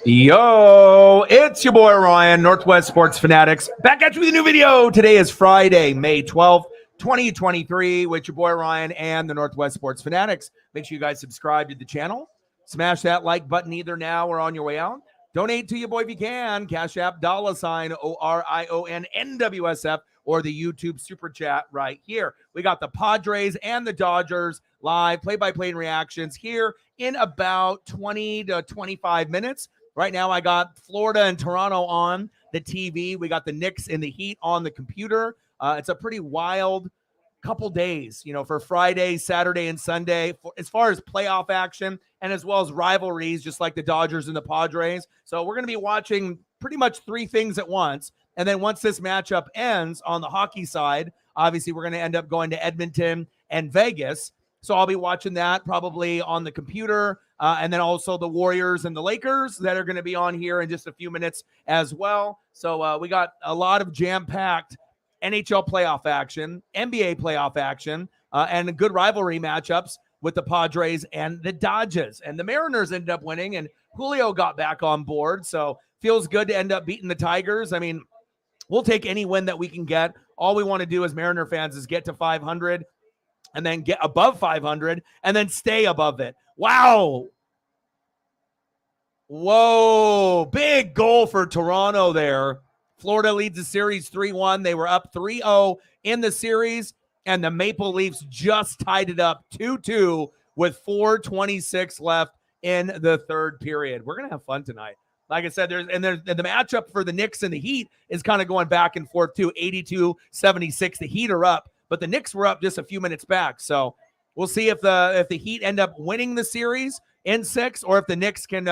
Yo, it's your boy Ryan, Northwest Sports Fanatics, back at you with a new video. Today is Friday, May 12th, 2023, with your boy Ryan and the Northwest Sports Fanatics. Make sure you guys subscribe to the channel. Smash that like button either now or on your way out. Donate to your boy if you can. Cash App, $ORION-NWSF, or the YouTube Super Chat right here. We got the Padres and the Dodgers live play-by-play and reactions here in about 20 to 25 minutes. Right now, I got Florida and Toronto on the TV. We got the Knicks and the Heat on the computer. It's a pretty wild couple days, for Friday, Saturday, and Sunday, as far as playoff action and as well as rivalries, just like the Dodgers and the Padres. So we're going to be watching pretty much three things at once. And then once this matchup ends on the hockey side, obviously we're going to end up going to Edmonton and Vegas. So I'll be watching that probably on the computer. And then also the Warriors and the Lakers that are going to be on here in just a few minutes as well. So we got a lot of jam-packed NHL playoff action, NBA playoff action, and good rivalry matchups with the Padres and the Dodgers. And the Mariners ended up winning, and Julio got back on board. So feels good to end up beating the Tigers. I mean, we'll take any win that we can get. All we want to do as Mariner fans is get to 500 and then get above 500 and then stay above it. Wow. Whoa. Big goal for Toronto there. Florida leads the series 3-1. They were up 3-0 in the series, and the Maple Leafs just tied it up 2-2 with 4:26 left in the third period. We're going to have fun tonight. Like I said, there's the matchup for the Knicks and the Heat is kind of going back and forth too. 82-76. The Heat are up, but the Knicks were up just a few minutes back. So we'll see if the Heat end up winning the series in 6, or if the Knicks can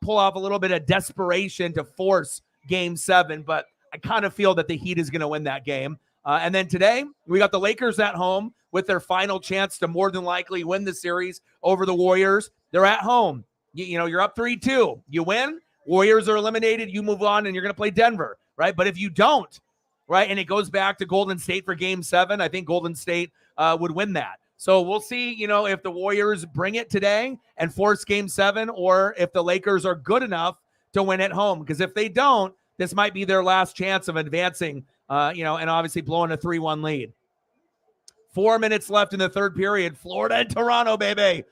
pull off a little bit of desperation to force Game 7. But I kind of feel that the Heat is going to win that game. And then today we got the Lakers at home with their final chance to more than likely win the series over the Warriors. They're at home. You're up 3-2. You win. Warriors are eliminated. You move on, and you're going to play Denver, right? But if you don't, right, and it goes back to Golden State for Game 7, I think Golden State would win that. So we'll see, if the Warriors bring it today and force Game 7, or if the Lakers are good enough to win at home. Because if they don't, this might be their last chance of advancing, and obviously blowing a 3-1 lead. 4 minutes left in the third period. Florida and Toronto, baby.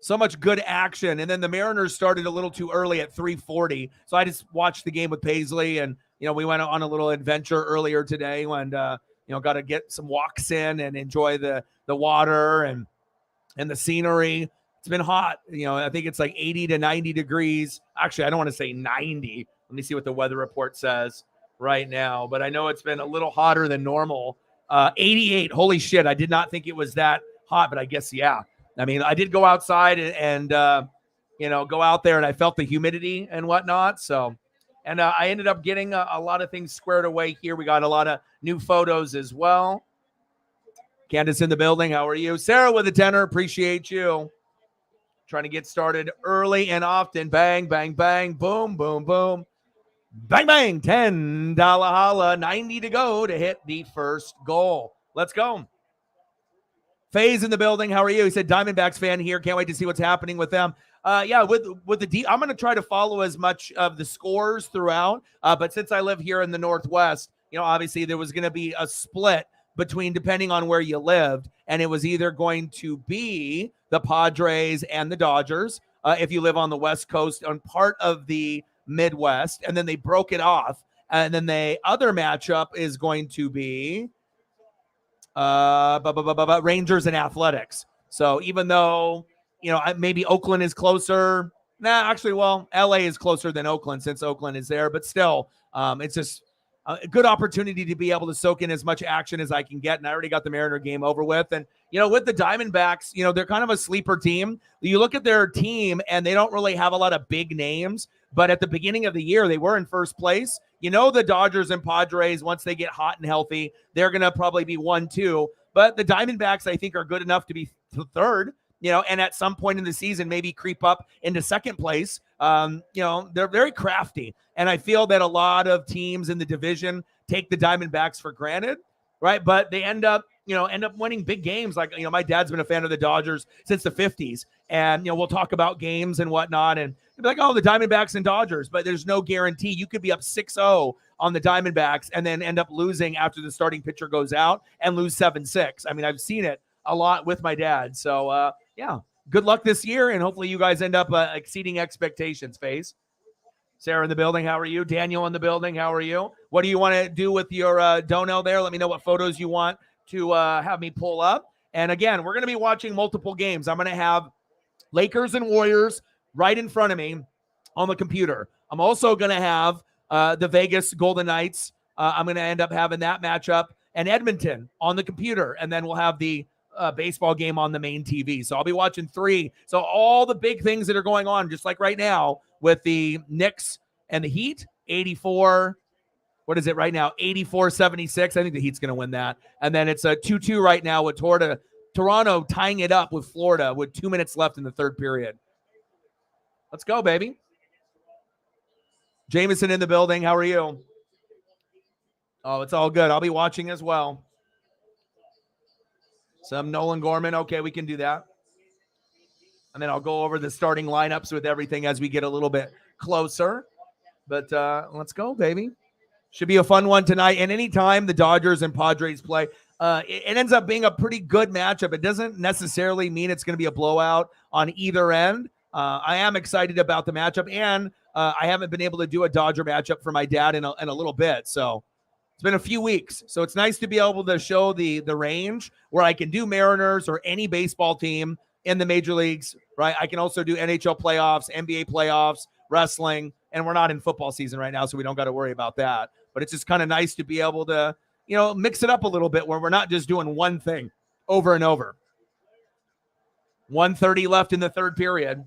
So much good action. And then the Mariners started a little too early at 3:40. So I just watched the game with Paisley, and, we went on a little adventure earlier today when, got to get some walks in and enjoy the water and the scenery. It's been hot. I think it's like 80 to 90 degrees. Actually, I don't want to say 90. Let me see what the weather report says right now. But I know it's been a little hotter than normal. 88. Holy shit. I did not think it was that hot, but I guess, yeah. I mean, I did go outside and go out there, and I felt the humidity and whatnot. So, and I ended up getting a lot of things squared away here. We got a lot of new photos as well. Candace in the building. How are you? Sarah with a 10er. Appreciate you. Trying to get started early and often. Bang, bang, bang. Boom, boom, boom. Bang, bang. $10 holla. 90 to go to hit the first goal. Let's go. Faye's in the building. How are you? He said Diamondbacks fan here. Can't wait to see what's happening with them. Yeah, with the I'm going to try to follow as much of the scores throughout. But since I live here in the Northwest, obviously there was going to be a split between depending on where you lived, and it was either going to be the Padres and the Dodgers if you live on the West Coast, on part of the Midwest, and then they broke it off, and then the other matchup is going to be Rangers and Athletics. So even though maybe Oakland is closer, actually, well, LA is closer than Oakland since Oakland is there, but still, it's just a good opportunity to be able to soak in as much action as I can get. And I already got the Mariner game over with. And, with the Diamondbacks, they're kind of a sleeper team. You look at their team and they don't really have a lot of big names, but at the beginning of the year, they were in first place. The Dodgers and Padres, once they get hot and healthy, they're going to probably be 1-2. But the Diamondbacks, I think, are good enough to be third, and at some point in the season, maybe creep up into second place. They're very crafty. And I feel that a lot of teams in the division take the Diamondbacks for granted, right? But they end up end up winning big games. Like, my dad's been a fan of the Dodgers since the 50s. And, we'll talk about games and whatnot. And be like, oh, the Diamondbacks and Dodgers. But there's no guarantee. You could be up 6-0 on the Diamondbacks and then end up losing after the starting pitcher goes out and lose 7-6. I mean, I've seen it a lot with my dad. So, yeah, good luck this year. And hopefully you guys end up exceeding expectations, Faze. Sarah in the building, how are you? Daniel in the building, how are you? What do you want to do with your dono there? Let me know what photos you want to have me pull up. And again, we're going to be watching multiple games. I'm going to have Lakers and Warriors right in front of me on the computer. I'm also going to have the Vegas Golden Knights. I'm going to end up having that matchup and Edmonton on the computer. And then we'll have the baseball game on the main TV. So I'll be watching 3. So all the big things that are going on, just like right now with the Knicks and the Heat, 84. What is it right now? 84-76. I think the Heat's going to win that. And then it's a 2-2 right now with Toronto tying it up with Florida with 2 minutes left in the third period. Let's go, baby. Jameson in the building. How are you? Oh, it's all good. I'll be watching as well. Some Nolan Gorman. Okay, we can do that. And then I'll go over the starting lineups with everything as we get a little bit closer. But let's go, baby. Should be a fun one tonight. And anytime the Dodgers and Padres play, it ends up being a pretty good matchup. It doesn't necessarily mean it's going to be a blowout on either end. I am excited about the matchup, and I haven't been able to do a Dodger matchup for my dad in a little bit. So it's been a few weeks. So it's nice to be able to show the range where I can do Mariners or any baseball team in the major leagues, right? I can also do NHL playoffs, NBA playoffs, wrestling, and we're not in football season right now, so we don't got to worry about that. But it's just kind of nice to be able to, mix it up a little bit where we're not just doing one thing over and over. 1:30 left in the third period.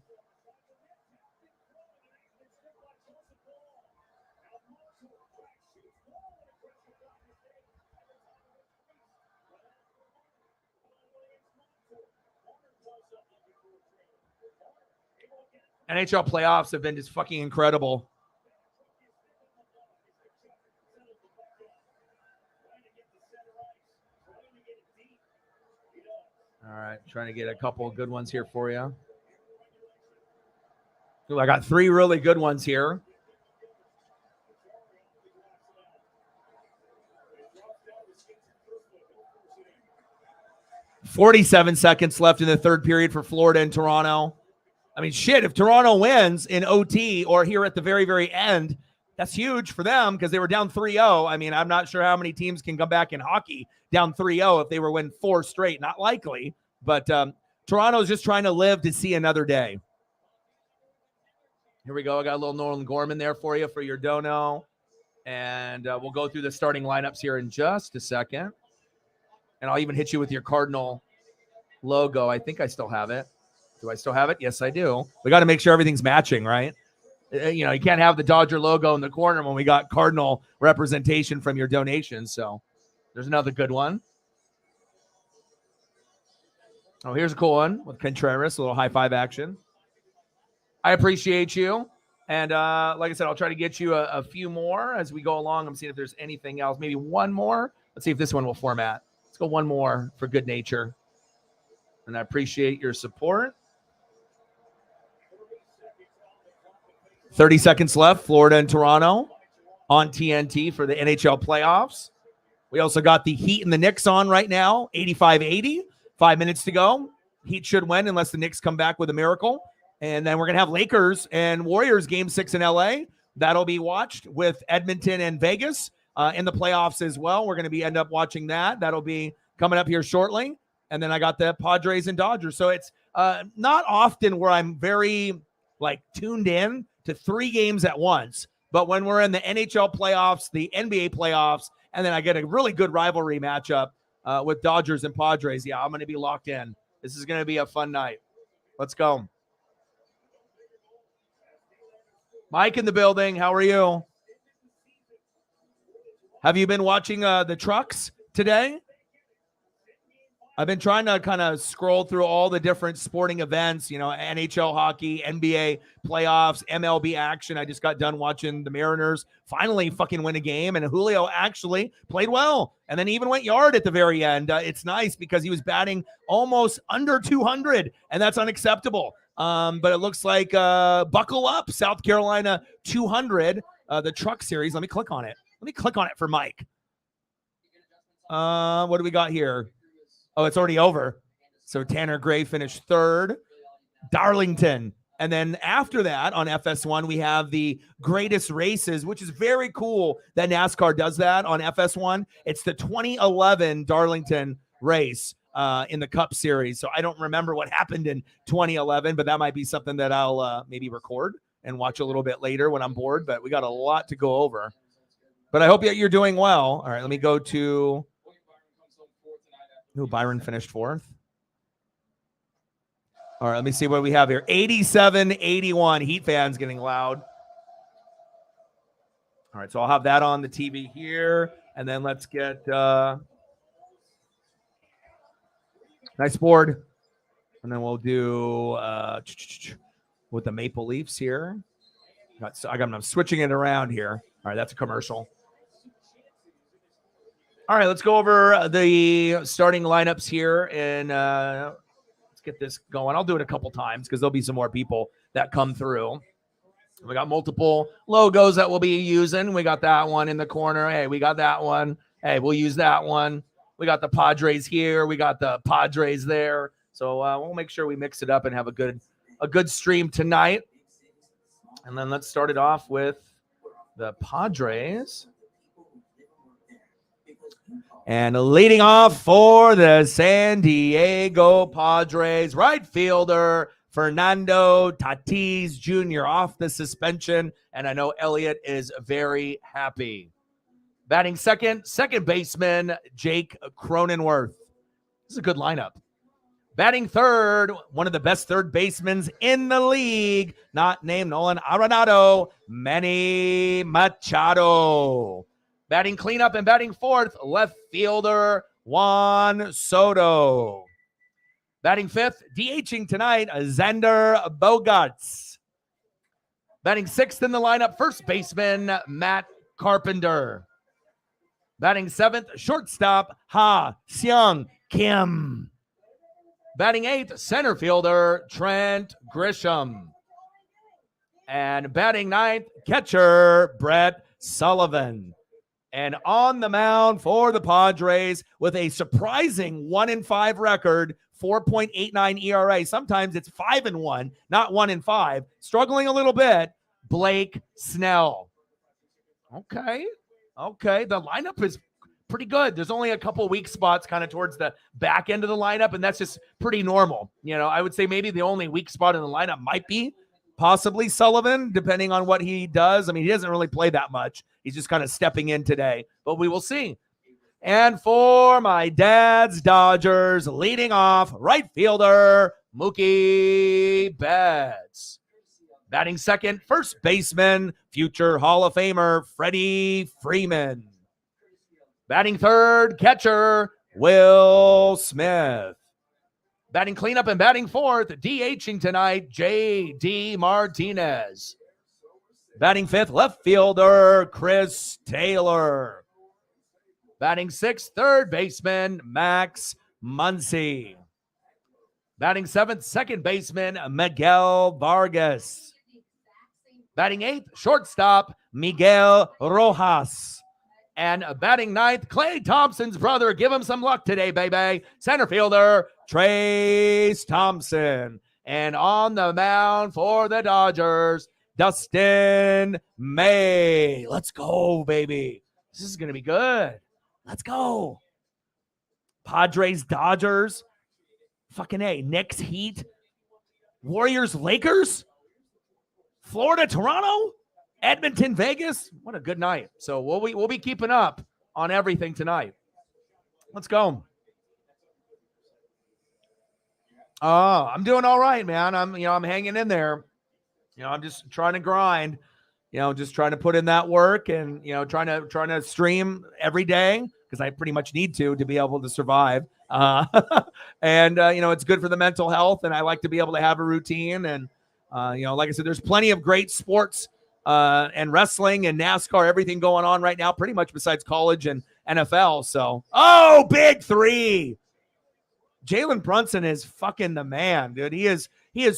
NHL playoffs have been just fucking incredible. All right, trying to get a couple of good ones here for you. Ooh, I got 3 really good ones here. $47 seconds left in the third period for Florida and Toronto. I mean, shit, if Toronto wins in OT or here at the very, very end, that's huge for them because they were down 3-0. I mean, I'm not sure how many teams can come back in hockey down 3-0 if they were win 4 straight. Not likely, but Toronto's just trying to live to see another day. Here we go. I got a little Nolan Gorman there for you for your dono. And we'll go through the starting lineups here in just a second. And I'll even hit you with your Cardinal logo. I think I still have it. Do I still have it? Yes, I do. We got to make sure everything's matching, right? You can't have the Dodger logo in the corner when we got Cardinal representation from your donations. So there's another good one. Oh, here's a cool one with Contreras, a little high five action. I appreciate you. And like I said, I'll try to get you a few more as we go along. I'm seeing if there's anything else. Maybe one more. Let's see if this one will format. Let's go one more for good nature. And I appreciate your support. 30 seconds left, Florida and Toronto on TNT for the NHL playoffs. We also got the Heat and the Knicks on right now, 85-80. 5 minutes to go. Heat should win unless the Knicks come back with a miracle. And then we're going to have Lakers and Warriors game 6 in LA. That'll be watched with Edmonton and Vegas in the playoffs as well. We're going to end up watching that. That'll be coming up here shortly. And then I got the Padres and Dodgers. So it's not often where I'm very tuned in to 3 games at once. But when we're in the NHL playoffs, the NBA playoffs, and then I get a really good rivalry matchup with Dodgers and Padres, yeah, I'm going to be locked in. This is going to be a fun night. Let's go. Mike in the building. How are you? Have you been watching the trucks today? I've been trying to kind of scroll through all the different sporting events, NHL hockey, NBA playoffs, MLB action. I just got done watching the Mariners finally fucking win a game, and Julio actually played well. And then he even went yard at the very end. It's nice because he was batting almost under 200, and that's unacceptable. But it looks like buckle up, South Carolina 200, the Truck Series. Let me click on it. Let me click on it for Mike. What do we got here? Oh, it's already over. So Tanner Gray finished third. Darlington. And then after that on FS1, we have the greatest races, which is very cool that NASCAR does that on FS1. It's the 2011 Darlington race in the Cup Series. So I don't remember what happened in 2011, but that might be something that I'll maybe record and watch a little bit later when I'm bored. But we got a lot to go over. But I hope that you're doing well. All right, let me go to... Byron finished fourth. All right, let me see what we have here. 87-81. Heat fans getting loud. All right, so I'll have that on the TV here. And then let's get nice board. And then we'll do with the Maple Leafs here. I'm switching it around here. All right, that's a commercial. All right, let's go over the starting lineups here, and let's get this going. I'll do it a couple times because there'll be some more people that come through. We got multiple logos that we'll be using. We got that one in the corner. Hey, we got that one. Hey, we'll use that one. We got the Padres here. We got the Padres there. So we'll make sure we mix it up and have a good stream tonight. And then let's start it off with the Padres. And leading off for the San Diego Padres, right fielder Fernando Tatis Jr. off the suspension. And I know Elliott is very happy. Batting second baseman Jake Cronenworth. This is a good lineup. Batting third, one of the best third basemen in the league, not named Nolan Arenado, Manny Machado. Batting cleanup and batting fourth, left fielder Juan Soto. Batting fifth, DHing tonight, Xander Bogaerts. Batting sixth in the lineup, first baseman Matt Carpenter. Batting seventh, shortstop Ha Seung Kim. Batting eighth, center fielder Trent Grisham. And batting ninth, catcher Brett Sullivan. And on the mound for the Padres with a surprising 1-5 record, 4.89 ERA. Sometimes it's 5-1, not 1-5. Struggling a little bit, Blake Snell. Okay. The lineup is pretty good. There's only a couple weak spots kind of towards the back end of the lineup, and that's just pretty normal. I would say maybe the only weak spot in the lineup might be possibly Sullivan, depending on what he does. I mean, he doesn't really play that much. He's just kind of stepping in today, but we will see. And for my dad's Dodgers, leading off, right fielder Mookie Betts. Batting second, first baseman, future Hall of Famer Freddie Freeman. Batting third, catcher Will Smith. Batting cleanup and batting fourth, DHing tonight, J.D. Martinez. Batting fifth, left fielder Chris Taylor. Batting sixth, third baseman Max Muncy. Batting seventh, second baseman Miguel Vargas. Batting eighth, shortstop Miguel Rojas. And batting ninth, Klay Thompson's brother. Give him some luck today, baby. Center fielder Trace Thompson. And on the mound for the Dodgers, Dustin May. Let's go, baby. This is going to be good. Let's go. Padres, Dodgers. Fucking A. Knicks, Heat. Warriors, Lakers. Florida, Toronto. Edmonton, Vegas. What a good night. So we'll be keeping up on everything tonight. Let's go. I'm doing all right, man. I'm hanging in there. I'm just trying to grind. Just trying to put in that work and trying to stream every day because I pretty much need to be able to survive. And it's good for the mental health, and I like to be able to have a routine. And like I said, there's plenty of great sports and wrestling and NASCAR, everything going on right now, pretty much besides college and NFL. So, big three. Jalen Brunson is fucking the man, dude. He is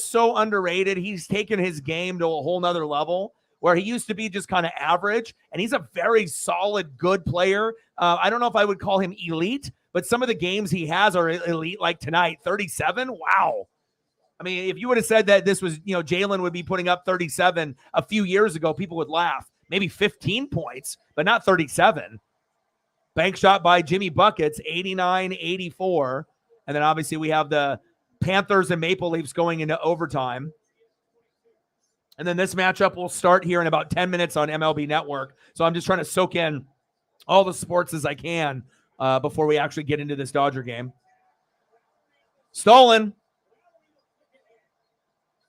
so underrated. He's taken his game to a whole nother level where he used to be just kind of average, and he's a very solid, good player. I don't know if I would call him elite, but some of the games he has are elite, like tonight, 37. Wow. I mean, if you would have said that this was, Jalen would be putting up 37 a few years ago, people would laugh. Maybe 15 points, but not 37. Bank shot by Jimmy Buckets, 89-84. And then obviously we have the Panthers and Maple Leafs going into overtime. And then this matchup will start here in about 10 minutes on MLB Network. So I'm just trying to soak in all the sports as I can before we actually get into this Dodger game. Stolen.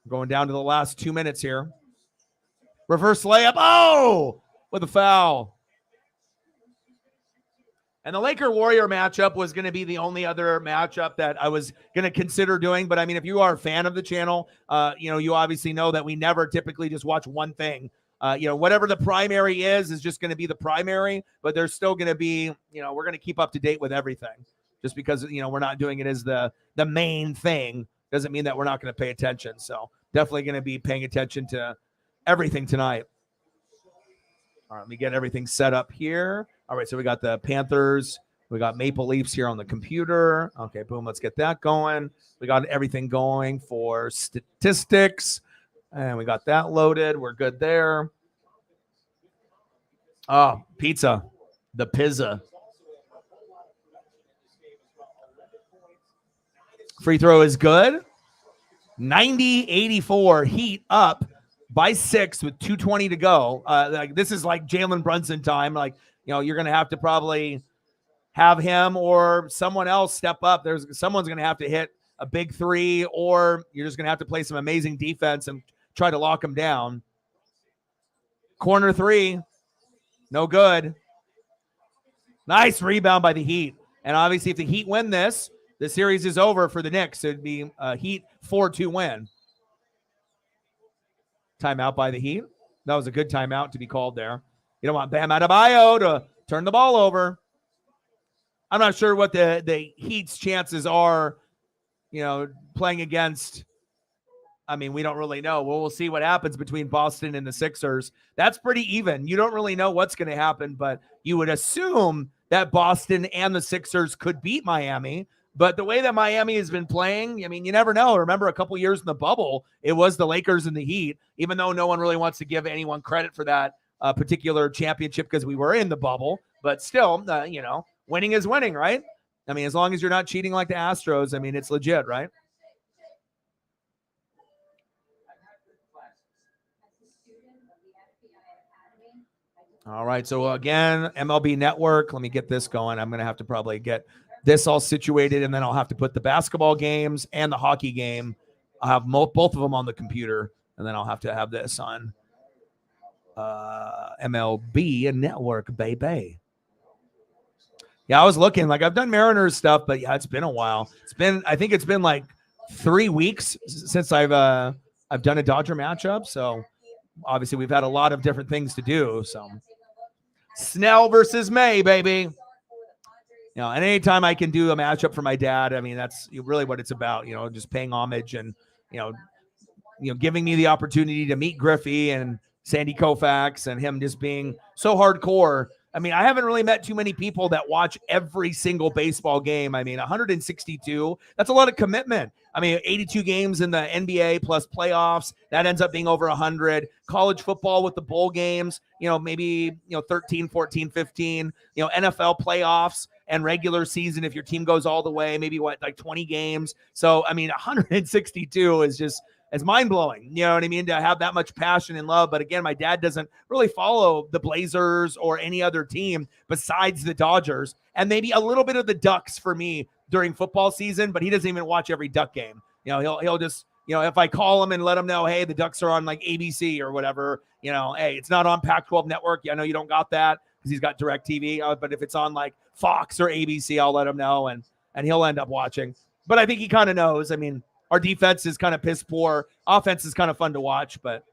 Going down to the last 2 minutes here. Reverse layup. Oh, with a foul. And the Laker-Warrior matchup was going to be the only other matchup that I was going to consider doing. But, I mean, if you are a fan of the channel, you obviously know that we never typically just watch one thing. Whatever the primary is just going to be the primary. But there's still going to be, we're going to keep up to date with everything. Just because, we're not doing it as the main thing doesn't mean that we're not going to pay attention. So definitely going to be paying attention to everything tonight. All right, let me get everything set up here. All right, so we got the Panthers. We got Maple Leafs here on the computer. Okay, boom, let's get that going. We got everything going for statistics, and we got that loaded. We're good there. Oh, pizza. The pizza. Free throw is good. 90-84, Heat up by 6 with 2:20 to go. This is like Jalen Brunson time. You're going to have to probably have him or someone else step up. Someone's going to have to hit a big three, or you're just going to have to play some amazing defense and try to lock him down. Corner three, no good. Nice rebound by the Heat. And obviously, if the Heat win this, the series is over for the Knicks. It'd be a Heat 4-2 win. Timeout by the Heat. That was a good timeout to be called there. You don't want Bam Adebayo to turn the ball over. I'm not sure what the Heat's chances are, playing against. I mean, we don't really know. Well, we'll see what happens between Boston and the Sixers. That's pretty even. You don't really know what's going to happen, but you would assume that Boston and the Sixers could beat Miami. But the way that Miami has been playing, I mean, you never know. Remember a couple years in the bubble, it was the Lakers and the Heat, even though no one really wants to give anyone credit for that particular championship because we were in the bubble. But still, winning is winning, right? I mean, as long as you're not cheating like the Astros, I mean, it's legit, right? All right, so again, MLB Network, let me get this going. I'm going to have to probably get this all situated, and then I'll have to put the basketball games and the hockey game. I'll have both of them on the computer, and then I'll have to have this on MLB Network, baby. Yeah, I was looking. I've done Mariners stuff, but yeah, it's been a while. I think it's been like 3 weeks since I've done a Dodger matchup. So obviously we've had a lot of different things to do. So Snell versus May, baby. And anytime I can do a matchup for my dad, I mean, that's really what it's about, just paying homage and, giving me the opportunity to meet Griffey and Sandy Koufax and him just being so hardcore. I mean, I haven't really met too many people that watch every single baseball game. I mean, 162, that's a lot of commitment. I mean, 82 games in the NBA plus playoffs, that ends up being over 100. College football with the bowl games, maybe, 13, 14, 15, NFL playoffs and regular season. If your team goes all the way, maybe 20 games. So, I mean, 162 is just, it's mind-blowing, you know what I mean, to have that much passion and love. But again, my dad doesn't really follow the Blazers or any other team besides the Dodgers, and maybe a little bit of the Ducks for me during football season, but he doesn't even watch every Duck game. He'll just, if I call him and let him know, hey, the Ducks are on ABC or whatever, hey, it's not on Pac-12 Network. I know you don't got that because he's got DirecTV, but if it's on Fox or ABC, I'll let him know. And and he'll end up watching. But I think he kind of knows. I mean, our defense is kind of piss poor. Offense is kind of fun to watch, but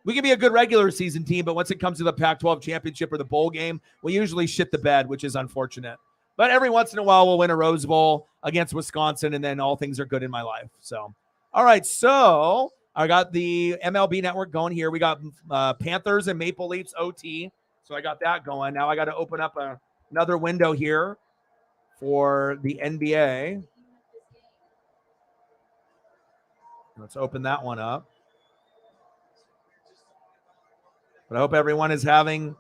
we can be a good regular season team. But once it comes to the Pac-12 championship or the bowl game, we usually shit the bed, which is unfortunate. But every once in a while, we'll win a Rose Bowl against Wisconsin, and then all things are good in my life. So, all right. So I got the MLB network going here. We got Panthers and Maple Leafs OT. So I got that going. Now I got to open up another window here for the NBA. Let's open that one up. But I hope everyone is having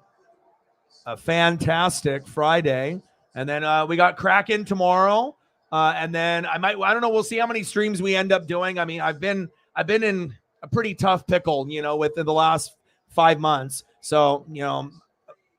a fantastic Friday. And then we got Kraken tomorrow. And then I don't know. We'll see how many streams we end up doing. I mean, I've been in a pretty tough pickle, within the last 5 months. So,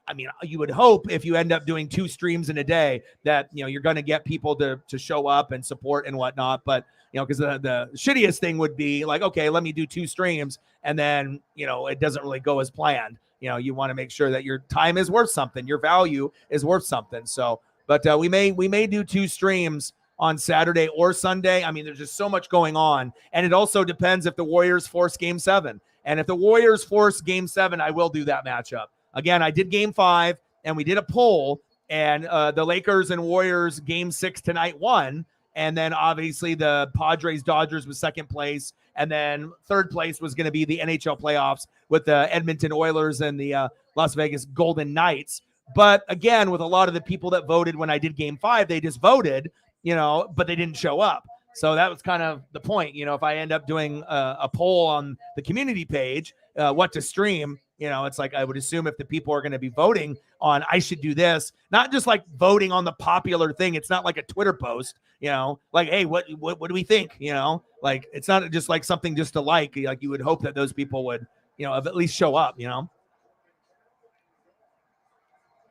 I mean, you would hope if you end up doing 2 streams in a day that, you're going to get people to show up and support and whatnot. But, because the shittiest thing would be like, okay, let me do 2 streams. And then, it doesn't really go as planned. You want to make sure that your time is worth something. Your value is worth something. So, but we may do 2 streams on Saturday or Sunday. I mean, there's just so much going on. And it also depends if the Warriors force Game 7. And if the Warriors force Game 7, I will do that matchup. Again, I did Game 5, and we did a poll, and the Lakers and Warriors Game 6 tonight won. And then obviously the Padres-Dodgers was second place. And then third place was going to be the NHL playoffs with the Edmonton Oilers and the Las Vegas Golden Knights. But again, with a lot of the people that voted when I did Game 5, they just voted, but they didn't show up. So that was kind of the point. If I end up doing a poll on the community page, what to stream, it's like I would assume if the people are going to be voting on I should do this, not just like voting on the popular thing. It's not like a Twitter post, like, hey, what do we think? Like it's not just like something just to like you would hope that those people would, at least show up,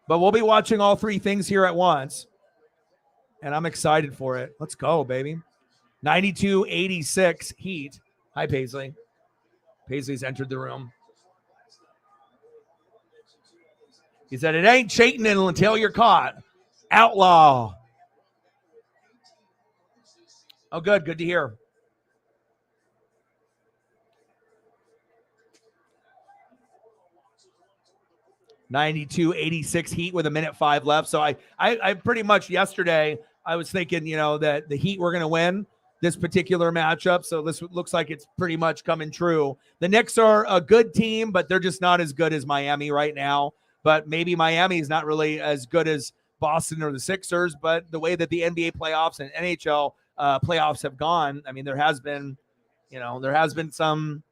But we'll be watching all 3 things here at once. And I'm excited for it. Let's go, baby. 92-86 Heat. Hi, Paisley. Paisley's entered the room. He said, it ain't cheating until you're caught. Outlaw. Oh, good. Good to hear. (92-86) Heat with 1:05 left. So I pretty much yesterday I was thinking, that the Heat were going to win this particular matchup. So this looks like it's pretty much coming true. The Knicks are a good team, but they're just not as good as Miami right now. But maybe Miami is not really as good as Boston or the Sixers. But the way that the NBA playoffs and NHL playoffs have gone, I mean, there has been some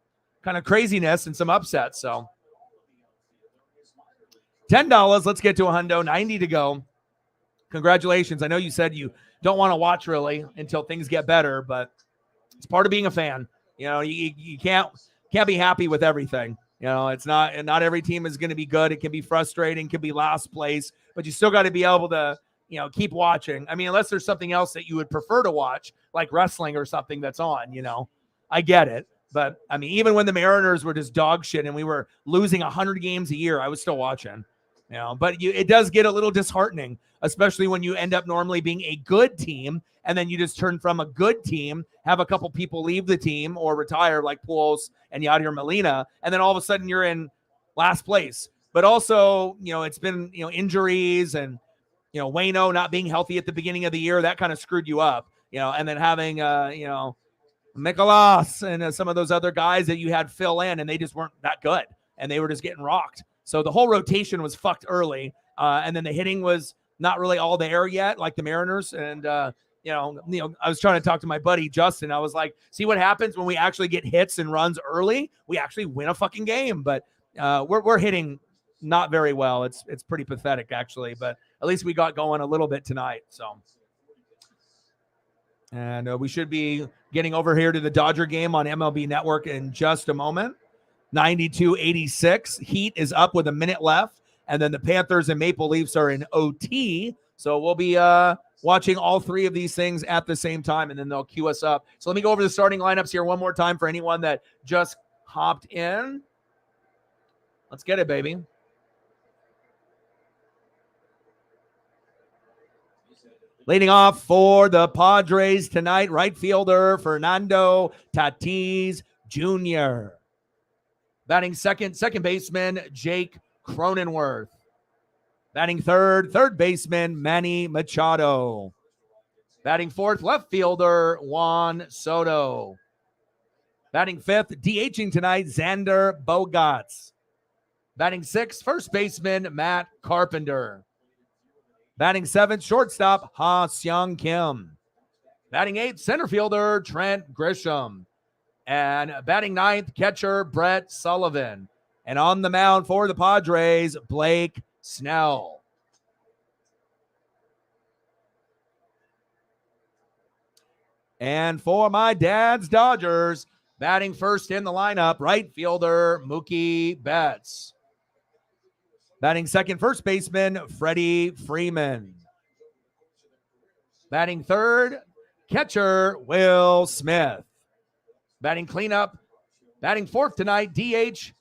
kind of craziness and some upsets. So $10. Let's get to a hundo. 90 to go. Congratulations. I know you said you don't want to watch really until things get better, but it's part of being a fan. You can't be happy with everything. It's not every team is going to be good. It can be frustrating, can be last place, but you still got to be able to, keep watching. I mean, unless there's something else that you would prefer to watch, like wrestling or something that's on, I get it. But I mean, even when the Mariners were just dog shit and we were losing 100 games a year, I was still watching. But it does get a little disheartening, especially when you end up normally being a good team and then you just turn from a good team, have a couple people leave the team or retire like Pujols and Yadier Molina, and then all of a sudden you're in last place. But also, it's been, injuries and, Waino not being healthy at the beginning of the year, that kind of screwed you up, and then having, Mikolas and some of those other guys that you had fill in and they just weren't that good and they were just getting rocked. So the whole rotation was fucked early. And then the hitting was not really all there yet, like the Mariners. And, I was trying to talk to my buddy, Justin. I was like, see what happens when we actually get hits and runs early? We actually win a fucking game. But we're hitting not very well. It's pretty pathetic, actually. But at least we got going a little bit tonight. So, and we should be getting over here to the Dodger game on MLB Network in just a moment. 92-86. Heat is up with a minute left. And then the Panthers and Maple Leafs are in OT. So we'll be watching all 3 of these things at the same time, and then they'll queue us up. So let me go over the starting lineups here one more time for anyone that just hopped in. Let's get it, baby. Leading off for the Padres tonight, right fielder Fernando Tatis Jr. Batting second baseman Jake Cronenworth. Batting third baseman Manny Machado. Batting fourth, left fielder Juan Soto. Batting fifth, DHing tonight, Xander Bogaerts. Batting sixth, first baseman Matt Carpenter. Batting seventh, shortstop Ha Seung Kim. Batting eighth, center fielder Trent Grisham. And batting ninth, catcher Brett Sullivan. And on the mound for the Padres, Blake Snell. And for my dad's Dodgers, batting first in the lineup, right fielder Mookie Betts. Batting second, first baseman Freddie Freeman. Batting third, catcher Will Smith. Batting cleanup, batting fourth tonight, DH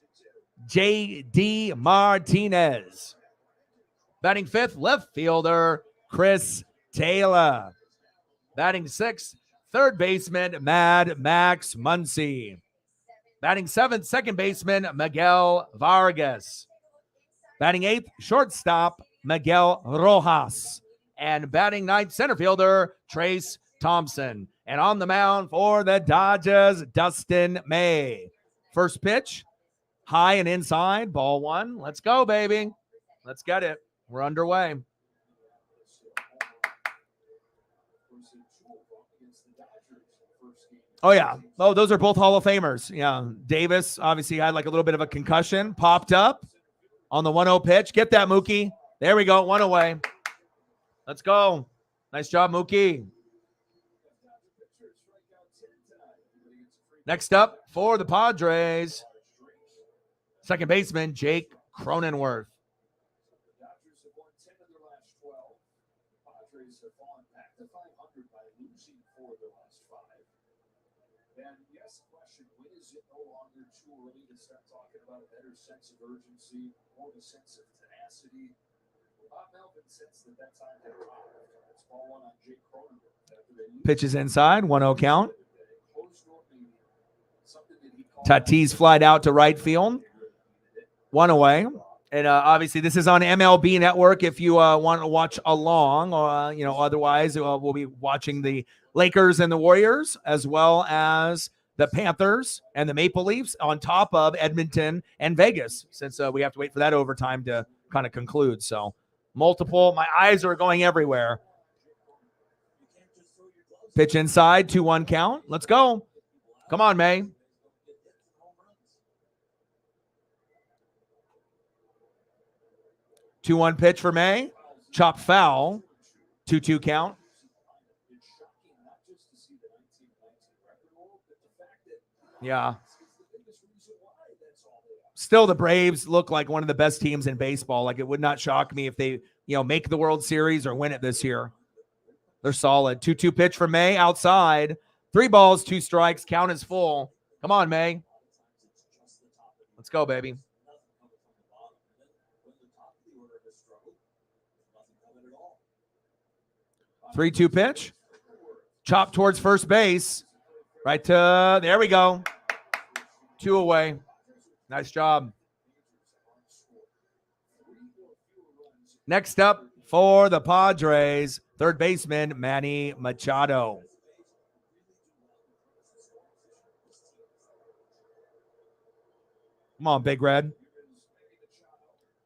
J.D. Martinez. Batting fifth, left fielder Chris Taylor. Batting sixth, third baseman Mad Max Muncy. Batting seventh, second baseman Miguel Vargas. Batting eighth, shortstop Miguel Rojas. And batting ninth, center fielder Trace Thompson. And on the mound for the Dodgers, Dustin May. First pitch, high and inside, ball one. Let's go, baby. Let's get it. We're underway. Oh, yeah. Oh, those are both Hall of Famers. Yeah. Davis obviously had like a little bit of a concussion, popped up on the 1-0 pitch. Get that, Mookie. There we go. One away. Let's go. Nice job, Mookie. Next up for the Padres, second baseman Jake Cronenworth. And yes, question, when is it no longer too early to start talking about a better sense of urgency, more of a sense of tenacity? Bob Melvin sensed that time had arrived. It's ball one on Jake Cronenworth. Pitches inside, 1-0 count. Tatis flied out to right field. One away. And obviously, this is on MLB Network if you want to watch along. Otherwise, we'll be watching the Lakers and the Warriors, as well as the Panthers and the Maple Leafs, on top of Edmonton and Vegas, since we have to wait for that overtime to kind of conclude. So multiple. My eyes are going everywhere. Pitch inside, 2-1 count. Let's go. Come on, May. 2-1 pitch for May. Chop foul. 2-2 count. Yeah. Still, the Braves look like one of the best teams in baseball. Like, it would not shock me if they, make the World Series or win it this year. They're solid. 2-2 pitch for May outside. 3 balls, 2 strikes. Count is full. Come on, May. Let's go, baby. 3-2 pitch. Chop towards first base. Right to, there we go. 2 away. Nice job. Next up for the Padres, third baseman Manny Machado. Come on, Big Red.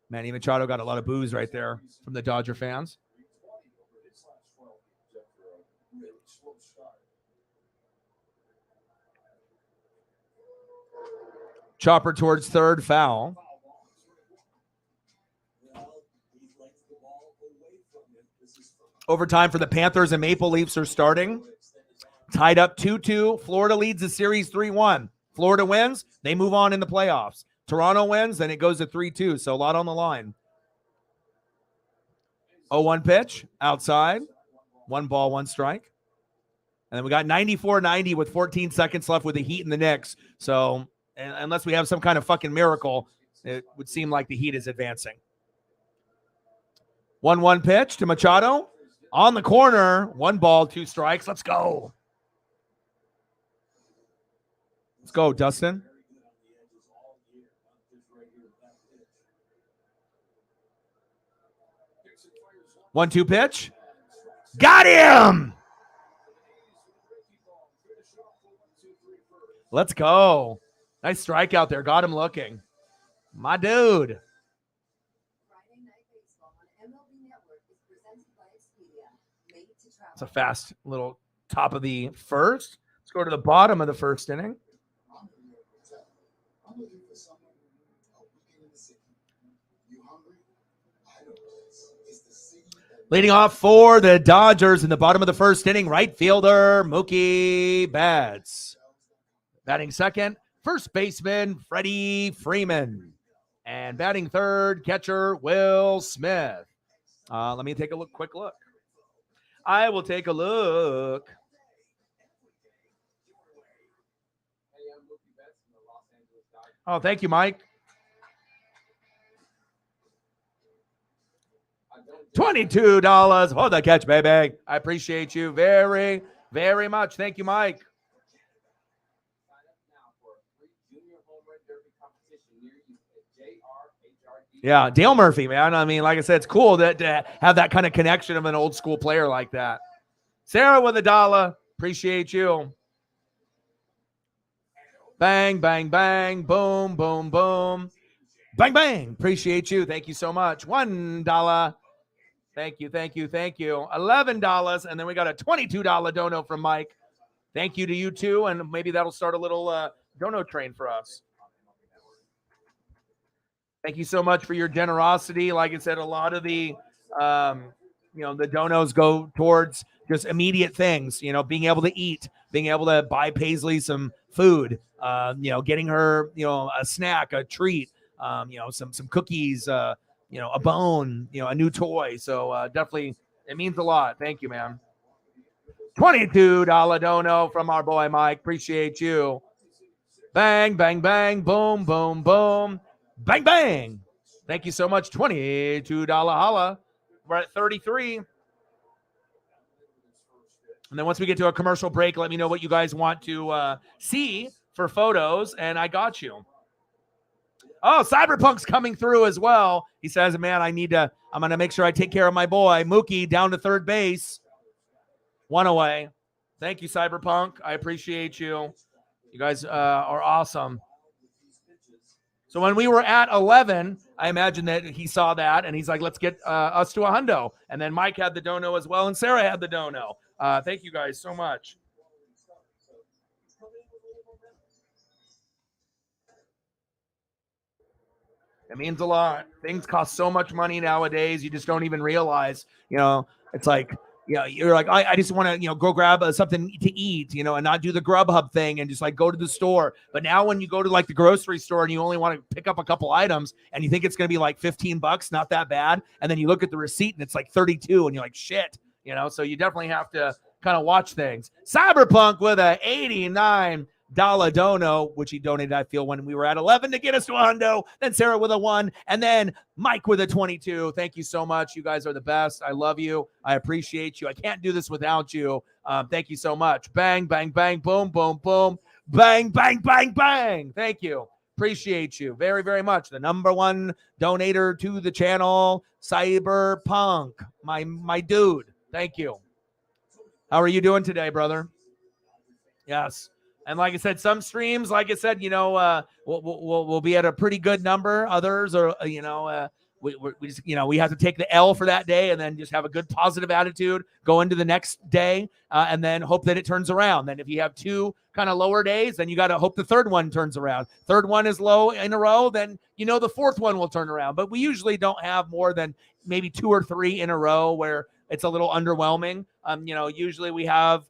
Manny Machado got a lot of boos right there from the Dodger fans. Chopper towards third, foul. Overtime for the Panthers and Maple Leafs are starting. Tied up 2-2. Florida leads the series 3-1. Florida wins, they move on in the playoffs. Toronto wins, then it goes to 3-2. So a lot on the line. 0-1 pitch, outside. 1 ball, 1 strike. And then we got 94-90 with 14 seconds left with the Heat and the Knicks. So unless we have some kind of fucking miracle, it would seem like the Heat is advancing. 1-1 pitch to Machado. On the corner, 1 ball, 2 strikes. Let's go. Let's go, Dustin. 1-2 pitch. Got him. Let's go. Nice strikeout there. Got him looking. My dude. It's a fast little top of the first. Let's go to the bottom of the first inning. Leading off for the Dodgers in the bottom of the first inning, right fielder Mookie Betts. Batting second, first baseman Freddie Freeman. And batting third, catcher Will Smith. Let me take a quick look. I will take a look. Oh, thank you, Mike. $22 for the catch, baby. I appreciate you very, very much. Thank you, Mike. Yeah, Dale Murphy, man. I mean, like I said, it's cool to have that kind of connection of an old school player like that. Sarah with $1. Appreciate you. Bang, bang, bang. Boom, boom, boom. Bang, bang. Appreciate you. Thank you so much. $1. Thank you, thank you, thank you. $11. And then we got a $22 dono from Mike. Thank you to you too. And maybe that'll start a little dono train for us. Thank you so much for your generosity. Like I said, a lot of the, the donos go towards just immediate things, being able to eat, being able to buy Paisley some food, getting her, a snack, a treat, some cookies, a bone, a new toy. So definitely it means a lot. Thank you, man. $22 dono from our boy Mike. Appreciate you. Bang, bang, bang, boom, boom, boom. Bang, bang. Thank you so much. $22 holla. We're at 33. And then once we get to a commercial break, let me know what you guys want to see for photos, and I got you. Oh, Cyberpunk's coming through as well. He says, man, I'm going to make sure I take care of my boy. Mookie down to third base. 1 away. Thank you, Cyberpunk. I appreciate you. You guys are awesome. So when we were at 11, I imagine that he saw that, and he's like, let's get us to a hundo. And then Mike had the dono as well, and Sarah had the dono. Thank you guys so much. It means a lot. Things cost so much money nowadays. You just don't even realize, it's like, you're like, I just want to, go grab something to eat, and not do the Grubhub thing and just like go to the store. But now when you go to like the grocery store and you only want to pick up a couple items and you think it's going to be like $15, not that bad. And then you look at the receipt and it's like 32 and you're like, shit, so you definitely have to kind of watch things. Cyberpunk with a $89 dono, which he donated, I feel, when we were at 11 to get us to a hundo. Then Sarah with a 1, and then Mike with a 22. Thank you so much. You guys are the best. I love you. I appreciate you. I can't do this without you. Thank you so much. Bang, bang, bang, boom, boom, boom. Bang, bang, bang, bang. Thank you. Appreciate you very, very much. The number 1 donator to the channel, Cyberpunk, my dude. Thank you. How are you doing today, brother? Yes. And like I said, some streams, like I said, we'll be at a pretty good number. Others are, we just, we have to take the L for that day and then just have a good positive attitude, go into the next day, and then hope that it turns around. Then if you have 2 kind of lower days, then you got to hope the third one turns around. Third one is low in a row, then the fourth one will turn around. But we usually don't have more than maybe 2 or 3 in a row where it's a little underwhelming. Usually we have,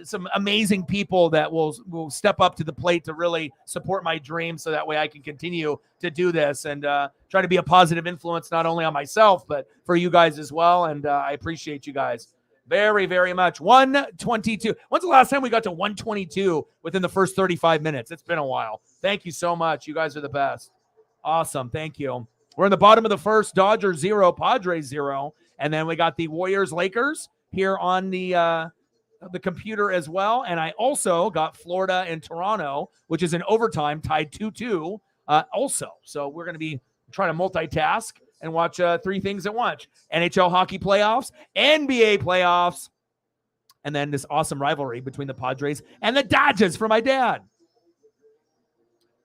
some amazing people that will step up to the plate to really support my dream, so that way I can continue to do this and try to be a positive influence, not only on myself, but for you guys as well. And I appreciate you guys very, very much. 122. When's the last time we got to 122 within the first 35 minutes? It's been a while. Thank you so much. You guys are the best. Awesome. Thank you. We're in the bottom of the first. Dodgers 0, Padres 0. And then we got the Warriors-Lakers here on the computer as well. And I also got Florida and Toronto, which is in overtime, tied 2-2 also. So we're going to be trying to multitask and watch 3 things at once. NHL hockey playoffs, NBA playoffs, and then this awesome rivalry between the Padres and the Dodgers for my dad.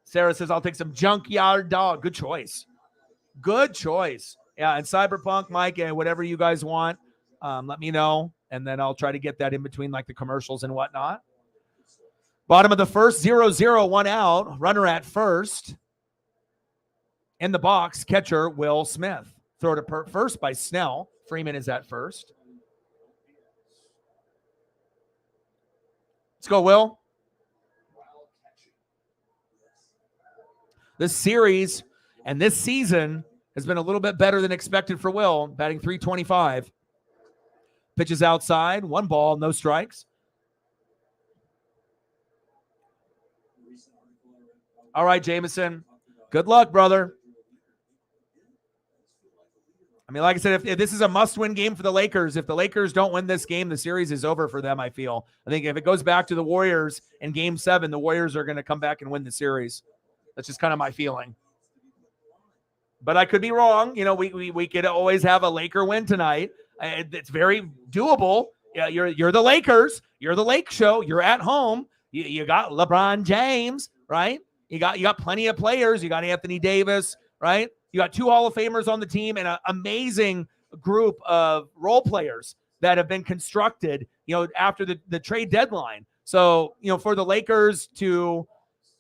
Sarah says, I'll take some Junkyard Dog. Good choice. Good choice. Yeah, and Cyberpunk, Mike, and whatever you guys want, let me know, and then I'll try to get that in between like the commercials and whatnot. Bottom of the first, 0-0, 1 out. Runner at first. In the box, catcher Will Smith. Throw to first by Snell. Freeman is at first. Let's go, Will. This series and this season has been a little bit better than expected for Will, batting .325. Pitches outside, 1 ball, no strikes. All right, Jameson. Good luck, brother. I mean, like I said, if this is a must-win game for the Lakers, if the Lakers don't win this game, the series is over for them, I feel. I think if it goes back to the Warriors in Game 7, the Warriors are going to come back and win the series. That's just kind of my feeling. But I could be wrong. You know, we could always have a Laker win tonight. It's very doable. Yeah, you're the Lakers. You're the Lake Show. You're at home. You got LeBron James, right? You got plenty of players. You got Anthony Davis, right? You got 2 Hall of Famers on the team and an amazing group of role players that have been constructed, you know, after the trade deadline. So, you know, for the Lakers to,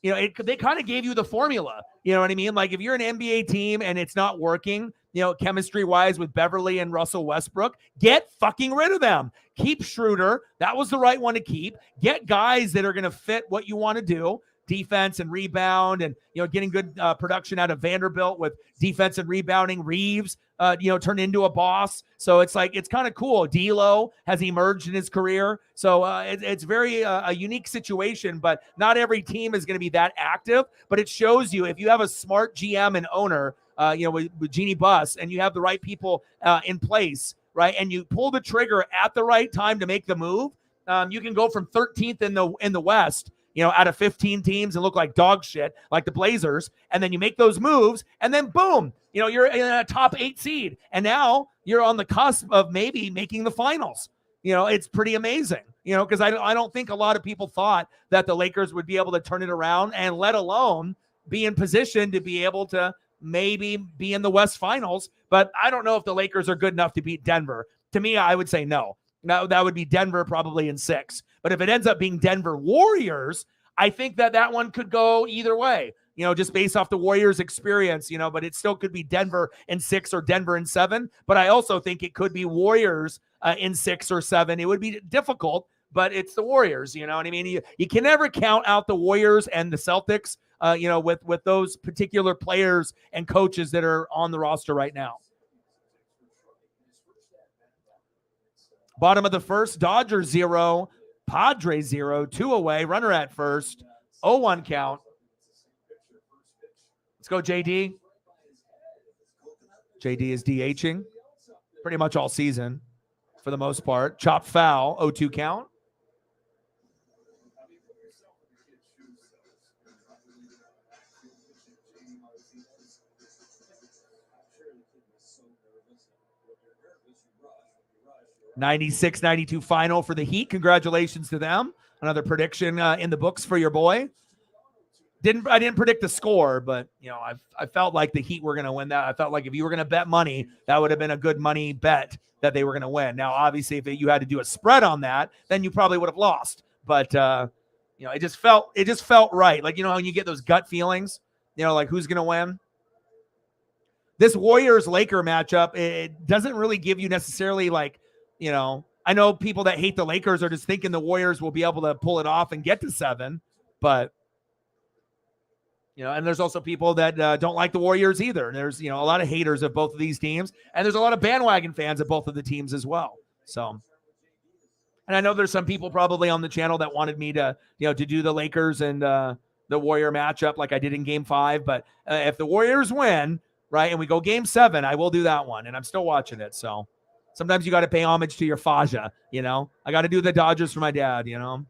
you know, they kind of gave you the formula. You know what I mean? Like if you're an NBA team and it's not working, you know, chemistry-wise with Beverly and Russell Westbrook, get fucking rid of them. Keep Schroeder. That was the right one to keep. Get guys that are going to fit what you want to do. Defense and rebound, and you know, getting good production out of Vanderbilt with defense and rebounding. Reeves, you know, turned into a boss. So it's like it's kind of cool. D'Lo has emerged in his career, so it's very a unique situation. But not every team is going to be that active. But it shows you if you have a smart GM and owner, you know, with Jeannie Buss, and you have the right people in place, right, and you pull the trigger at the right time to make the move, you can go from 13th in the West, you know, out of 15 teams and look like dog shit, like the Blazers. And then you make those moves and then boom, you know, you're in a top 8 seed. And now you're on the cusp of maybe making the finals. You know, it's pretty amazing, you know, because I don't think a lot of people thought that the Lakers would be able to turn it around and let alone be in position to be able to maybe be in the West Finals. But I don't know if the Lakers are good enough to beat Denver. To me, I would say no. Now, that would be Denver probably in 6. But if it ends up being Denver Warriors, I think that one could go either way, you know, just based off the Warriors' experience, you know, but it still could be Denver in 6 or Denver in 7. But I also think it could be Warriors in 6 or 7. It would be difficult, but it's the Warriors, you know what I mean? You can never count out the Warriors and the Celtics, you know, with those particular players and coaches that are on the roster right now. Bottom of the first, Dodgers 0, Padres 0, 2 away, runner at first, 0-1 count. Let's go, JD. JD is DHing pretty much all season for the most part. Chopped foul, 0-2 count. '96-92 final for the Heat. Congratulations to them. Another prediction in the books for your boy. I didn't predict the score, but you know, I felt like the Heat were going to win that. I felt like if you were going to bet money, that would have been a good money bet that they were going to win. Now, obviously, if you had to do a spread on that, then you probably would have lost. But you know, it just felt right. Like, you know, when you get those gut feelings, you know, like who's going to win. This Warriors-Laker matchup, it doesn't really give you necessarily like, you know, I know people that hate the Lakers are just thinking the Warriors will be able to pull it off and get to 7, but you know, and there's also people that don't like the Warriors either. There's, you know, a lot of haters of both of these teams, and there's a lot of bandwagon fans of both of the teams as well. So, and I know there's some people probably on the channel that wanted me to, you know, to do the Lakers and the Warrior matchup like I did in Game 5, but if the Warriors win, right, and we go Game 7, I will do that one, and I'm still watching it. So, Sometimes you got to pay homage to your Faja, you know. I got to do the Dodgers for my dad, you know.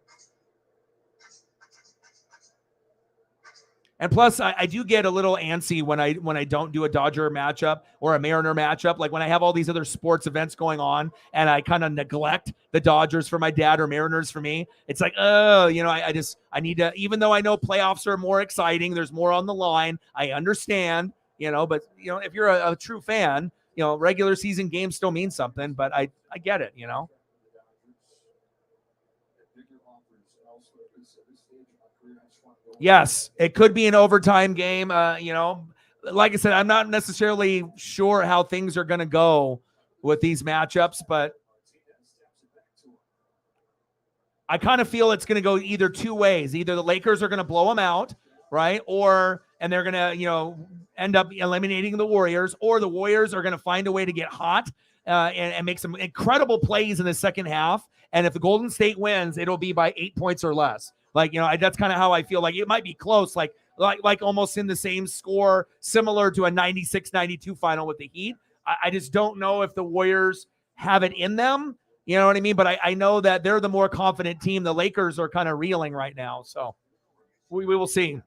And plus, I do get a little antsy when I don't do a Dodger matchup or a Mariner matchup. Like when I have all these other sports events going on and I kind of neglect the Dodgers for my dad or Mariners for me. It's like, oh, you know, I need to, even though I know playoffs are more exciting, there's more on the line. I understand, you know, but, you know, if you're a true fan, you know, regular season games still mean something, but I get it, you know. Yes, it could be an overtime game. You know, like I said, I'm not necessarily sure how things are going to go with these matchups, but I kind of feel it's going to go either two ways. Either the Lakers are going to blow them out, right? And they're going to, you know, end up eliminating the Warriors, or the Warriors are going to find a way to get hot and make some incredible plays in the second half. And if the Golden State wins, it'll be by 8 points or less. Like, you know, that's kind of how I feel. Like it might be close, like almost in the same score, similar to a 96-92 final with the Heat. I just don't know if the Warriors have it in them. You know what I mean? But I know that they're the more confident team. The Lakers are kind of reeling right now. So we will see.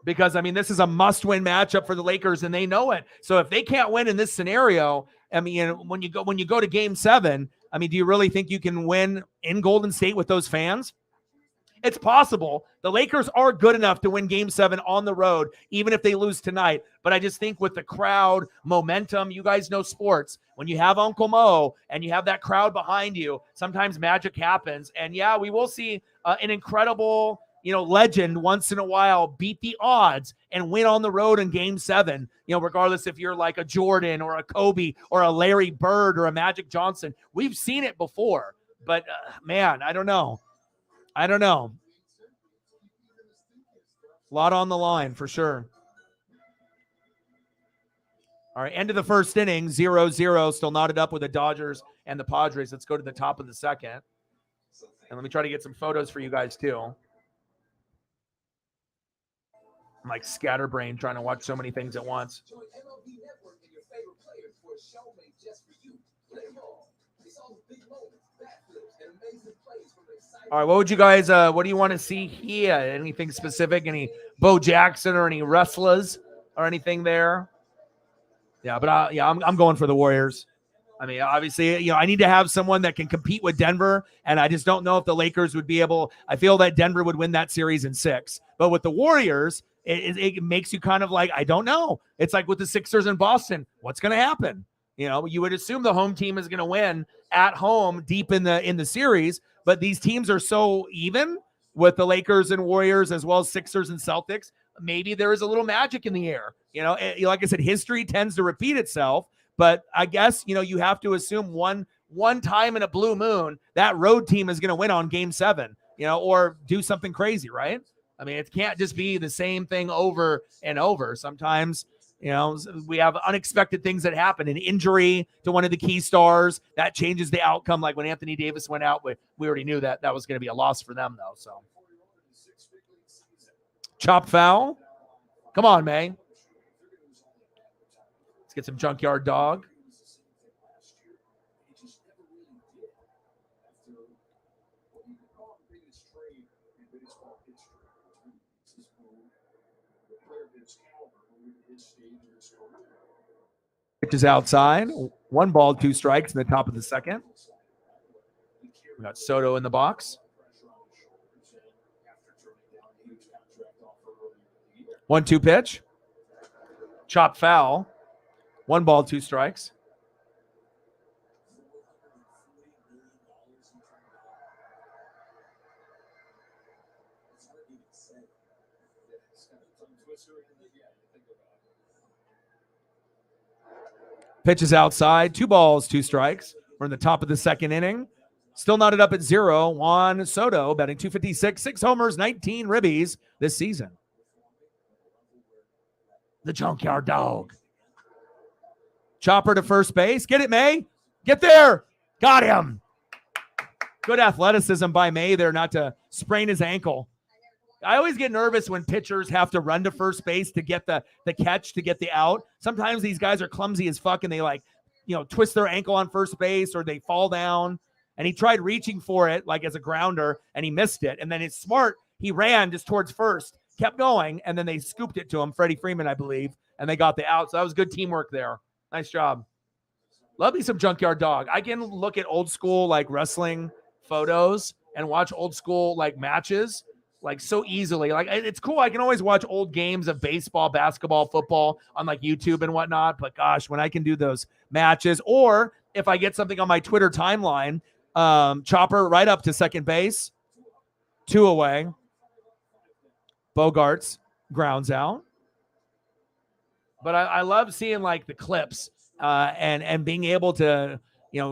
Because, I mean, this is a must-win matchup for the Lakers, and they know it. So if they can't win in this scenario, I mean, you know, when you go to Game 7, I mean, do you really think you can win in Golden State with those fans? It's possible. The Lakers are good enough to win Game 7 on the road, even if they lose tonight. But I just think with the crowd, momentum, you guys know sports. When you have Uncle Mo and you have that crowd behind you, sometimes magic happens. And, yeah, we will see an incredible – you know, legend once in a while beat the odds and win on the road in Game 7, you know, regardless if you're like a Jordan or a Kobe or a Larry Bird or a Magic Johnson. We've seen it before, but man, I don't know. A lot on the line for sure. All right, end of the first inning, 0-0, still knotted up with the Dodgers and the Padres. Let's go to the top of the second. And let me try to get some photos for you guys too. I'm like scatterbrained trying to watch so many things at once. All right, what would you guys, what do you want to see here? Anything specific? Any Bo Jackson or any wrestlers or anything there? Yeah, but I'm going for the Warriors. I mean, obviously, you know, I need to have someone that can compete with Denver, and I just don't know if the Lakers would be able. I feel that Denver would win that series in 6. But with the Warriors, it makes you kind of like, I don't know. It's like with the Sixers in Boston. What's going to happen? You know, you would assume the home team is going to win at home deep in the series, but these teams are so even with the Lakers and Warriors as well as Sixers and Celtics. Maybe there is a little magic in the air. You know, like I said, history tends to repeat itself. But I guess, you know, you have to assume one time in a blue moon, that road team is going to win on Game 7, you know, or do something crazy, right? I mean, it can't just be the same thing over and over. Sometimes, you know, we have unexpected things that happen. An injury to one of the key stars, that changes the outcome. Like when Anthony Davis went out, we already knew that was going to be a loss for them, though. So, chop foul. Come on, May. Let's get some Junkyard Dog. Pitch is outside. 1 ball, 2 strikes in the top of the second. We got Soto in the box. 1-2 pitch. Chop foul. 1 ball, 2 strikes. Pitch is outside. 2 balls, 2 strikes. We're in the top of the second inning. Still knotted up at 0. Juan Soto batting .256, 6 homers, 19 ribbies this season. The Junkyard Dog. Chopper to first base. Get it, May. Get there. Got him. Good athleticism by May there not to sprain his ankle. I always get nervous when pitchers have to run to first base to get the catch, to get the out. Sometimes these guys are clumsy as fuck and they like twist their ankle on first base or they fall down. And he tried reaching for it like as a grounder and he missed it. And then it's smart. He ran just towards first, kept going, and then they scooped it to him, Freddie Freeman, I believe, and they got the out. So that was good teamwork there. Nice job. Love me some Junkyard Dog. I can look at old school like wrestling photos and watch old school like matches like so easily. Like it's cool. I can always watch old games of baseball, basketball, football on like YouTube and whatnot. But gosh, when I can do those matches, or if I get something on my Twitter timeline, Chopper right up to second base, 2 away. Bogarts grounds out. But I love seeing like the clips and being able to,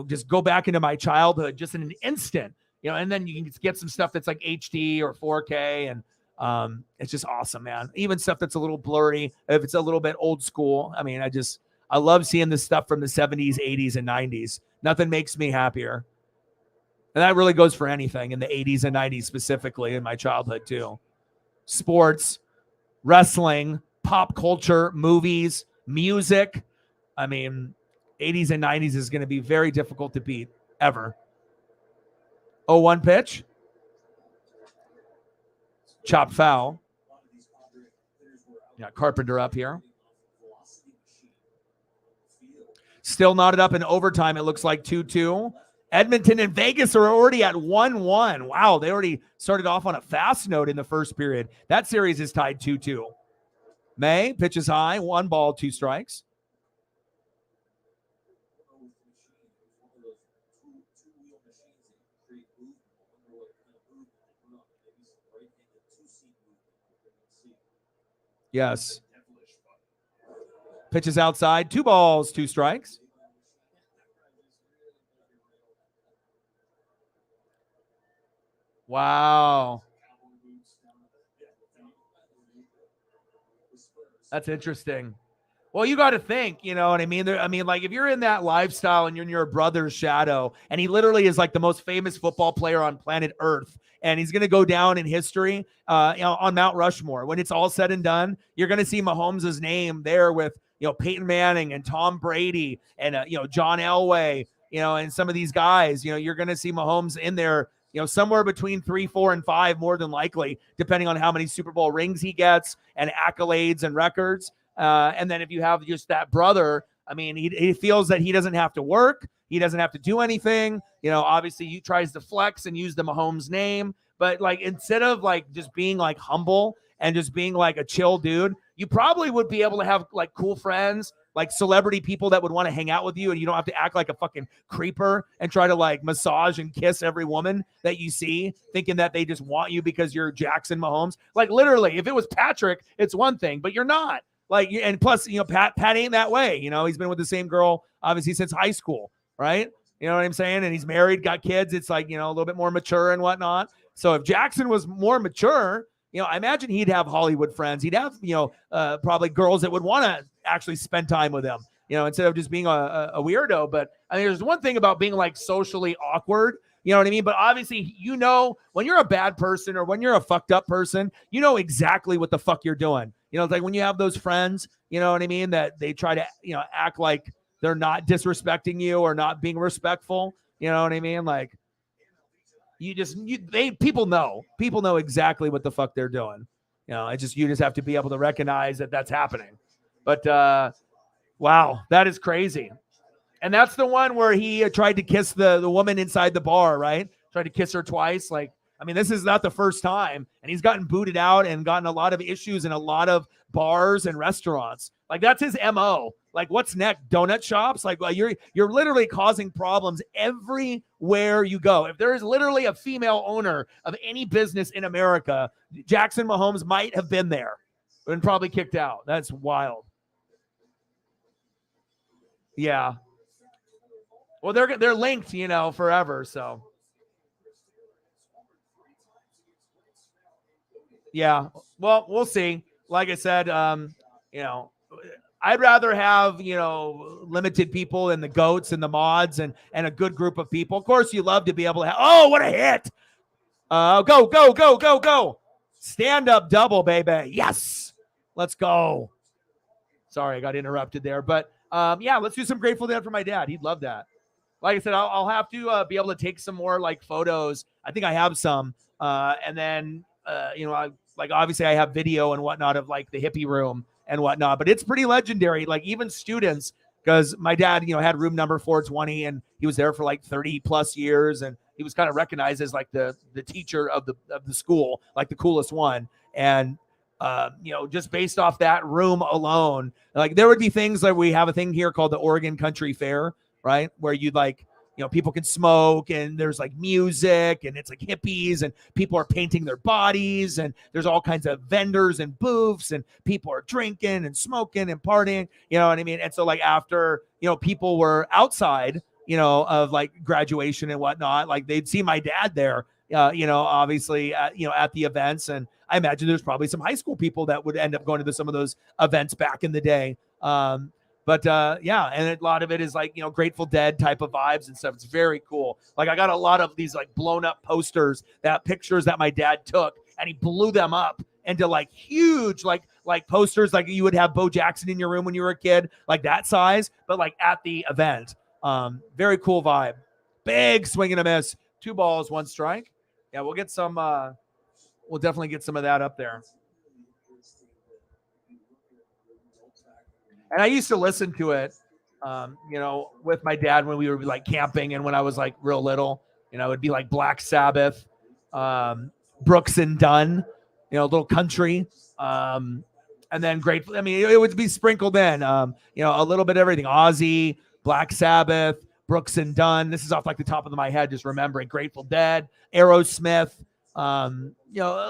just go back into my childhood just in an instant, and then you can get some stuff that's like HD or 4K. And it's just awesome, man. Even stuff that's a little blurry, if it's a little bit old school. I mean, I love seeing this stuff from the 70s, 80s, and 90s. Nothing makes me happier. And that really goes for anything in the 80s and 90s, specifically in my childhood too. Sports, wrestling, pop culture, movies, music. I mean, 80s and 90s is going to be very difficult to beat ever. 0-1 pitch. Chop foul. Yeah, Carpenter up here. Still knotted up in overtime. It looks like 2-2. Edmonton and Vegas are already at 1-1. Wow, they already started off on a fast note in the first period. That series is tied 2-2. May pitches high, 1 ball, 2 strikes. Yes. Pitches outside, 2 balls, 2 strikes. Wow. That's interesting. Well, you got to think, you know what I mean? Like if you're in that lifestyle and you're in your brother's shadow, and he literally is like the most famous football player on planet Earth, and he's going to go down in history on Mount Rushmore. When it's all said and done, you're going to see Mahomes' name there with, Peyton Manning and Tom Brady and, John Elway, and some of these guys. You're going to see Mahomes in there, somewhere between 3, 4, and 5, more than likely, depending on how many Super Bowl rings he gets and accolades and records. And then if you have just that brother, I mean, he feels that he doesn't have to work. He doesn't have to do anything. Obviously he tries to flex and use the Mahomes name. But like, instead of like just being like humble and just being like a chill dude, you probably would be able to have like cool friends, like celebrity people that would want to hang out with you, and you don't have to act like a fucking creeper and try to like massage and kiss every woman that you see, thinking that they just want you because you're Jackson Mahomes. Like literally, if it was Patrick, it's one thing, but you're not. Like, and plus, Pat ain't that way. He's been with the same girl, obviously, since high school, right? You know what I'm saying? And he's married, got kids. It's like, a little bit more mature and whatnot. So if Jackson was more mature, I imagine he'd have Hollywood friends. He'd have, probably girls that would want to actually spend time with him, instead of just being a weirdo. But I mean, there's one thing about being like socially awkward. You know what I mean? But obviously, when you're a bad person or when you're a fucked up person, you know exactly what the fuck you're doing. It's like when you have those friends, you know what I mean, that they try to, act like they're not disrespecting you or not being respectful. You know what I mean? Like people know exactly what the fuck they're doing. You just have to be able to recognize that that's happening. But wow, that is crazy. And that's the one where he tried to kiss the woman inside the bar, right? Tried to kiss her twice. Like, I mean, this is not the first time. And he's gotten booted out and gotten a lot of issues in a lot of bars and restaurants. Like, that's his MO. Like, what's next? Donut shops? Like, well, you're literally causing problems everywhere you go. If there is literally a female owner of any business in America, Jackson Mahomes might have been there and probably kicked out. That's wild. Yeah. Well, they're linked, forever. So, yeah. Well, we'll see. Like I said, I'd rather have, limited people and the goats and the mods and a good group of people. Of course, you love to be able to have, oh, what a hit. Go. Stand up double, baby. Yes. Let's go. Sorry, I got interrupted there. But Yeah, let's do some Grateful Dead for my dad. He'd love that. Like I said, I'll have to be able to take some more like photos. I think I have some, and then like obviously I have video and whatnot of like the hippie room and whatnot. But it's pretty legendary. Like even students, because my dad, had room number 420, and he was there for like 30 plus years, and he was kind of recognized as like the teacher of the school, like the coolest one. And just based off that room alone, like there would be things like we have a thing here called the Oregon Country Fair, right? Where you'd like, people can smoke and there's like music and it's like hippies and people are painting their bodies and there's all kinds of vendors and booths and people are drinking and smoking and partying, you know what I mean? And so like after, people were outside, of like graduation and whatnot, like they'd see my dad there, obviously, at the events. And I imagine there's probably some high school people that would end up going to some of those events back in the day. But yeah, and a lot of it is like, Grateful Dead type of vibes and stuff. It's very cool. Like I got a lot of these like blown up posters, pictures that my dad took, and he blew them up into like huge, like posters, like you would have Bo Jackson in your room when you were a kid, like that size, but like at the event. Very cool vibe. Big swing and a miss. 2 balls, 1 strike. Yeah, we'll get some, we'll definitely get some of that up there. And I used to listen to it, with my dad when we were like camping and when I was like real little. It would be like Black Sabbath, Brooks and Dunn, a little country, and then Grateful. I mean, it would be sprinkled in, a little bit of everything. Ozzy, Black Sabbath, Brooks and Dunn. This is off like the top of my head, just remembering Grateful Dead, Aerosmith, a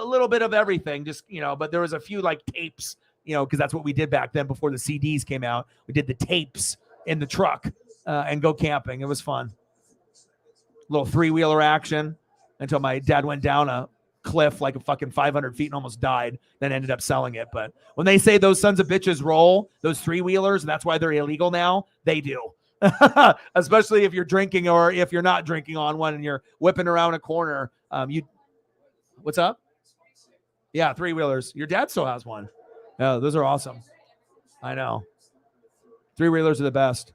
little bit of everything. Just but there was a few like tapes. Because that's what we did back then before the CDs came out. We did the tapes in the truck and go camping. It was fun. Little 3-wheeler action until my dad went down a cliff like a fucking 500 feet and almost died, then ended up selling it. But when they say those sons of bitches roll, those 3-wheelers, and that's why they're illegal now, they do. Especially if you're drinking or if you're not drinking on one and you're whipping around a corner. What's up? Yeah, 3-wheelers. Your dad still has one. Yeah, those are awesome. I know. 3-wheelers are the best.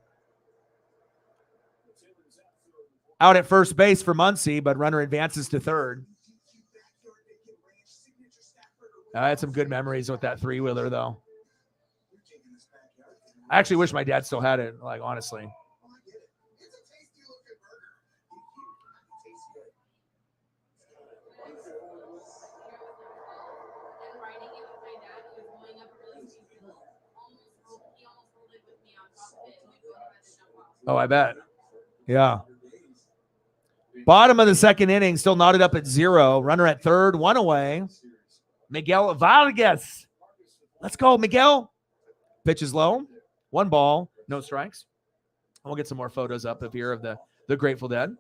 Out at first base for Muncie, but runner advances to third. I had some good memories with that 3-wheeler, though. I actually wish my dad still had it, like, honestly. Oh, I bet. Yeah. Bottom of the second inning, still knotted up at 0. Runner at third, 1 away. Miguel Vargas. Let's go, Miguel. Pitch is low. 1 ball, no strikes. We'll get some more photos up of here of the Grateful Dead.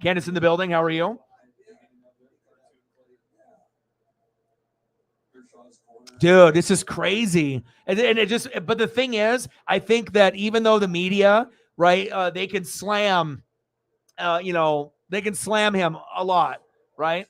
Candace in the building. How are you? Dude, this is crazy. And it just, but the thing is, I think that even though the media, right, they can slam, they can slam him a lot, right?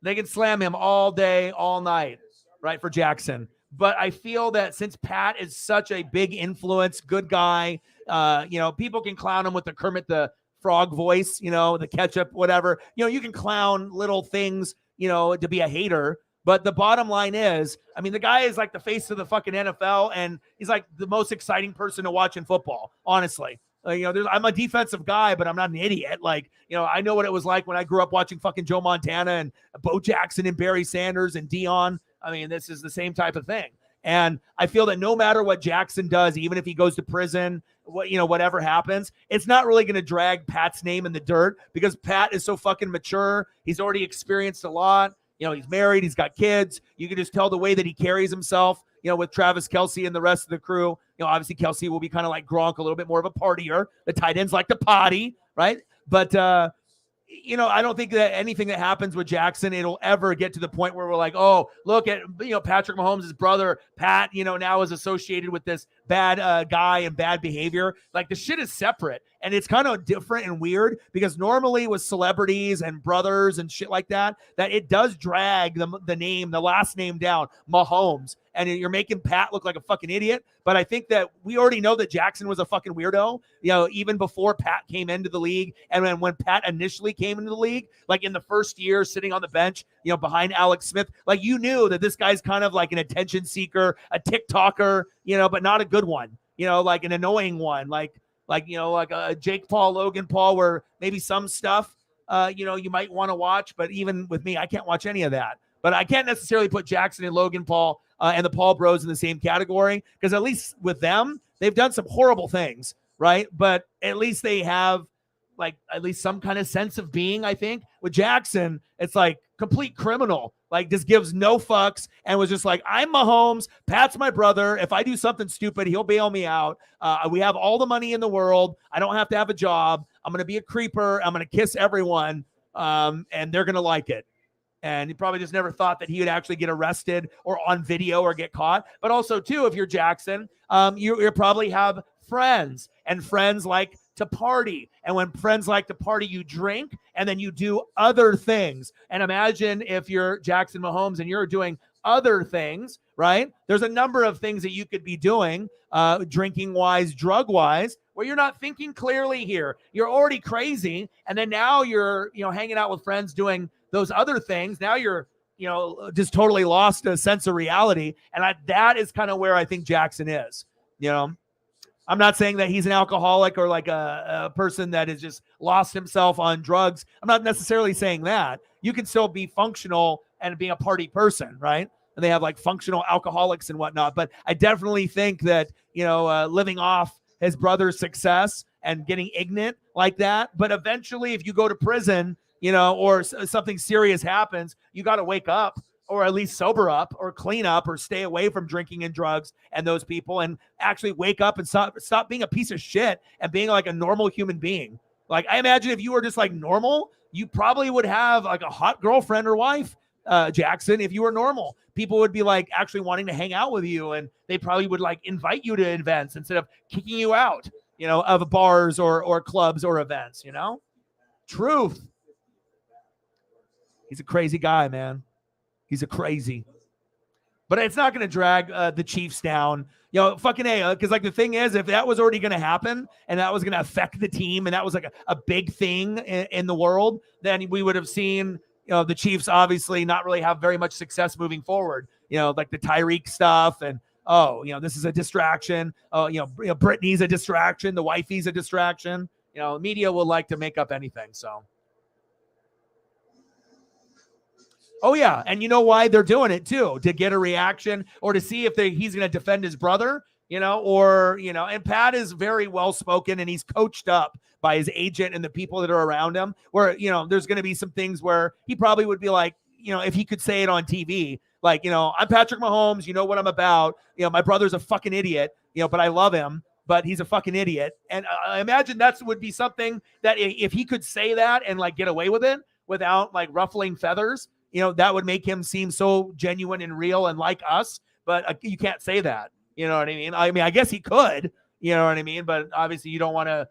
They can slam him all day, all night, right, for Jackson. But I feel that since Pat is such a big influence, good guy, people can clown him with the Kermit the Frog voice, the ketchup, whatever. You can clown little things, to be a hater. But the bottom line is, I mean, the guy is like the face of the fucking NFL, and he's like the most exciting person to watch in football, honestly. I'm a defensive guy, but I'm not an idiot. Like, I know what it was like when I grew up watching fucking Joe Montana and Bo Jackson and Barry Sanders and Dion. I mean, this is the same type of thing. And I feel that no matter what Jackson does, even if he goes to prison, whatever happens, it's not really going to drag Pat's name in the dirt because Pat is so fucking mature. He's already experienced a lot. He's married. He's got kids. You can just tell the way that he carries himself, with Travis Kelce and the rest of the crew. Obviously Kelce will be kind of like Gronk, a little bit more of a partier. The tight ends like to potty, right? But, I don't think that anything that happens with Jackson, it'll ever get to the point where we're like, oh, look at, Patrick Mahomes' brother, Pat, now is associated with this bad guy and bad behavior. Like the shit is separate. And it's kind of different and weird because normally with celebrities and brothers and shit like that it does drag the last name down, Mahomes. And you're making Pat look like a fucking idiot. But I think that we already know that Jackson was a fucking weirdo, even before Pat came into the league. And when Pat initially came into the league, like in the first year sitting on the bench, behind Alex Smith, like you knew that this guy's kind of like an attention seeker, a TikToker, but not a good one, like an annoying one, like a Jake Paul, Logan Paul, where maybe some stuff, you might want to watch. But even with me, I can't watch any of that. But I can't necessarily put Jackson and Logan Paul and the Paul Bros in the same category because at least with them, they've done some horrible things, right? But at least they have like at least some kind of sense of being, I think. With Jackson, it's like complete criminal, like just gives no fucks and was just like, I'm Mahomes, Pat's my brother. If I do something stupid, he'll bail me out. We have all the money in the world. I don't have to have a job. I'm going to be a creeper. I'm going to kiss everyone, and they're going to like it. And he probably just never thought that he would actually get arrested or on video or get caught. But also, too, if you're Jackson, you probably have friends, and friends like to party. And when friends like to party, you drink, and then you do other things. And imagine if you're Jackson Mahomes and you're doing other things, right? There's a number of things that you could be doing, drinking-wise, drug-wise, where you're not thinking clearly here. You're already crazy, and then now you're, hanging out with friends doing those other things. Now you're, just totally lost a sense of reality. And that is kind of where I think Jackson is, I'm not saying that he's an alcoholic or like a person that has just lost himself on drugs. I'm not necessarily saying that. You can still be functional and being a party person, right? And they have like functional alcoholics and whatnot. But I definitely think that, living off his brother's success and getting ignorant like that. But eventually, if you go to prison, or something serious happens, you got to wake up, or at least sober up or clean up or stay away from drinking and drugs and those people, and actually wake up and stop being a piece of shit and being like a normal human being. Like, I imagine if you were just like normal, you probably would have like a hot girlfriend or wife, Jackson. If you were normal, people would be like actually wanting to hang out with you, and they probably would like invite you to events instead of kicking you out, of bars or clubs or events, Truth. He's a crazy guy, man. He's a crazy. But it's not going to drag the Chiefs down. Fucking A, because like the thing is, if that was already going to happen and that was going to affect the team and that was like a big thing in the world, then we would have seen, the Chiefs obviously not really have very much success moving forward. Like the Tyreek stuff and, this is a distraction. Brittany's a distraction. The wifey's a distraction. Media will like to make up anything, so. Oh, yeah. And you know why they're doing it, too? To get a reaction or to see if he's going to defend his brother, and Pat is very well-spoken and he's coached up by his agent and the people that are around him where, there's going to be some things where he probably would be like, if he could say it on TV, like, I'm Patrick Mahomes, you know what I'm about. My brother's a fucking idiot, but I love him, but he's a fucking idiot. And I imagine that would be something that if he could say that and like get away with it without like ruffling feathers, that would make him seem so genuine and real and like us, but you can't say that. You know what I mean? I guess he could, you know what I mean? But obviously you don't want to,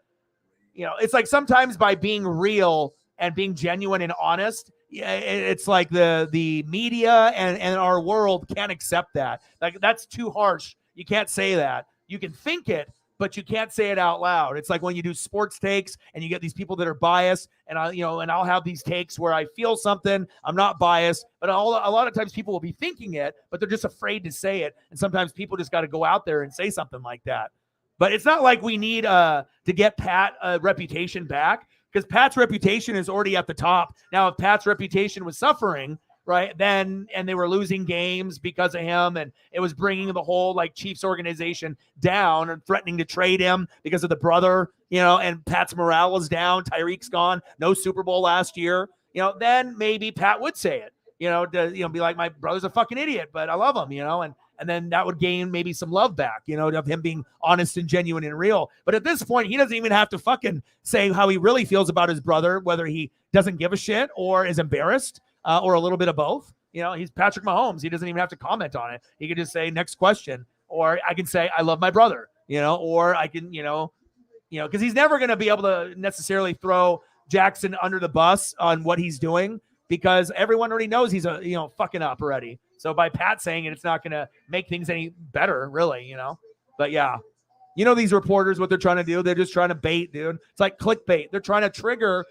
it's like sometimes by being real and being genuine and honest, it's like the media and our world can't accept that. Like that's too harsh. You can't say that. You can think it, but you can't say it out loud. It's like when you do sports takes and you get these people that are biased, and I'll have these takes where I feel something. I'm not biased, but a lot of times people will be thinking it, but they're just afraid to say it. And sometimes people just got to go out there and say something like that. But it's not like we need to get Pat a reputation back, because Pat's reputation is already at the top. Now, if Pat's reputation was suffering, right, then, and they were losing games because of him, and it was bringing the whole like Chiefs organization down and threatening to trade him because of the brother, and Pat's morale was down. Tyreek's gone, no Super Bowl last year, then maybe Pat would say it, to be like, my brother's a fucking idiot, but I love him, and then that would gain maybe some love back, of him being honest and genuine and real. But at this point, he doesn't even have to fucking say how he really feels about his brother, whether he doesn't give a shit or is embarrassed. Or a little bit of both. He's Patrick Mahomes. He doesn't even have to comment on it. He could just say next question, or I can say I love my brother. Or I can, because he's never going to be able to necessarily throw Jackson under the bus on what he's doing because everyone already knows he's fucking up already. So by Pat saying it, it's not going to make things any better, really, But yeah, these reporters, what they're trying to do, they're just trying to bait, dude. It's like clickbait. They're trying to trigger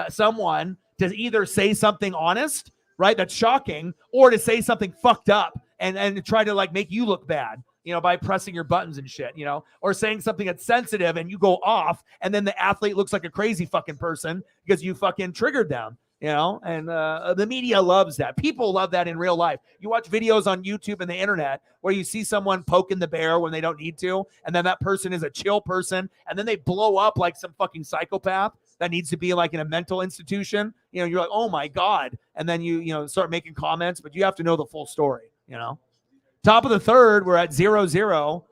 someone to either say something honest, right, that's shocking, or to say something fucked up and try to like make you look bad, by pressing your buttons and shit, or saying something that's sensitive and you go off and then the athlete looks like a crazy fucking person because you fucking triggered them. And the media loves that. People love that in real life. You watch videos on YouTube and the internet where you see someone poking the bear when they don't need to, and then that person is a chill person, and then they blow up like some fucking psychopath that needs to be like in a mental institution. You're like, oh my God. And then you start making comments, but you have to know the full story, Top of the third, we're at 0-0.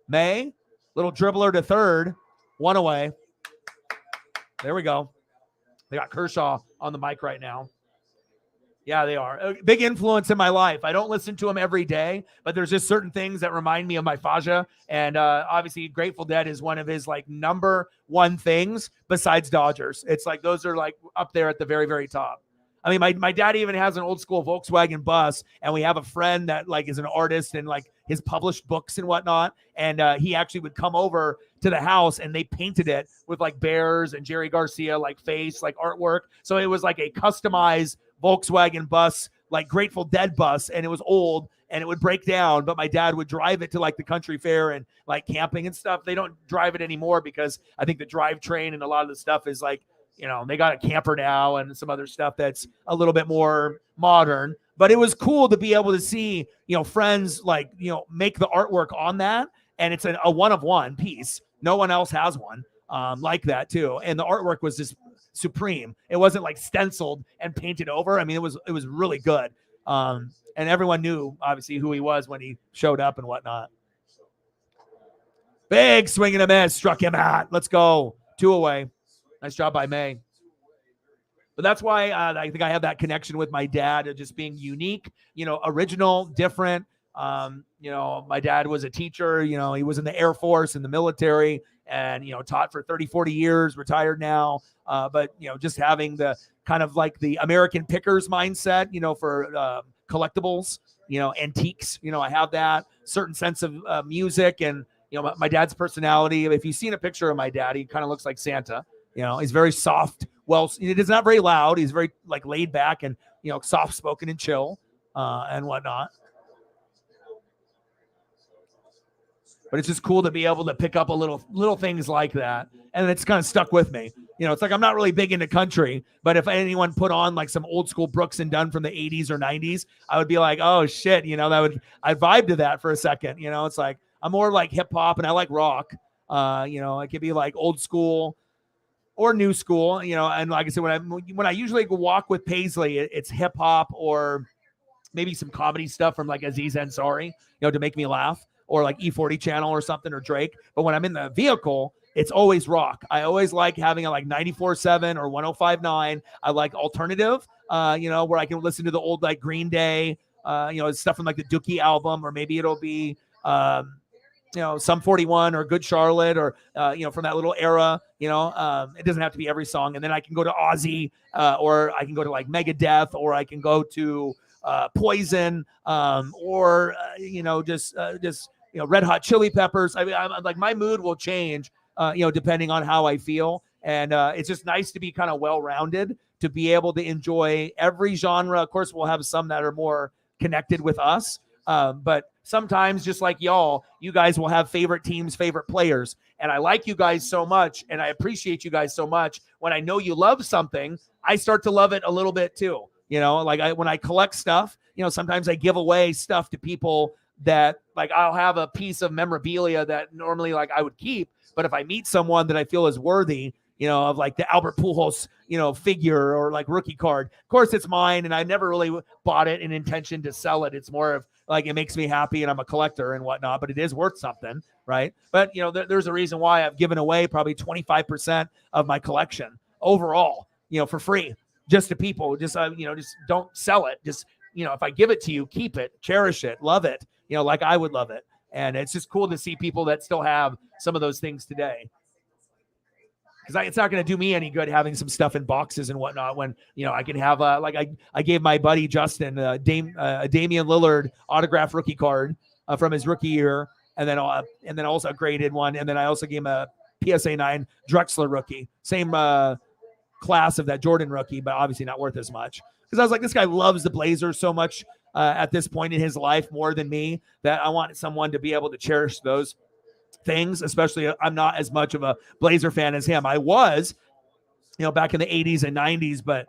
May, little dribbler to third, one away. There we go. They got Kershaw on the mic right now. Yeah, they are. A big influence in my life. I don't listen to them every day, but there's just certain things that remind me of my Faja. And obviously, Grateful Dead is one of his like number one things besides Dodgers. It's like those are like up there at the very, very top. I mean, my dad even has an old school Volkswagen bus, and we have a friend that like is an artist and like his published books and whatnot. And he actually would come over to the house and they painted it with like bears and Jerry Garcia, like face, like artwork. So it was like a customized Volkswagen bus, like Grateful Dead bus. And it was old and it would break down, but my dad would drive it to like the country fair and like camping and stuff. They don't drive it anymore because I think the drivetrain and a lot of the stuff is like, they got a camper now and some other stuff that's a little bit more modern, but it was cool to be able to see, friends like, make the artwork on that. And it's a one-of-one piece. No one else has one like that too. And the artwork was just supreme. It wasn't like stenciled and painted over. I mean, it was really good. And everyone knew obviously who he was when he showed up and whatnot. Big swing and a miss, struck him out. Let's go. 2 away. Nice job by May. But that's why I think I have that connection with my dad of just being unique, original, different. My dad was a teacher, he was in the Air Force, in the military, and, taught for 30, 40 years, retired now. But, just having the kind of like the American pickers mindset, for collectibles, antiques, I have that certain sense of music and, my dad's personality. If you've seen a picture of my dad, he kind of looks like Santa. He's very soft. Well, he's not very loud. He's very like laid back and, soft spoken and chill and whatnot. But it's just cool to be able to pick up a little things like that. And it's kind of stuck with me. It's like I'm not really big into country, but if anyone put on like some old school Brooks and Dunn from the 80s or 90s, I would be like, oh shit, I'd vibe to that for a second. It's like I'm more like hip hop and I like rock. It could be like old school or new school, and like I said, when I usually go walk with Paisley, it's hip hop or maybe some comedy stuff from like Aziz Ansari, to make me laugh, or like E40 Channel or something, or Drake. But when I'm in the vehicle, it's always rock. I always like having a like 94.7 or 105.9. I like alternative, where I can listen to the old like Green Day, stuff from like the Dookie album, or maybe it'll be Sum 41 or Good Charlotte or, from that little era, it doesn't have to be every song. And then I can go to Ozzy or I can go to like Megadeth or I can go to Poison or, just Red Hot Chili Peppers. I mean, I'm like my mood will change, depending on how I feel. And it's just nice to be kind of well-rounded, to be able to enjoy every genre. Of course, we'll have some that are more connected with us. But sometimes, just like y'all, you guys will have favorite teams, favorite players. And I like you guys so much, and I appreciate you guys so much. When I know you love something, I start to love it a little bit too. When I collect stuff, sometimes I give away stuff to people that like I'll have a piece of memorabilia that normally like I would keep. But if I meet someone that I feel is worthy, of like the Albert Pujols, figure or like rookie card, of course it's mine. And I never really bought it in intention to sell it. It's more of like, it makes me happy and I'm a collector and whatnot, but it is worth something. Right. But there's a reason why I've given away probably 25% of my collection overall, for free, just to people, just don't sell it. Just, if I give it to you, keep it, cherish it, love it, like I would love it. And it's just cool to see people that still have some of those things today. because it's not going to do me any good having some stuff in boxes and whatnot when, I can have like I gave my buddy Justin a Damian Lillard autograph rookie card from his rookie year, and then also a graded one, and then I also gave him a PSA 9 Drexler rookie, same class of that Jordan rookie, but obviously not worth as much, because I was like, this guy loves the Blazers so much at this point in his life more than me, that I want someone to be able to cherish those things, especially I'm not as much of a Blazer fan as him. I was, back in the 80s and 90s, but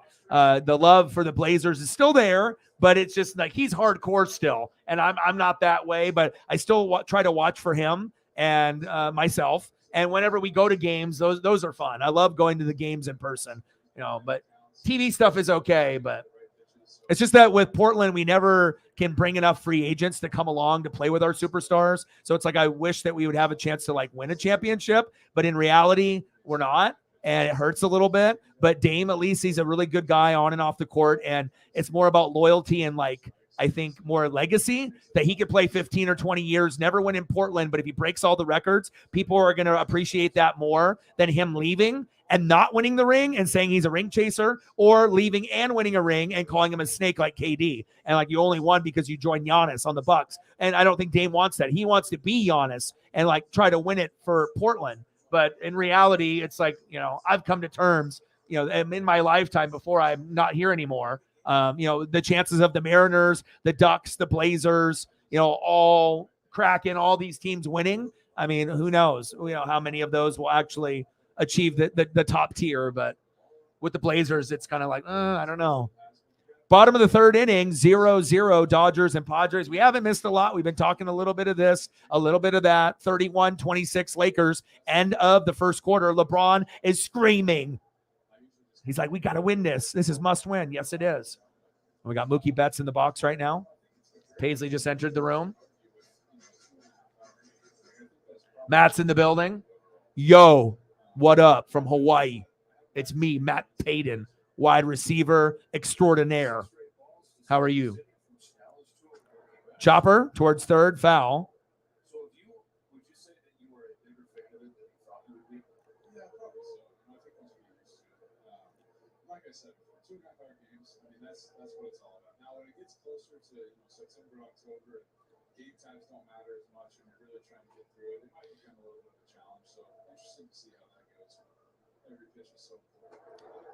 the love for the Blazers is still there, but it's just like he's hardcore still, and I'm not that way, but I still try to watch for him and myself. And whenever we go to games, those are fun. I love going to the games in person, but TV stuff is okay, but it's just that with Portland, we never can bring enough free agents to come along to play with our superstars. So it's like, I wish that we would have a chance to like win a championship, but in reality, we're not. And it hurts a little bit, but Dame, at least he's a really good guy on and off the court. And it's more about loyalty and like, I think more legacy, that he could play 15 or 20 years, never win in Portland. But if he breaks all the records, people are going to appreciate that more than him leaving and not winning the ring and saying he's a ring chaser, or leaving and winning a ring and calling him a snake like KD. And like, you only won because you joined Giannis on the Bucks. And I don't think Dame wants that. He wants to be Giannis and like try to win it for Portland. But in reality, it's like, I've come to terms, in my lifetime before I'm not here anymore. The chances of the Mariners, the Ducks, the Blazers, all Kraken, all these teams winning. I mean, who knows, how many of those will actually achieve the top tier. But with the Blazers, it's kind of like, I don't know. Bottom of the third inning, 0-0 Dodgers and Padres. We haven't missed a lot. We've been talking a little bit of this, a little bit of that. 31-26 Lakers, end of the first quarter. LeBron is screaming. He's like, we got to win this. This is must win. Yes, it is. We got Mookie Betts in the box right now. Paisley just entered the room. Matt's in the building. Yo, what up from Hawaii? It's me, Matt Payton, wide receiver extraordinaire. How are you? Chopper towards third, foul. Like I said, 2.5 hour games. I mean, that's what it's all about. Now, when it gets closer to September, October, game times don't matter as much, and you're really trying to get through it. It might become a little bit of a challenge. So interesting to see how that goes. Every pitch is so cool.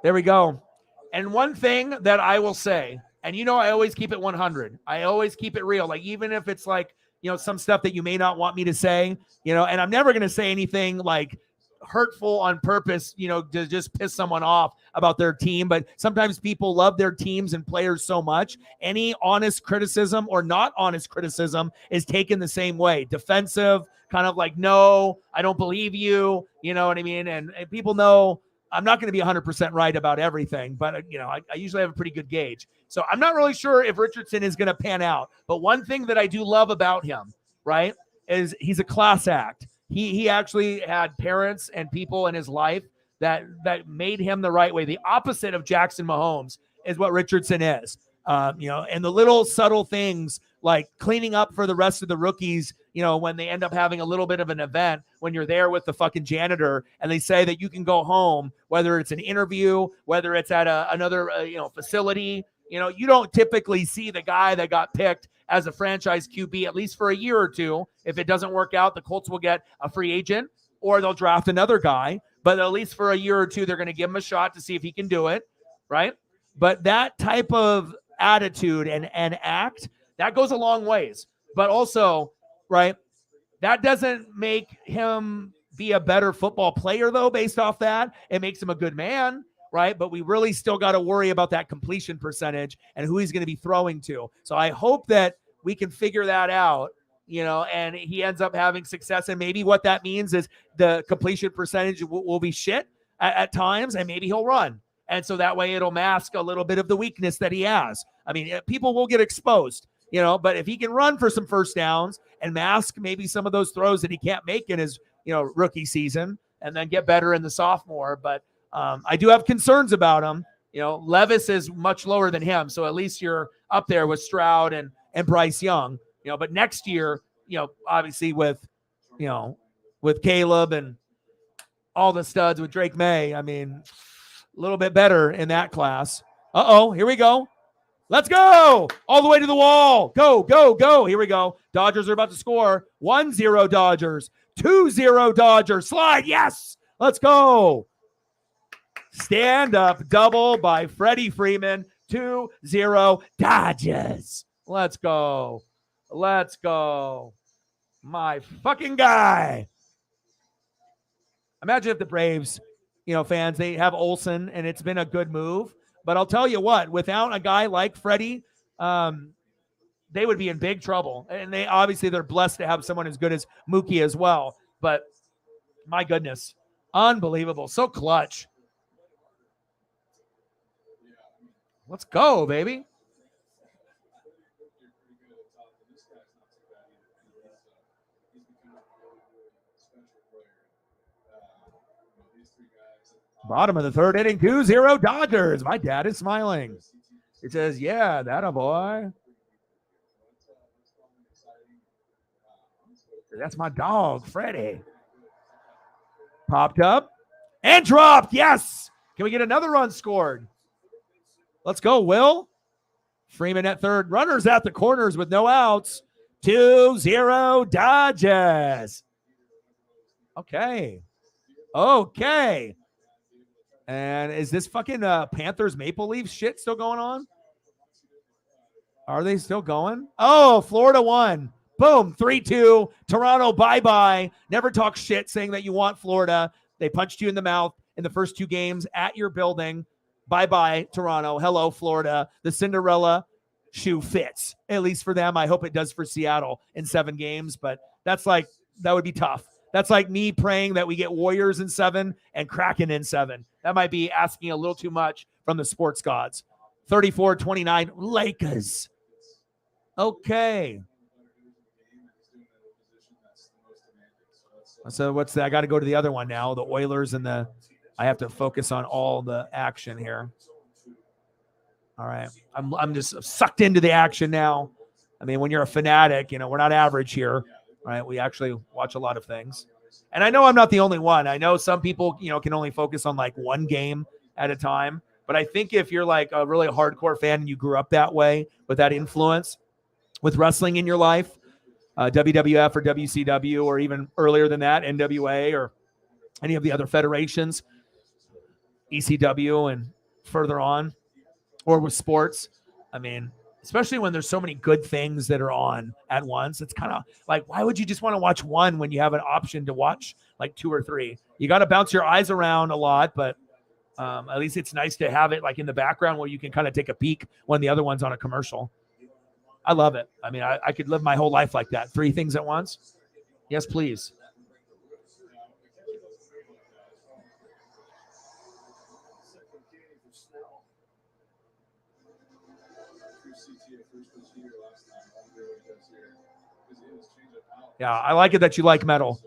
There we go. And one thing that I will say, and I always keep it 100. I always keep it real. Like, even if it's like, some stuff that you may not want me to say, and I'm never going to say anything like hurtful on purpose, to just piss someone off about their team. But sometimes people love their teams and players so much. Any honest criticism or not honest criticism is taken the same way. Defensive, kind of like, no, I don't believe you. You know what I mean? And people know I'm not going to be 100% right about everything, but I usually have a pretty good gauge. So I'm not really sure if Richardson is going to pan out. But one thing that I do love about him, right, is he's a class act. He actually had parents and people in his life that made him the right way. The opposite of Jackson Mahomes is what Richardson is. And the little subtle things like cleaning up for the rest of the rookies, when they end up having a little bit of an event, when you're there with the fucking janitor and they say that you can go home, whether it's an interview, whether it's at another facility, you don't typically see the guy that got picked as a franchise QB, at least for a year or two. If it doesn't work out, the Colts will get a free agent or they'll draft another guy. But at least for a year or two, they're going to give him a shot to see if he can do it, right? But that type of attitude and act, that goes a long ways. But also, right, that doesn't make him be a better football player, though, based off that. It makes him a good man, right? But we really still got to worry about that completion percentage and who he's going to be throwing to. So I hope that we can figure that out, and he ends up having success. And maybe what that means is the completion percentage will be shit at times, and maybe he'll run. And so that way it'll mask a little bit of the weakness that he has. I mean, people will get exposed, but if he can run for some first downs and mask maybe some of those throws that he can't make in his, rookie season, and then get better in the sophomore. But I do have concerns about him. Levis is much lower than him. So at least you're up there with Stroud and Bryce Young, but next year, obviously with Caleb and all the studs with Drake May. I mean, a little bit better in that class. Uh-oh, here we go. Let's go. All the way to the wall. Go, go, go. Here we go. Dodgers are about to score. 1-0 Dodgers. 2-0 Dodgers. Slide. Yes. Let's go. Stand up double by Freddie Freeman. 2-0 Dodgers. Let's go. Let's go. My fucking guy. Imagine if the Braves, fans, they have Olsen, and it's been a good move. But I'll tell you what, without a guy like Freddie, they would be in big trouble. And they're blessed to have someone as good as Mookie as well. But my goodness, unbelievable. So clutch. Let's go, baby. Bottom of the third inning, 2-0 Dodgers. My dad is smiling. It says, yeah, that a boy. That's my dog, Freddie. Popped up and dropped. Yes. Can we get another run scored? Let's go, Will. Freeman at third. Runners at the corners with no outs. 2-0 Dodgers. Okay. And is this fucking Panthers Maple Leafs shit still going on? Are they still going? Oh, Florida won. Boom, 3-2. Toronto, bye-bye. Never talk shit saying that you want Florida. They punched you in the mouth in the first 2 games at your building. Bye-bye, Toronto. Hello, Florida. The Cinderella shoe fits, at least for them. I hope it does for Seattle in 7 games, but that would be tough. That's like me praying that we get Warriors in 7 and Kraken in 7. That might be asking a little too much from the sports gods. 34-29, Lakers. Okay. So what's that? I got to go to the other one now. The Oilers and I have to focus on all the action here. All right. I'm just sucked into the action now. I mean, when you're a fanatic, we're not average here, right? We actually watch a lot of things. And I know I'm not the only one. I know some people, can only focus on like one game at a time. But I think if you're like a really hardcore fan and you grew up that way with that influence with wrestling in your life, WWF or WCW, or even earlier than that, NWA or any of the other federations, ECW and further on, or with sports. I mean, especially when there's so many good things that are on at once. It's kind of like, why would you just want to watch one when you have an option to watch like 2 or 3? You got to bounce your eyes around a lot, but at least it's nice to have it like in the background where you can kind of take a peek when the other one's on a commercial. I love it. I mean, I could live my whole life like that. 3 things at once. Yes, please. Yeah, I like it that you like metal.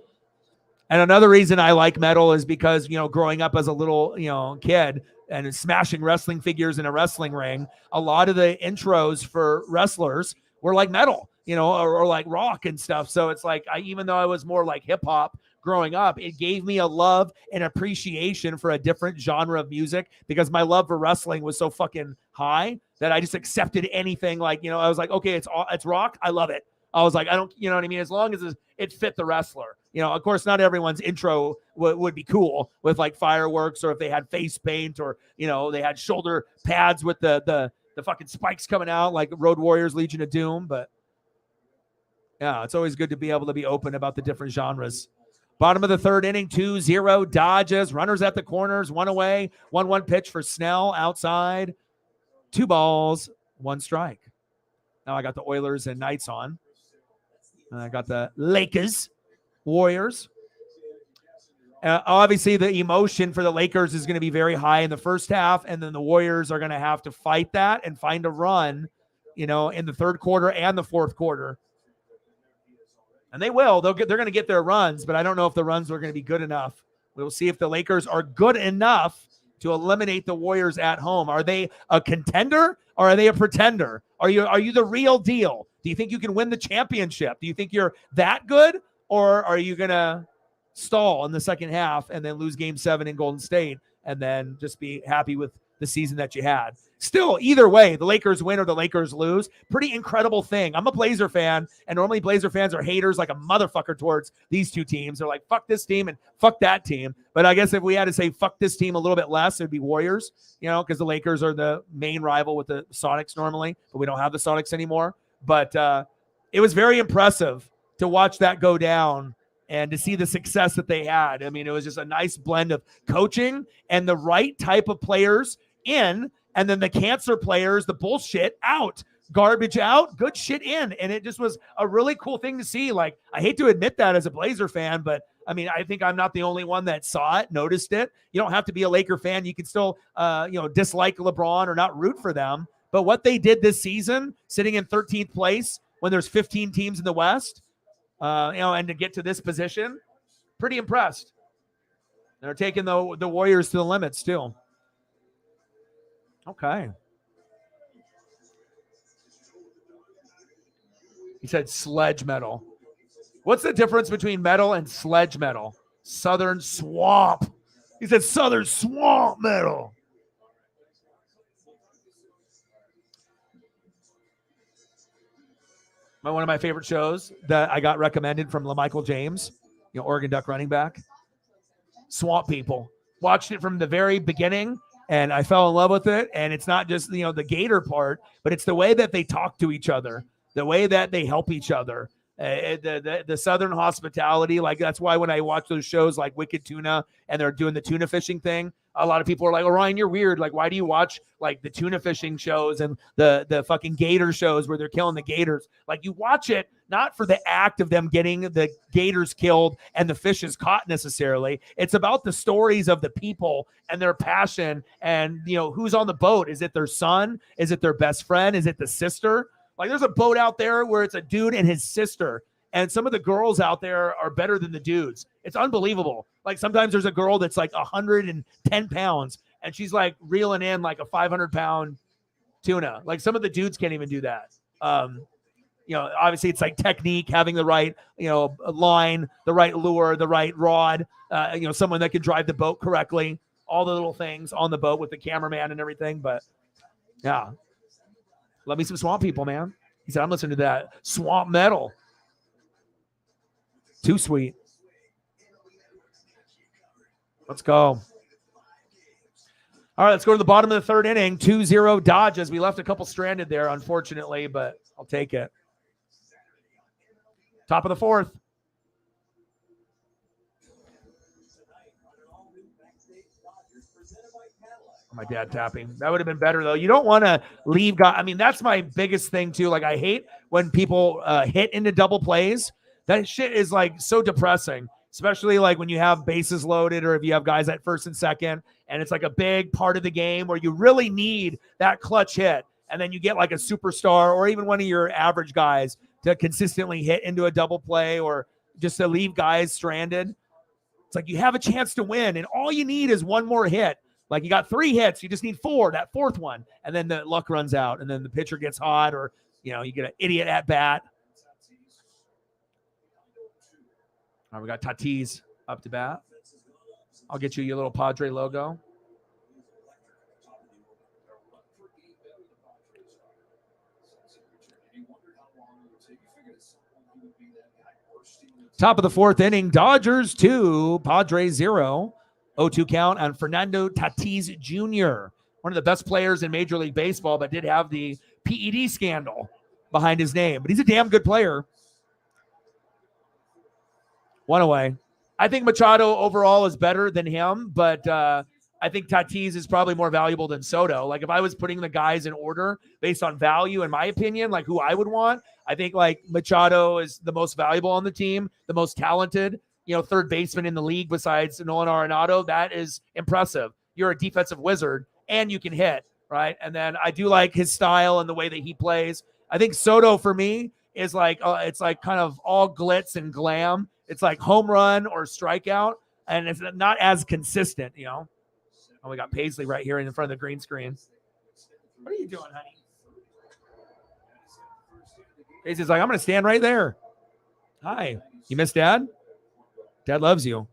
And another reason I like metal is because, growing up as a little, kid and smashing wrestling figures in a wrestling ring, a lot of the intros for wrestlers were like metal, or like rock and stuff. So it's like, even though I was more like hip hop growing up, it gave me a love and appreciation for a different genre of music because my love for wrestling was so fucking high that I just accepted anything. Like, I was like, okay, it's rock. I love it. I was like, I don't, you know what I mean? As long as it fit the wrestler. Of course, not everyone's intro would be cool with like fireworks, or if they had face paint, or, they had shoulder pads with the fucking spikes coming out like Road Warriors, Legion of Doom. But yeah, it's always good to be able to be open about the different genres. Bottom of the third inning, 2-0 Dodgers. Runners at the corners, 1 away. 1-1 pitch for Snell outside. 2 balls, 1 strike. Now I got the Oilers and Knights on. And I got the Lakers, Warriors. Obviously, the emotion for the Lakers is going to be very high in the first half, and then the Warriors are going to have to fight that and find a run, in the third quarter and the fourth quarter. And they will. They're going to get their runs, but I don't know if the runs are going to be good enough. We'll see if the Lakers are good enough to eliminate the Warriors at home. Are they a contender or are they a pretender? Are you the real deal? Do you think you can win the championship? Do you think you're that good, or are you going to stall in the second half and then lose game 7 in Golden State and then just be happy with the season that you had. Still, either way, the Lakers win or the Lakers lose. Pretty incredible thing. I'm a Blazer fan, and normally Blazer fans are haters like a motherfucker towards these two teams. They're like, fuck this team and fuck that team. But I guess if we had to say fuck this team a little bit less, it'd be Warriors, because the Lakers are the main rival with the Sonics normally, but we don't have the Sonics anymore. But it was very impressive to watch that go down and to see the success that they had. I mean, it was just a nice blend of coaching and the right type of players in, and then the cancer players, the bullshit out, garbage out, good shit in. And it just was a really cool thing to see. Like, I hate to admit that as a Blazer fan, but I mean, I think I'm not the only one that saw it, noticed it. You don't have to be a Laker fan. You can still, dislike LeBron or not root for them. But what they did this season, sitting in 13th place when there's 15 teams in the West, and to get to this position, pretty impressed. They're taking the Warriors to the limits too. Okay. He said sledge metal. What's the difference between metal and sledge metal? Southern swamp. He said southern swamp metal. One of my favorite shows that I got recommended from LaMichael James, Oregon Duck running back, Swamp People. Watched it from the very beginning, and I fell in love with it. And it's not just, the Gator part, but it's the way that they talk to each other, the way that they help each other. The Southern hospitality, like that's why when I watch those shows like Wicked Tuna and they're doing the tuna fishing thing, a lot of people are like, "Oh, Ryan, you're weird. Like, why do you watch like the tuna fishing shows and the fucking gator shows where they're killing the gators? Like, you watch it not for the act of them getting the gators killed and the fishes caught necessarily. It's about the stories of the people and their passion and who's on the boat. Is it their son? Is it their best friend? Is it the sister? Like, there's a boat out there where it's a dude and his sister, and some of the girls out there are better than the dudes. It's unbelievable. Like, sometimes there's a girl that's like 110 pounds, and she's like reeling in like a 500-pound tuna. Like, some of the dudes can't even do that. Obviously it's like technique, having the right, line, the right lure, the right rod, someone that can drive the boat correctly, all the little things on the boat with the cameraman and everything. But yeah. Love me some Swamp People, man. He said, I'm listening to that swamp metal. Too sweet. Let's go. All right, let's go to the bottom of the third inning. 2-0 Dodgers. We left a couple stranded there, unfortunately, but I'll take it. Top of the fourth. My dad tapping. That would have been better, though. You don't want to leave guys. I mean, that's my biggest thing, too. Like, I hate when people hit into double plays. That shit is, like, so depressing, especially, like, when you have bases loaded or if you have guys at first and second, and it's, like, a big part of the game where you really need that clutch hit, and then you get, like, a superstar or even one of your average guys to consistently hit into a double play or just to leave guys stranded. It's like you have a chance to win, and all you need is one more hit. Like, you got 3 hits, you just need 4, that fourth one, and then the luck runs out, and then the pitcher gets hot, or you get an idiot at bat. All right, we got Tatis up to bat. I'll get you your little Padre logo. Top of the fourth inning, Dodgers 2, Padres 0. 0-2 count on Fernando Tatis Jr., one of the best players in Major League Baseball, but did have the PED scandal behind his name. But he's a damn good player. One away. I think Machado overall is better than him, but I think Tatis is probably more valuable than Soto. Like, if I was putting the guys in order based on value, in my opinion, like who I would want, I think like Machado is the most valuable on the team, the most talented, third baseman in the league besides Nolan Arenado. That is impressive. You're a defensive wizard and you can hit, right? And then I do like his style and the way that he plays. I think Soto for me is like, it's like kind of all glitz and glam. It's like home run or strikeout, and it's not as consistent, Oh, we got Paisley right here in front of the green screen. What are you doing, honey? Paisley's like, I'm going to stand right there. Hi. You miss Dad? Dad loves you.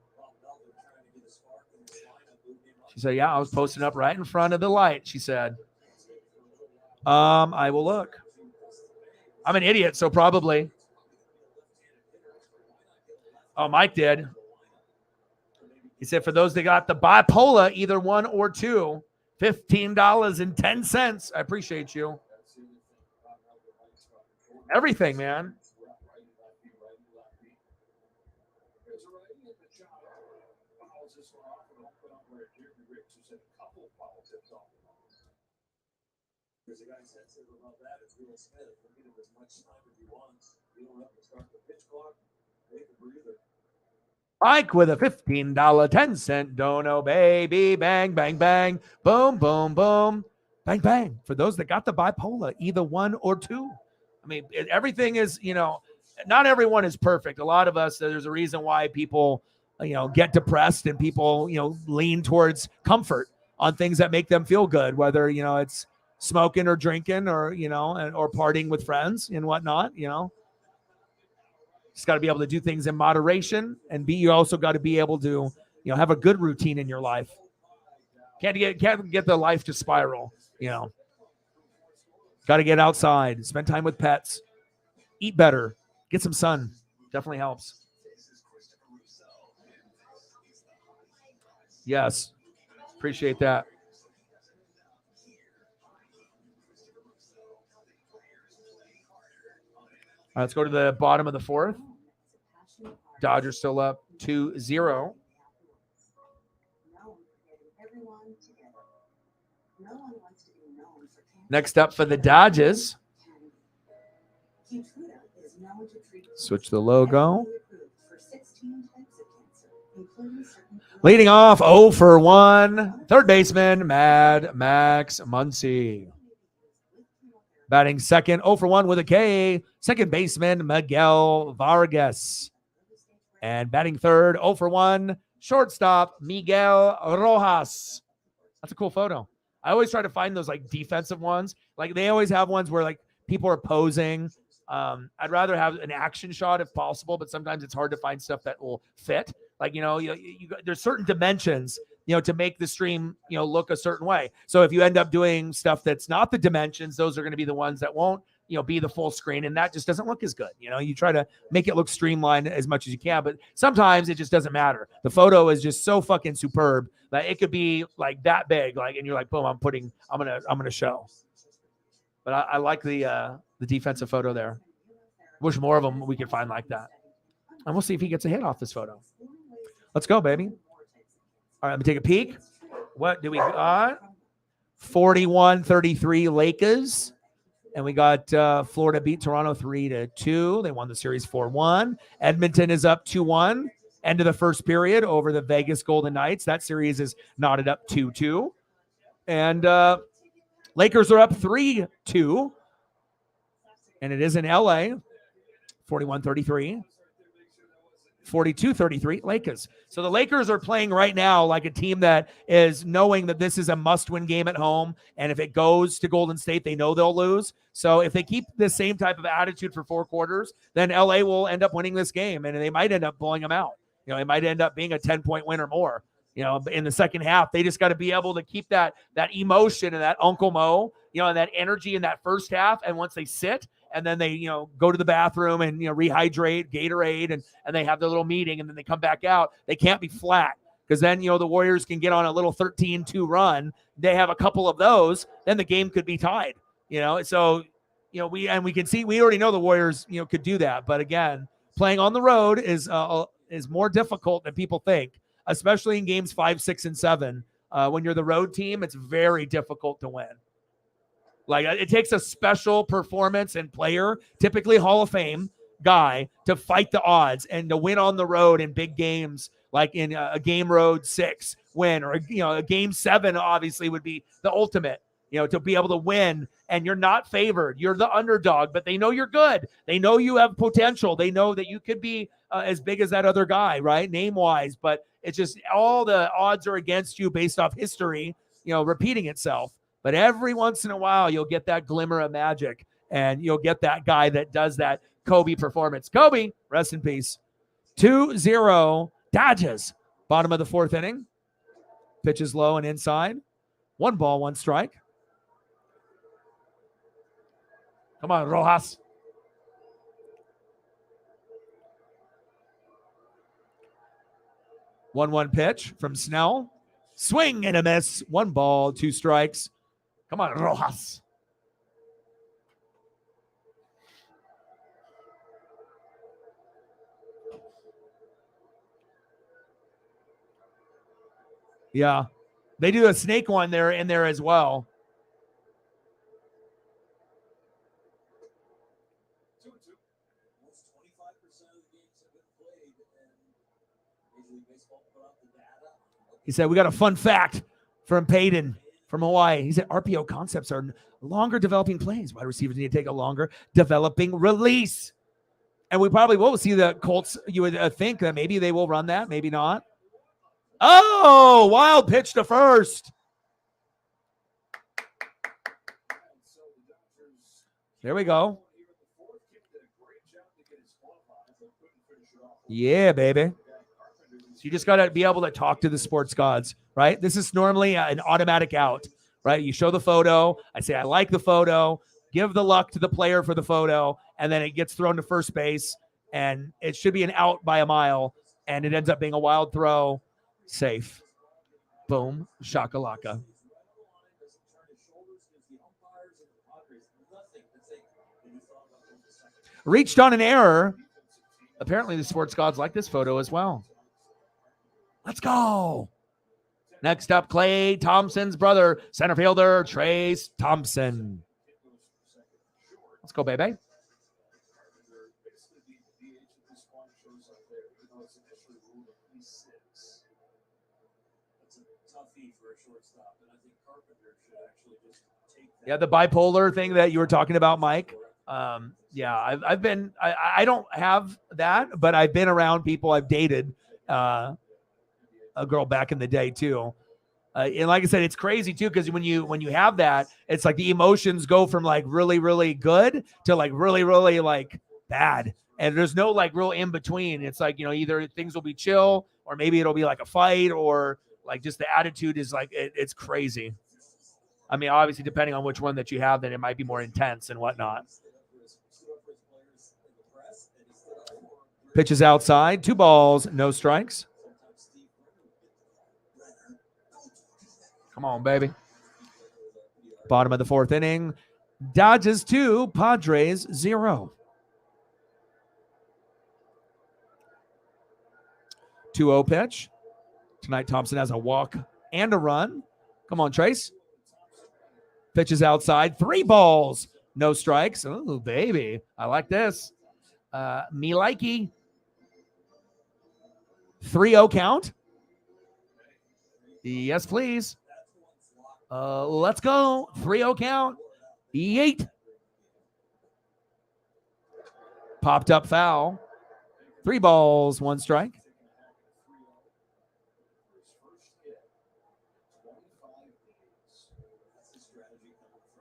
She said, yeah, I was posting up right in front of the light, she said. I will look. I'm an idiot, so probably. Oh, Mike did. He said, for those that got the bipolar, either 1 or 2, $15.10. I appreciate you. Everything, man. There's a guy sensitive about that. It's Will Smith. He'll get him as much time as he wants. You don't have to start the pitch clock. Take a breather. Mike with a $15.10 dono, baby. Bang, bang, bang. Boom, boom, boom. Bang, bang. For those that got the bipolar, either 1 or 2. I mean, everything is, not everyone is perfect. A lot of us, there's a reason why people, get depressed and people, lean towards comfort on things that make them feel good, whether, it's smoking or drinking or, or partying with friends and whatnot, Just got to be able to do things in moderation, and you also got to be able to, have a good routine in your life. Can't get the life to spiral, Got to get outside, spend time with pets, eat better, get some sun. Definitely helps. Yes. Appreciate that. All right, let's go to the bottom of the 4th. Dodgers still up 2-0. Next up for the Dodgers. Switch the logo. Leading off 0 for 1. Third baseman, Mad Max Muncy. Batting second, 0 for 1 with a K. Second baseman, Miguel Vargas. And batting third, 0 for 1, shortstop, Miguel Rojas. That's a cool photo. I always try to find those like defensive ones. Like they always have ones where like people are posing. I'd rather have an action shot if possible, but sometimes it's hard to find stuff that will fit. Like, there's certain dimensions, to make the stream, look a certain way. So if you end up doing stuff that's not the dimensions, those are going to be the ones that won't, be the full screen. And that just doesn't look as good. You try to make it look streamlined as much as you can, but sometimes it just doesn't matter. The photo is just so fucking superb that it could be like that big, like, and you're like, boom, I'm going to show. But I like the defensive photo there. Wish more of them we could find like that. And we'll see if he gets a hit off this photo. Let's go, baby. All right, let me take a peek. What do we got? 41-33 Lakers. And we got Florida beat Toronto 3-2. They won the series 4-1. Edmonton is up 2-1. End of the first period over the Vegas Golden Knights. That series is knotted up 2-2. And Lakers are up 3-2. And it is in LA. 41-33. 42-33 Lakers. So the Lakers are playing right now like a team that is knowing that this is a must-win game at home. And if it goes to Golden State, they know they'll lose. So if they keep the same type of attitude for 4 quarters, then LA will end up winning this game. And they might end up blowing them out. It might end up being a 10-point win or more. In the second half, they just got to be able to keep that emotion and that Uncle Mo, and that energy in that first half. And once they sit, and then they, go to the bathroom and, rehydrate, Gatorade, and they have their little meeting, and then they come back out. They can't be flat because then, the Warriors can get on a little 13-2 run. They have a couple of those, then the game could be tied, So, we can see, we already know the Warriors, could do that. But again, playing on the road is more difficult than people think, especially in games 5, 6, and 7. When you're the road team, it's very difficult to win. Like it takes a special performance and player, typically Hall of Fame guy, to fight the odds and to win on the road in big games, like in a game road 6 win, or a game 7 obviously would be the ultimate, to be able to win. And you're not favored, you're the underdog, but they know you're good. They know you have potential. They know that you could be as big as that other guy, right? Name wise, but it's just all the odds are against you based off history, repeating itself. But every once in a while, you'll get that glimmer of magic, and you'll get that guy that does that Kobe performance. Kobe, rest in peace. 2-0 Dodges. Bottom of the fourth inning. Pitches low and inside. 1 ball, 1 strike. Come on, Rojas. One pitch from Snell. Swing and a miss. 1 ball, 2 strikes. Come on, Rojas. Yeah. They do a snake one there in there as well. 2-2. Almost 25% of the games have been played, and Major League Baseball put out the data. He said, we got a fun fact from Peyton from Hawaii. He said, RPO concepts are longer developing plays. Wide receivers need to take a longer developing release. And we probably will see the Colts. You would think that maybe they will run that, maybe not. Oh, wild pitch to first. There we go. Yeah, baby. So you just got to be able to talk to the sports gods, right? This is normally an automatic out, right? You show the photo. I say, I like the photo. Give the luck to the player for the photo. And then it gets thrown to first base. And it should be an out by a mile. And it ends up being a wild throw. Safe. Boom. Shakalaka. Reached on an error. Apparently the sports gods like this photo as well. Let's go. Next up, Clay Thompson's brother, center fielder, Trace Thompson. Let's go, baby. Yeah, the bipolar thing that you were talking about, Mike. Yeah, I've been, I don't have that, but I've been around people. I've dated a girl back in the day too. And like I said, it's crazy too, because when you have that, it's like the emotions go from like really, really good to like really, really like bad. And there's no like real in between. It's like, either things will be chill or maybe it'll be like a fight or like just the attitude is like, it's crazy. I mean, obviously, depending on which one that you have, then it might be more intense and whatnot. Pitches outside, 2 balls, no strikes. Come on, baby. Bottom of the fourth inning. Dodgers 2, Padres 0. 2-0 pitch. Tonight, Thompson has a walk and a run. Come on, Trace. Pitches outside, 3 balls, no strikes. Oh, baby. I like this. Me likey. 3-0 count. Yes, please. Let's go. 3-0 count. Yeet. Popped up foul. 3 balls, 1 strike.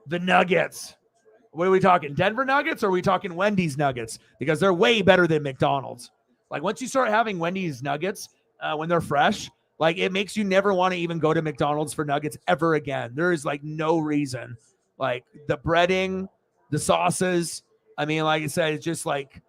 The Nuggets. What are we talking? Denver Nuggets or are we talking Wendy's Nuggets? Because they're way better than McDonald's. Like once you start having Wendy's Nuggets when they're fresh, like it makes you never want to even go to McDonald's for nuggets ever again. There is like no reason. Like the breading, the sauces. I mean, like I said, it's just like,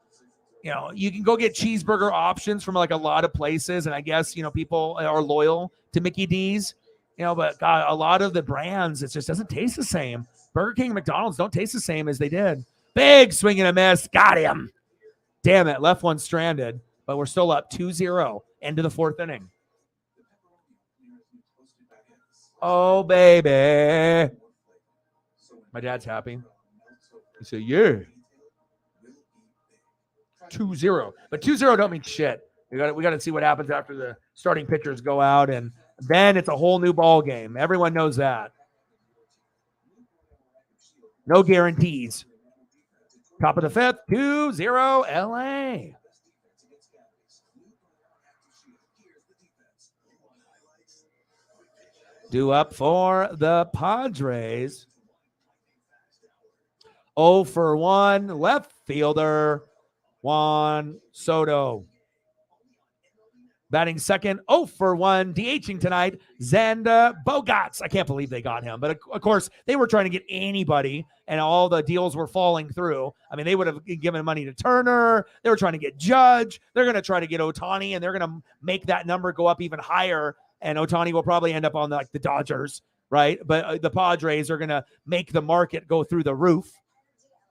you can go get cheeseburger options from like a lot of places. And I guess, people are loyal to Mickey D's, but God, a lot of the brands, it just doesn't taste the same. Burger King and McDonald's don't taste the same as they did. Big swing and a miss. Got him. Damn it. Left one stranded, but we're still up 2-0 into the fourth inning. Oh, baby. My dad's happy. He said, yeah. 2-0. But 2-0 don't mean shit. We got to see what happens after the starting pitchers go out, and then it's a whole new ball game. Everyone knows that. No guarantees. Top of the fifth, 2-0 LA. Due up for the Padres. 0 for 1, left fielder, Juan Soto. Batting second, 0 for 1, DHing tonight, Xander Bogaerts. I can't believe they got him. But, of course, they were trying to get anybody, and all the deals were falling through. I mean, they would have given money to Turner. They were trying to get Judge. They're going to try to get Ohtani, and they're going to make that number go up even higher, and Ohtani will probably end up on, the Dodgers, right? But the Padres are going to make the market go through the roof.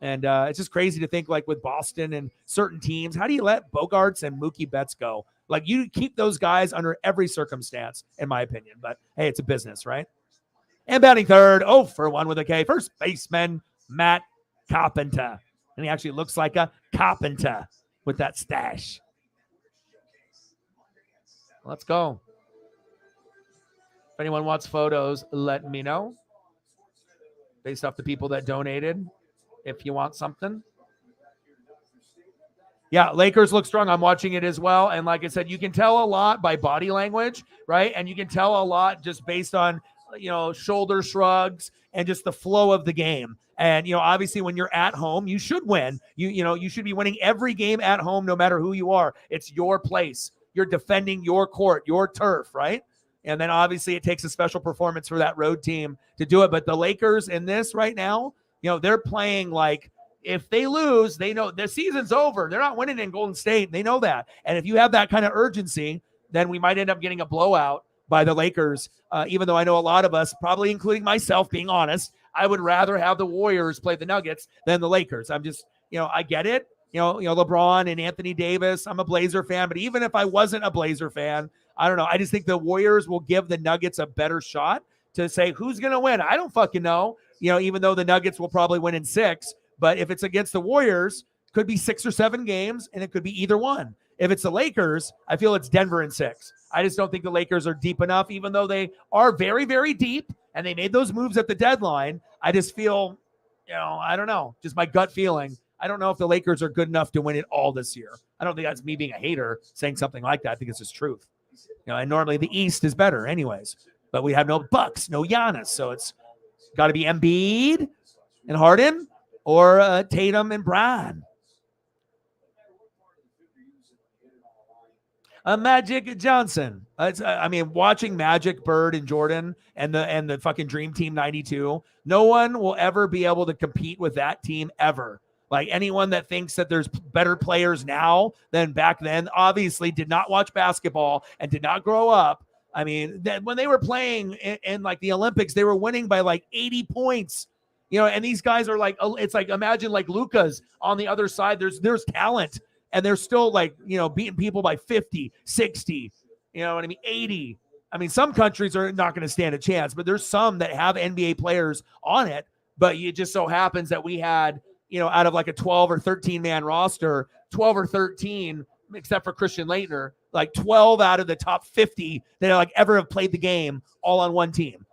And it's just crazy to think, with Boston and certain teams, how do you let Bogaerts and Mookie Betts go? You keep those guys under every circumstance, in my opinion. But, hey, it's a business, right? And batting third, 0 for 1 with a K, first baseman Matt Carpenter. And he actually looks like a carpenter with that stash. Let's go. If anyone wants photos, let me know. Based off the people that donated. If you want something. Yeah, Lakers look strong. I'm watching it as well. And like I said, you can tell a lot by body language, right? And you can tell a lot just based on, shoulder shrugs and just the flow of the game. And, obviously when you're at home, you should win. You should be winning every game at home, no matter who you are. It's your place. You're defending your court, your turf, right? And then obviously it takes a special performance for that road team to do it. But the Lakers in this right now, they're playing if they lose, they know the season's over. They're not winning in Golden State. They know that. And if you have that kind of urgency, then we might end up getting a blowout by the Lakers. Even though I know a lot of us, probably including myself, being honest, I would rather have the Warriors play the Nuggets than the Lakers. I'm just, I get it. LeBron and Anthony Davis. I'm a Blazer fan, but even if I wasn't a Blazer fan, I don't know. I just think the Warriors will give the Nuggets a better shot to say who's going to win. I don't fucking know. Even though the Nuggets will probably win in 6, but if it's against the Warriors, could be 6 or 7 games, and it could be either one. If it's the Lakers, I feel it's Denver in 6. I just don't think the Lakers are deep enough, even though they are very, very deep, and they made those moves at the deadline. I just feel, I don't know, just my gut feeling. I don't know if the Lakers are good enough to win it all this year. I don't think that's me being a hater saying something like that. I think it's just truth. And normally the East is better anyways, but we have no Bucks, no Giannis, so it's got to be Embiid and Harden or Tatum and Brown. Magic Johnson. Watching Magic, Bird, and Jordan and the fucking Dream Team 92, no one will ever be able to compete with that team ever. Anyone that thinks that there's better players now than back then obviously did not watch basketball and did not grow up. When they were playing in the Olympics, they were winning by 80 points. And these guys are it's imagine Luka's on the other side. There's talent, and they're still beating people by 50, 60, 80. Some countries are not going to stand a chance, but there's some that have NBA players on it. But it just so happens that we had, out of a 12 or 13 man roster, 12 or 13, except for Christian Laettner, 12 out of the top 50 that ever have played the game all on one team,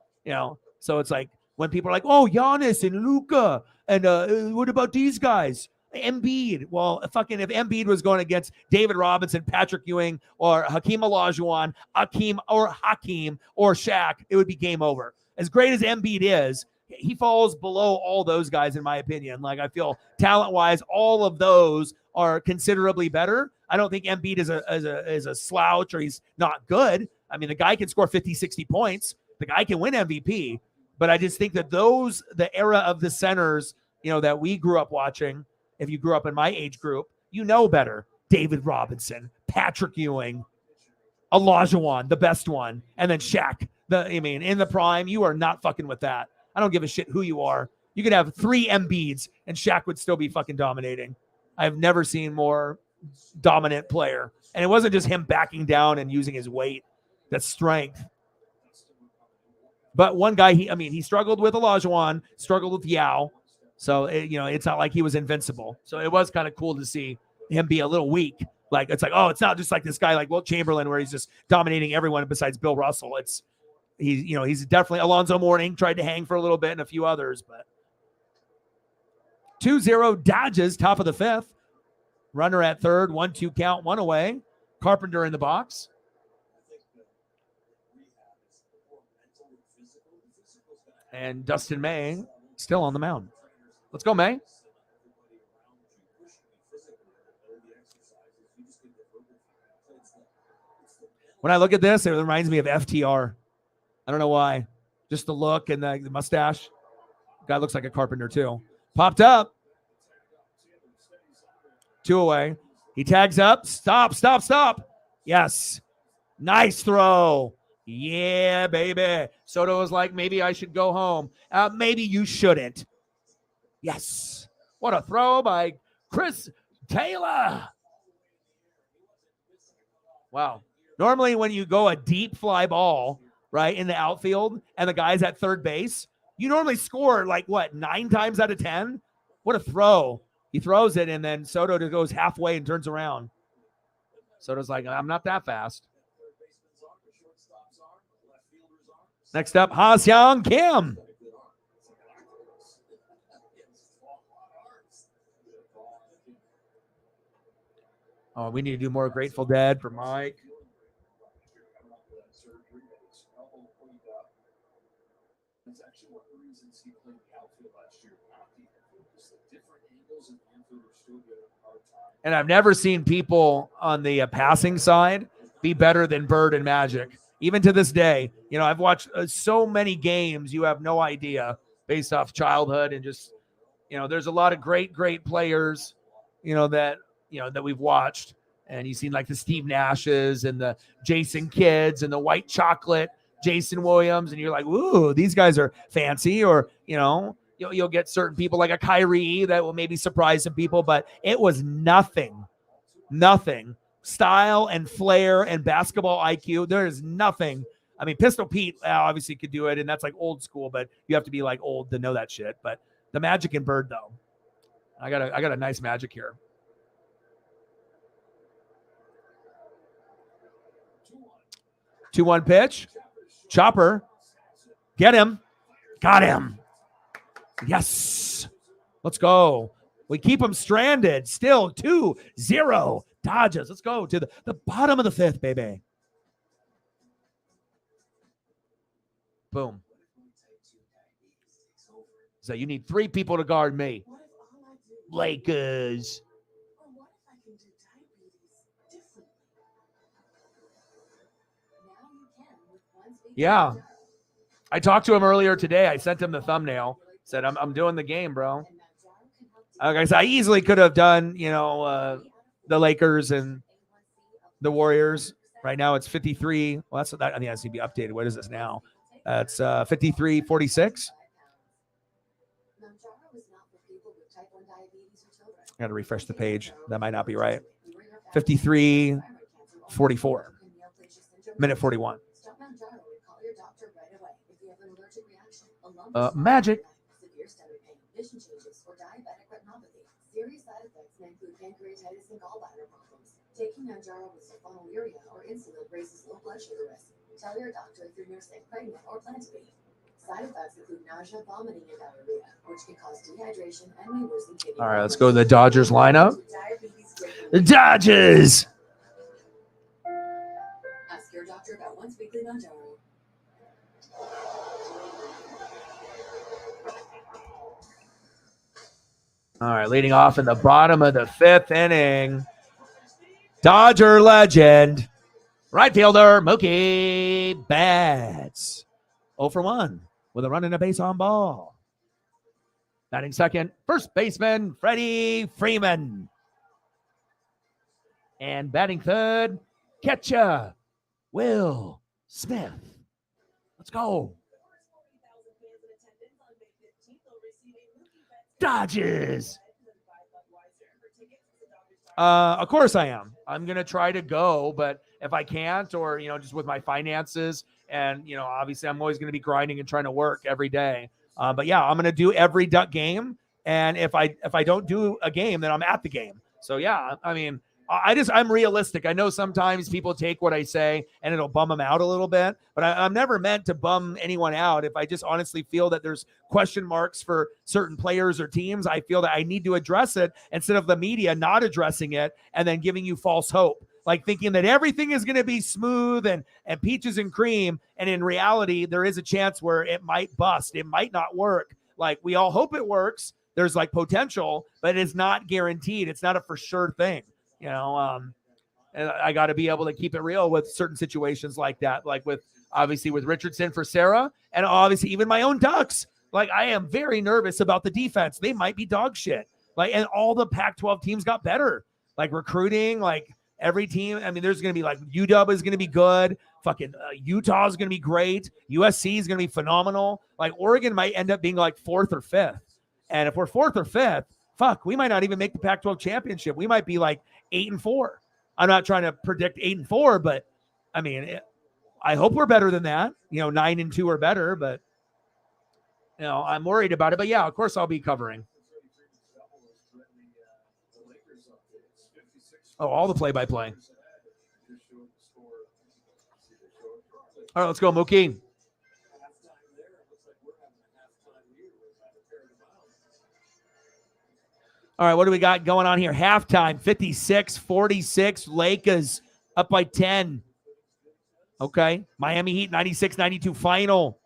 So it's when people are oh, Giannis and Luka, and what about these guys? Embiid. Well, if Embiid was going against David Robinson, Patrick Ewing, or Hakeem Olajuwon, Hakeem or Shaq, it would be game over. As great as Embiid is, he falls below all those guys in my opinion. I feel talent-wise, all of those are considerably better. I don't think Embiid is a slouch or he's not good. The guy can score 50, 60 points. The guy can win MVP. But I just think that the era of the centers, that we grew up watching, if you grew up in my age group, better. David Robinson, Patrick Ewing, Olajuwon, the best one, and then Shaq. In the prime, you are not fucking with that. I don't give a shit who you are. You could have 3 Embiids, and Shaq would still be fucking dominating. I've never seen more dominant player. And it wasn't just him backing down and using his weight. That's strength. But one guy, he struggled with Olajuwon, struggled with Yao. So, it's not like he was invincible. So it was kind of cool to see him be a little weak. It's not just like this guy like Wilt Chamberlain where he's just dominating everyone besides Bill Russell. He's definitely Alonzo Mourning tried to hang for a little bit and a few others. But 2-0 Dodgers, top of the 5th. Runner at third, 1-2 count, 1 away. Carpenter in the box. And Dustin May still on the mound. Let's go, May. When I look at this, it reminds me of FTR. I don't know why. Just the look and the mustache. Guy looks like a carpenter too. Popped up. 2 away. He tags up. Stop. Yes. Nice throw. Yeah, baby. Soto was like, maybe I should go home. Maybe you shouldn't. Yes. What a throw by Chris Taylor. Wow. Normally when you go a deep fly ball, right, in the outfield and the guy's at third base, you normally score like, 9 times out of 10? What a throw. He throws it, and then Soto just goes halfway and turns around. Soto's like, I'm not that fast. Next up, Ha-Seong Kim. Oh, we need to do more Grateful Dead for Mike. That's actually one of the reasons he played the outfield last year, not the infield. Just the different angles and the infield are still good at a hard time. And I've never seen people on the passing side be better than Bird and Magic. Even to this day, I've watched so many games, you have no idea, based off childhood and just, there's a lot of great players, that we've watched. And you've seen like the Steve Nashes and the Jason Kidds and the White Chocolate Jason Williams, and you're like, ooh, these guys are fancy. Or, you'll get certain people like a Kyrie that will maybe surprise some people, but it was nothing. Style and flair and basketball IQ. There is nothing. I mean, Pistol Pete obviously could do it, and that's like old school, but you have to be like old to know that shit. But the Magic and Bird, though, I got a nice Magic here. 2-1 pitch. Chopper. Get him. Got him. Yes. Let's go. We keep him stranded. Still 2-0. Dodgers. Let's go to the bottom of the 5th, baby. Boom. So you need 3 people to guard me. Lakers. Yeah. I talked to him earlier today. I sent him the thumbnail. Said, I'm doing the game, bro. Like I said, I easily could have done, the Lakers and the Warriors. Right now it's 53. Well, that's that. I think that's to be updated. What is this now? It's 53-46. I got to refresh the page. That might not be right. 53-44. Minute 41. Magic. Vision changes or diabetic retinopathy. Serious side effects may include pancreatitis and gallbladder problems. Taking Manjaro with sulfonylurea or insulin raises low blood sugar risk. Tell your doctor if you're nursing, pregnant, or plan to be. Side effects include nausea, vomiting, and diarrhea, which can cause dehydration and may worsen kidney. All right, let's go to the Dodgers lineup. The Dodgers. Ask your doctor about once weekly Manjaro. All right, leading off in the bottom of the 5th inning, Dodger legend, right fielder Mookie Betts. 0 for 1 with a run and a base on ball. Batting second, first baseman Freddie Freeman. And batting third, catcher Will Smith. Let's go. Dodgers. Of course I am. I'm going to try to go, but if I can't, or, just with my finances and, obviously I'm always going to be grinding and trying to work every day. But yeah, I'm going to do every Duck game. And if I don't do a game, then I'm at the game. So yeah, I mean, I'm realistic. I know sometimes people take what I say and it'll bum them out a little bit, but I'm never meant to bum anyone out. If I just honestly feel that there's question marks for certain players or teams, I feel that I need to address it instead of the media not addressing it and then giving you false hope, like thinking that everything is going to be smooth and peaches and cream. And in reality, there is a chance where it might bust. It might not work. Like we all hope it works. There's like potential, but it's not guaranteed. It's not a for sure thing. And I got to be able to keep it real with certain situations like that, like with obviously with Richardson for Sarah, and obviously even my own Ducks. Like, I am very nervous about the defense. They might be dog shit. Like, and all the Pac-12 teams got better. Like, recruiting, like every team. I mean, there's going to be like UW is going to be good. Fucking Utah is going to be great. USC is going to be phenomenal. Like, Oregon might end up being like 4th or 5th. And if we're 4th or 5th, fuck, we might not even make the Pac-12 championship. We might be like 8-4. I'm not trying to predict 8-4, but I mean, I hope we're better than that. 9-2 or better, but I'm worried about it. But yeah, of course I'll be covering. Oh, all the play-by-play. All right, let's go, Mookie. All right, what do we got going on here? Halftime, 56-46. Lakers up by 10. Okay. Miami Heat, 96-92 final.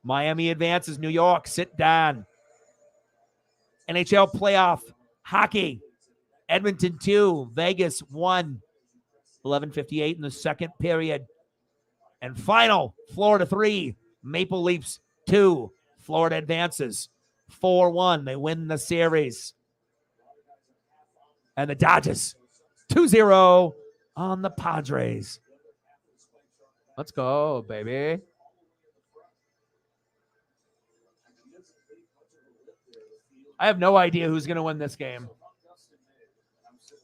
Miami advances. New York, sit down. NHL playoff hockey. Edmonton 2, Vegas 1. 11:58 in the second period. And final, Florida 3, Maple Leafs 2. Florida advances 4-1. They win the series. And the Dodgers 2-0 on the Padres. Let's go, baby. I have no idea who's going to win this game.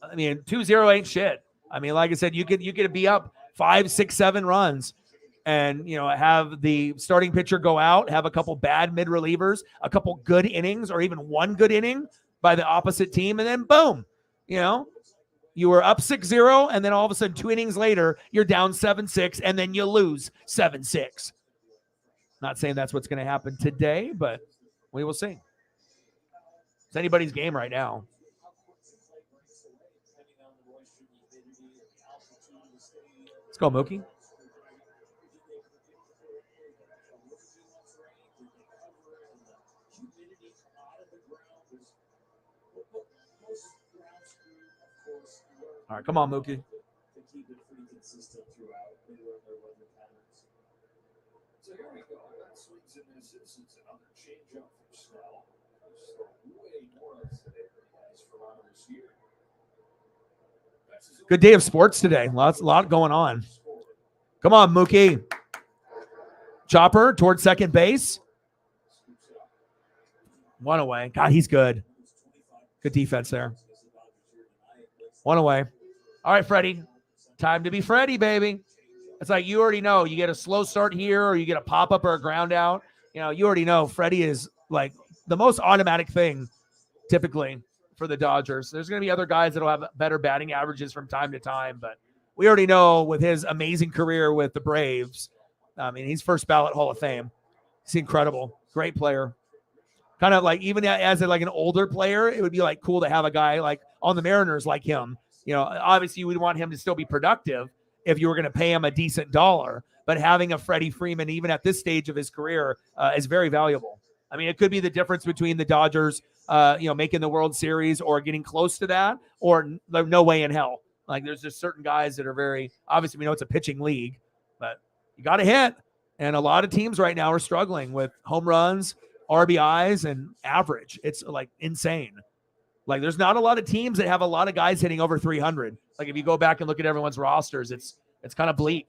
I mean, 2-0 ain't shit. I mean, like I said, you could be up 5, 6, 7 runs and, have the starting pitcher go out, have a couple bad mid relievers, a couple good innings, or even one good inning by the opposite team. And then boom, you were up 6-0, and then all of a sudden 2 innings later, you're down 7-6, and then you lose 7-6. Not saying that's what's going to happen today, but we will see. It's anybody's game right now. Let's go, Mookie. All right, come on, Mookie. To keep it pretty consistent throughout. They run their weather patterns. So here we go. That swings and misses. It's another change up from Snell. So way more today than he has for a lot of this year. Good day of sports today. A lot going on. Come on, Mookie. Chopper towards second base. 1 away. God, he's good. Good defense there. 1 away. All right, Freddie. Time to be Freddie, baby. It's like you already know. You get a slow start here, or you get a pop-up or a ground out. You already know Freddie is like the most automatic thing typically for the Dodgers. There's going to be other guys that will have better batting averages from time to time, but we already know with his amazing career with the Braves, I mean, he's first ballot Hall of Fame. He's incredible. Great player. Kind of like even as like an older player, it would be like cool to have a guy like on the Mariners like him. Obviously you would want him to still be productive if you were going to pay him a decent dollar, but having a Freddie Freeman, even at this stage of his career, is very valuable. I mean, it could be the difference between the Dodgers, making the World Series or getting close to that, or no way in hell. Like there's just certain guys that are very, obviously we know it's a pitching league, but you got to hit. And a lot of teams right now are struggling with home runs, RBIs, and average. It's like insane. Like there's not a lot of teams that have a lot of guys hitting over 300. Like if you go back and look at everyone's rosters, it's kind of bleak.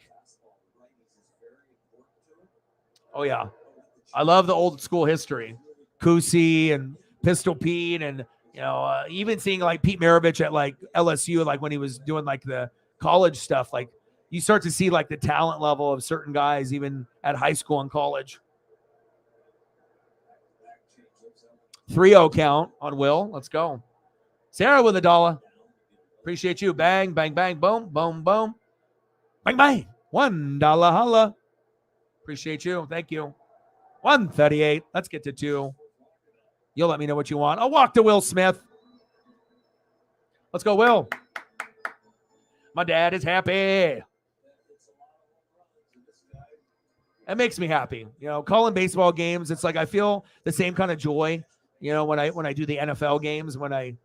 Oh yeah. I love the old school history. Kusi and Pistol Pete, and even seeing like Pete Maravich at like LSU, like when he was doing like the college stuff, like you start to see like the talent level of certain guys even at high school and college. 3-0 count on Will. Let's go. Sarah with $1. Appreciate you. Bang, bang, bang, boom, boom, boom. Bang, bang. $1 holla. Appreciate you. Thank you. 138. Let's get to 2. You'll let me know what you want. I'll walk to Will Smith. Let's go, Will. My dad is happy. It makes me happy. Calling baseball games, it's like I feel the same kind of joy, when I do the NFL games, when I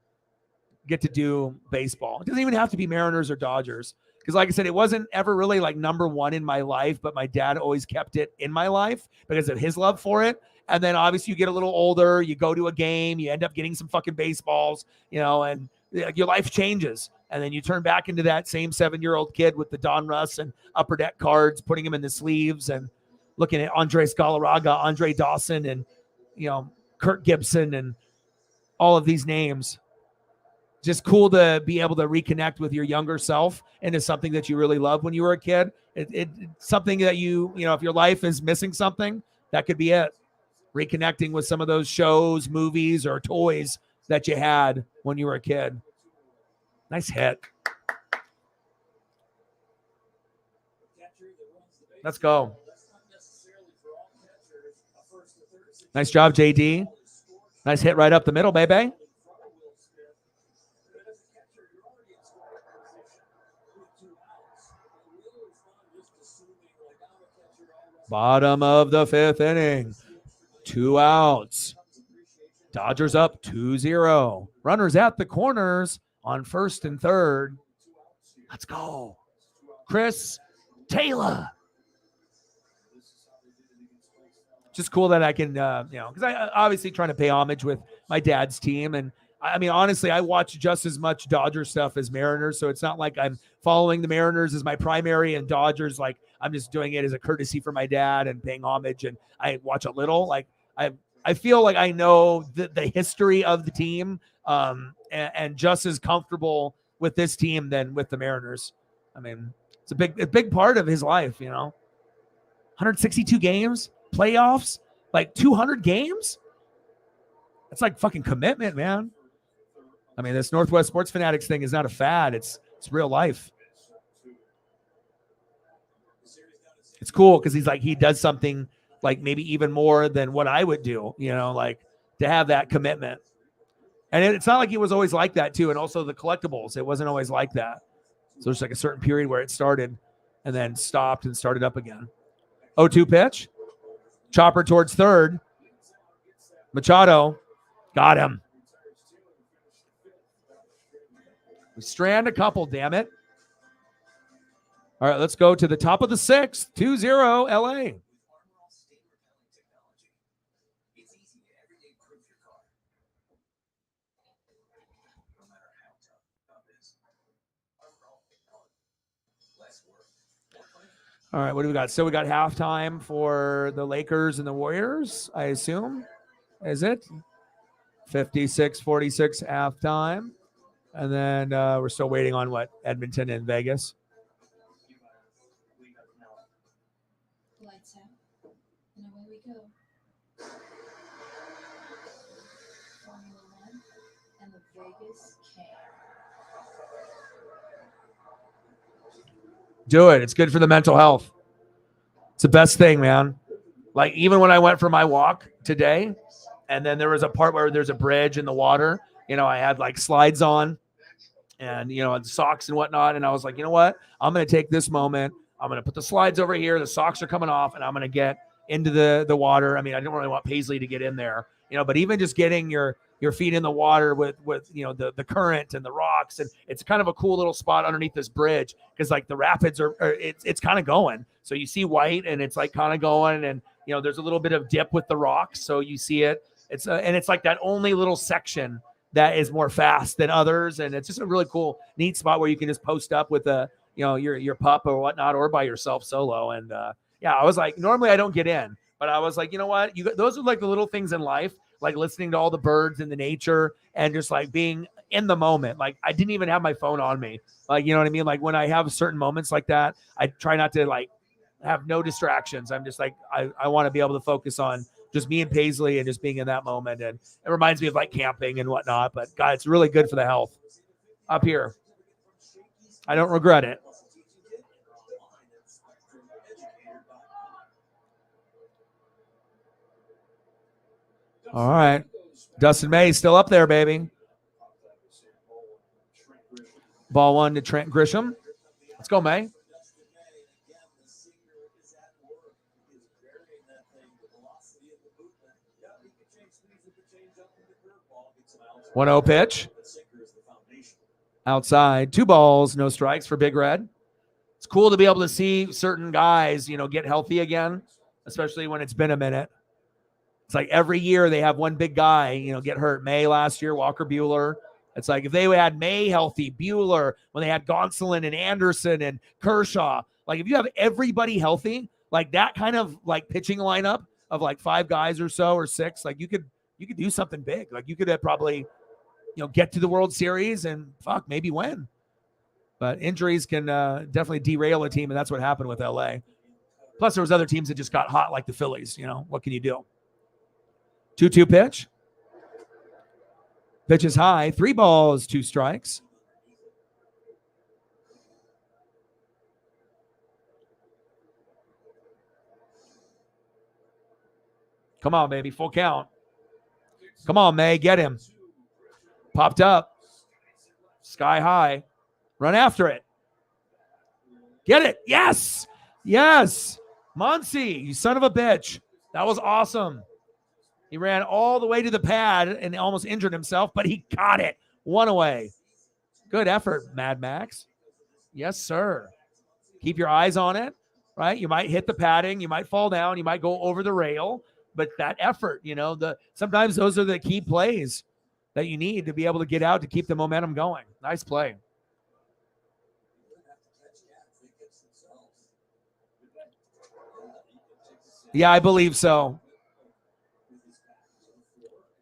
get to do baseball. It doesn't even have to be Mariners or Dodgers. Because like I said, it wasn't ever really like number one in my life, but my dad always kept it in my life because of his love for it. And then obviously you get a little older, you go to a game, you end up getting some fucking baseballs, and your life changes. And then you turn back into that same 7-year-old kid with the Don Russ and Upper Deck cards, putting them in the sleeves and looking at Andres Galarraga, Andre Dawson, and, Kirk Gibson and all of these names. Just cool to be able to reconnect with your younger self into something that you really loved when you were a kid. It's something that if your life is missing something, that could be it. Reconnecting with some of those shows, movies, or toys that you had when you were a kid. Nice hit. Let's go. Nice job, JD. Nice hit right up the middle, baby. Bottom of the 5th inning. 2 outs. Dodgers up 2-0. Runners at the corners on 1st and 3rd. Let's go. Chris Taylor. Just cool that I can, because I obviously trying to pay homage with my dad's team. And I mean, honestly, I watch just as much Dodger stuff as Mariners. So it's not like I'm following the Mariners as my primary and Dodgers. Like I'm just doing it as a courtesy for my dad and paying homage. And I watch a little. Like I feel like I know the history of the team and just as comfortable with this team than with the Mariners. I mean, it's a big part of his life, 162 games, playoffs, like 200 games. That's like fucking commitment, man. I mean, this Northwest Sports Fanatics thing is not a fad. It's real life. It's cool because he does something like maybe even more than what I would do, like to have that commitment. And it's not like he was always like that too. And also the collectibles, it wasn't always like that. So there's like a certain period where it started and then stopped and started up again. 0-2 pitch. Chopper towards 3rd. Machado got him. We strand a couple, damn it. All right, let's go to the top of the 6th. 2-0 LA. All right, what do we got? So we got halftime for the Lakers and the Warriors, I assume. Is it? 56-46 halftime. And then we're still waiting on what? Edmonton and Vegas. Lights out. And away we go. Formula One and the Vegas King. Do it. It's good for the mental health. It's the best thing, man. Like even when I went for my walk today, and then there was a part where there's a bridge in the water, I had like slides on and, socks and whatnot. And I was like, you know what? I'm going to take this moment. I'm going to put the slides over here. The socks are coming off and I'm going to get into the water. I mean, I don't really want Paisley to get in there, but even just getting your feet in the water with the current and the rocks. And it's kind of a cool little spot underneath this bridge because like the rapids it's kind of going. So you see white and it's like kind of going and, there's a little bit of dip with the rocks. So you see it. And it's like that only little section that is more fast than others. And it's just a really cool, neat spot where you can just post up with your pup or whatnot, or by yourself solo. And I was like, normally I don't get in, but I was like, you know what? Those are like the little things in life, like listening to all the birds and the nature and just like being in the moment. Like I didn't even have my phone on me. Like, you know what I mean? Like when I have certain moments like that, I try not to like have no distractions. I'm just like, I want to be able to focus on just me and Paisley and just being in that moment. And it reminds me of like camping and whatnot, but God, it's really good for the health up here. I don't regret it. All right. Dustin May still up there, baby. Ball 1 to Trent Grisham. Let's go, May. One-0 pitch. Outside. 2 balls, no strikes for Big Red. It's cool to be able to see certain guys, get healthy again, especially when it's been a minute. It's like every year they have one big guy, get hurt. May last year, Walker Buehler. It's like if they had May healthy, Buehler, when they had Gonsolin and Anderson and Kershaw, like if you have everybody healthy, like that kind of like pitching lineup of like 5 guys or so or 6, like you could do something big. Like you could probably, get to the World Series and maybe win. But injuries can definitely derail a team, and that's what happened with LA. Plus, there was other teams that just got hot, like the Phillies. What can you do? 2-2 pitch. Pitch is high. 3 balls, 2 strikes. Come on, baby. Full count. Come on, May. Get him. Popped up. Sky high. Run after it. Get it. Yes. Yes. Muncy, you son of a bitch. That was awesome. He ran all the way to the pad and almost injured himself, but he got it. 1 away. Good effort, Mad Max. Yes, sir. Keep your eyes on it, right? You might hit the padding. You might fall down. You might go over the rail. But that effort, sometimes those are the key plays that you need to be able to get out to keep the momentum going. Nice play. Yeah, I believe so.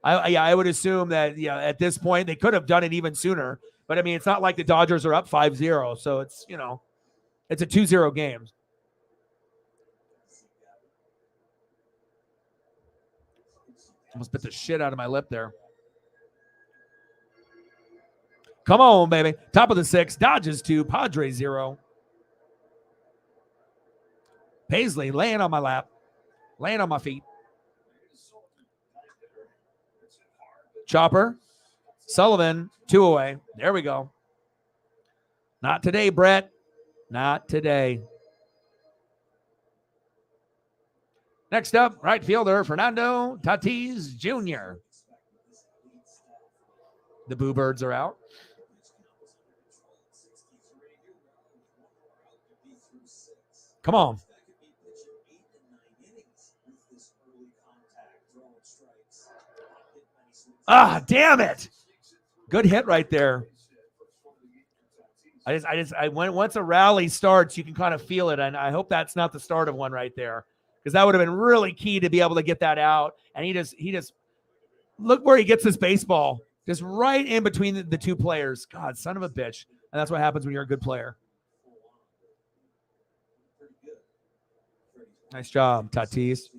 I would assume that at this point they could have done it even sooner. But I mean, it's not like the Dodgers are up 5-0, so it's it's a 2-0 game. Almost bit the shit out of my lip there. Come on, baby. Top of the 6th. Dodgers 2, Padres 0. Paisley laying on my lap. Laying on my feet. Chopper. Sullivan, 2 away. There we go. Not today, Brett. Not today. Next up, right fielder Fernando Tatis Jr. The Boo Birds are out. Come on. Ah, damn it. Good hit right there. Once a rally starts, you can kind of feel it. And I hope that's not the start of one right there, because that would have been really key to be able to get that out. And he just look where he gets this baseball, just right in between the 2 players. God, son of a bitch. And that's what happens when you're a good player. Nice job, Tatis.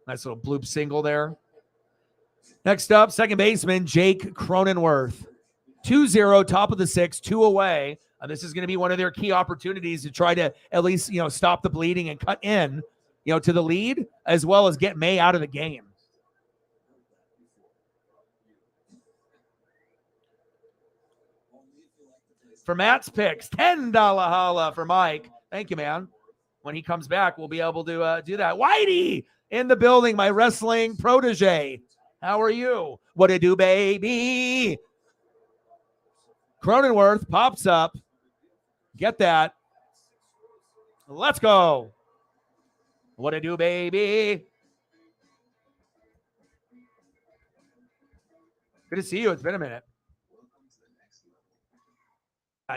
Nice little bloop single there. Next up, second baseman Jake Cronenworth. 2-0, top of the 6th, 2 away. This is going to be one of their key opportunities to try to at least, stop the bleeding and cut in, to the lead, as well as get May out of the game. For Matt's picks, $10 holla for Mike. Thank you, man. When he comes back, we'll be able to do that. Whitey in the building, my wrestling protege. How are you? What it do, baby? Cronenworth pops up. Get that. Let's go. What it do, baby? Good to see you. It's been a minute.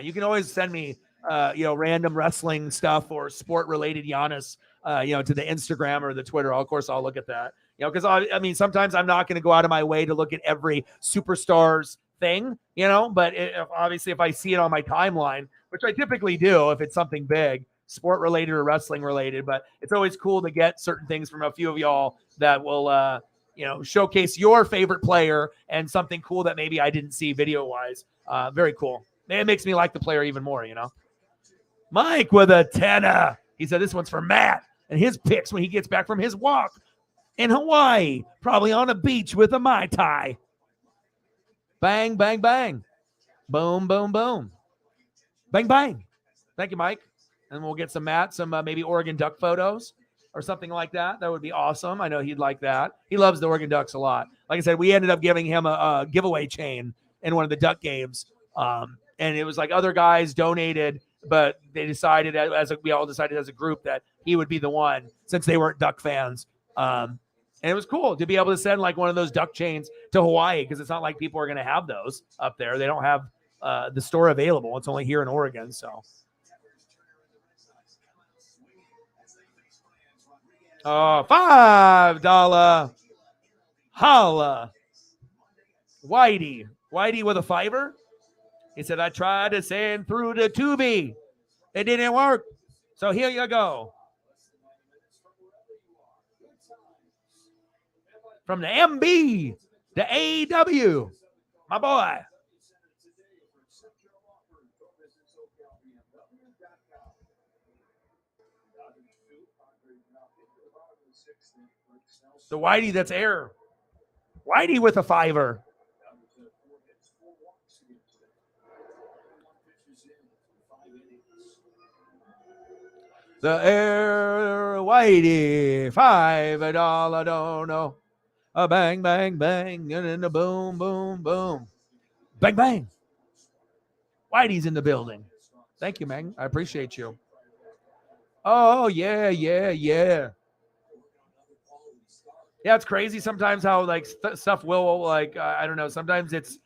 You can always send me, random wrestling stuff or sport-related Giannis, to the Instagram or the Twitter. Of course, I'll look at that. Because I mean, sometimes I'm not going to go out of my way to look at every superstar's thing, but obviously if I see it on my timeline, which I typically do, if it's something big, sport related or wrestling related, but it's always cool to get certain things from a few of y'all that will, showcase your favorite player and something cool that maybe I didn't see video wise. Very cool. It makes me like the player even more, Mike with a 10. He said this one's for Matt and his picks when he gets back from his walk in Hawaii, probably on a beach with a Mai Tai. Bang, bang, bang. Boom, boom, boom. Bang, bang. Thank you, Mike. And we'll get some maybe Oregon Duck photos or something like that. That would be awesome. I know he'd like that. He loves the Oregon Ducks a lot. Like I said, we ended up giving him a giveaway chain in one of the Duck games. And it was like other guys donated but they decided we all decided as a group that he would be the one since they weren't Duck fans. And it was cool to be able to send like one of those duck chains to Hawaii because it's not like people are going to have those up there. They don't have the store available. It's only here in Oregon. So, $5 holla. Whitey with a $5. He said, I tried to send through the Tubi. It didn't work. So here you go. From the MB, the AW, my boy. The Whitey that's air. Whitey with a $5. The air Whitey, $5, don't know. A bang, bang, bang, and then a boom, boom, boom. Bang, bang. Whitey's in the building. Thank you, man. I appreciate you. Oh, yeah. Yeah, it's crazy sometimes how like stuff will like, I don't know. Sometimes it's,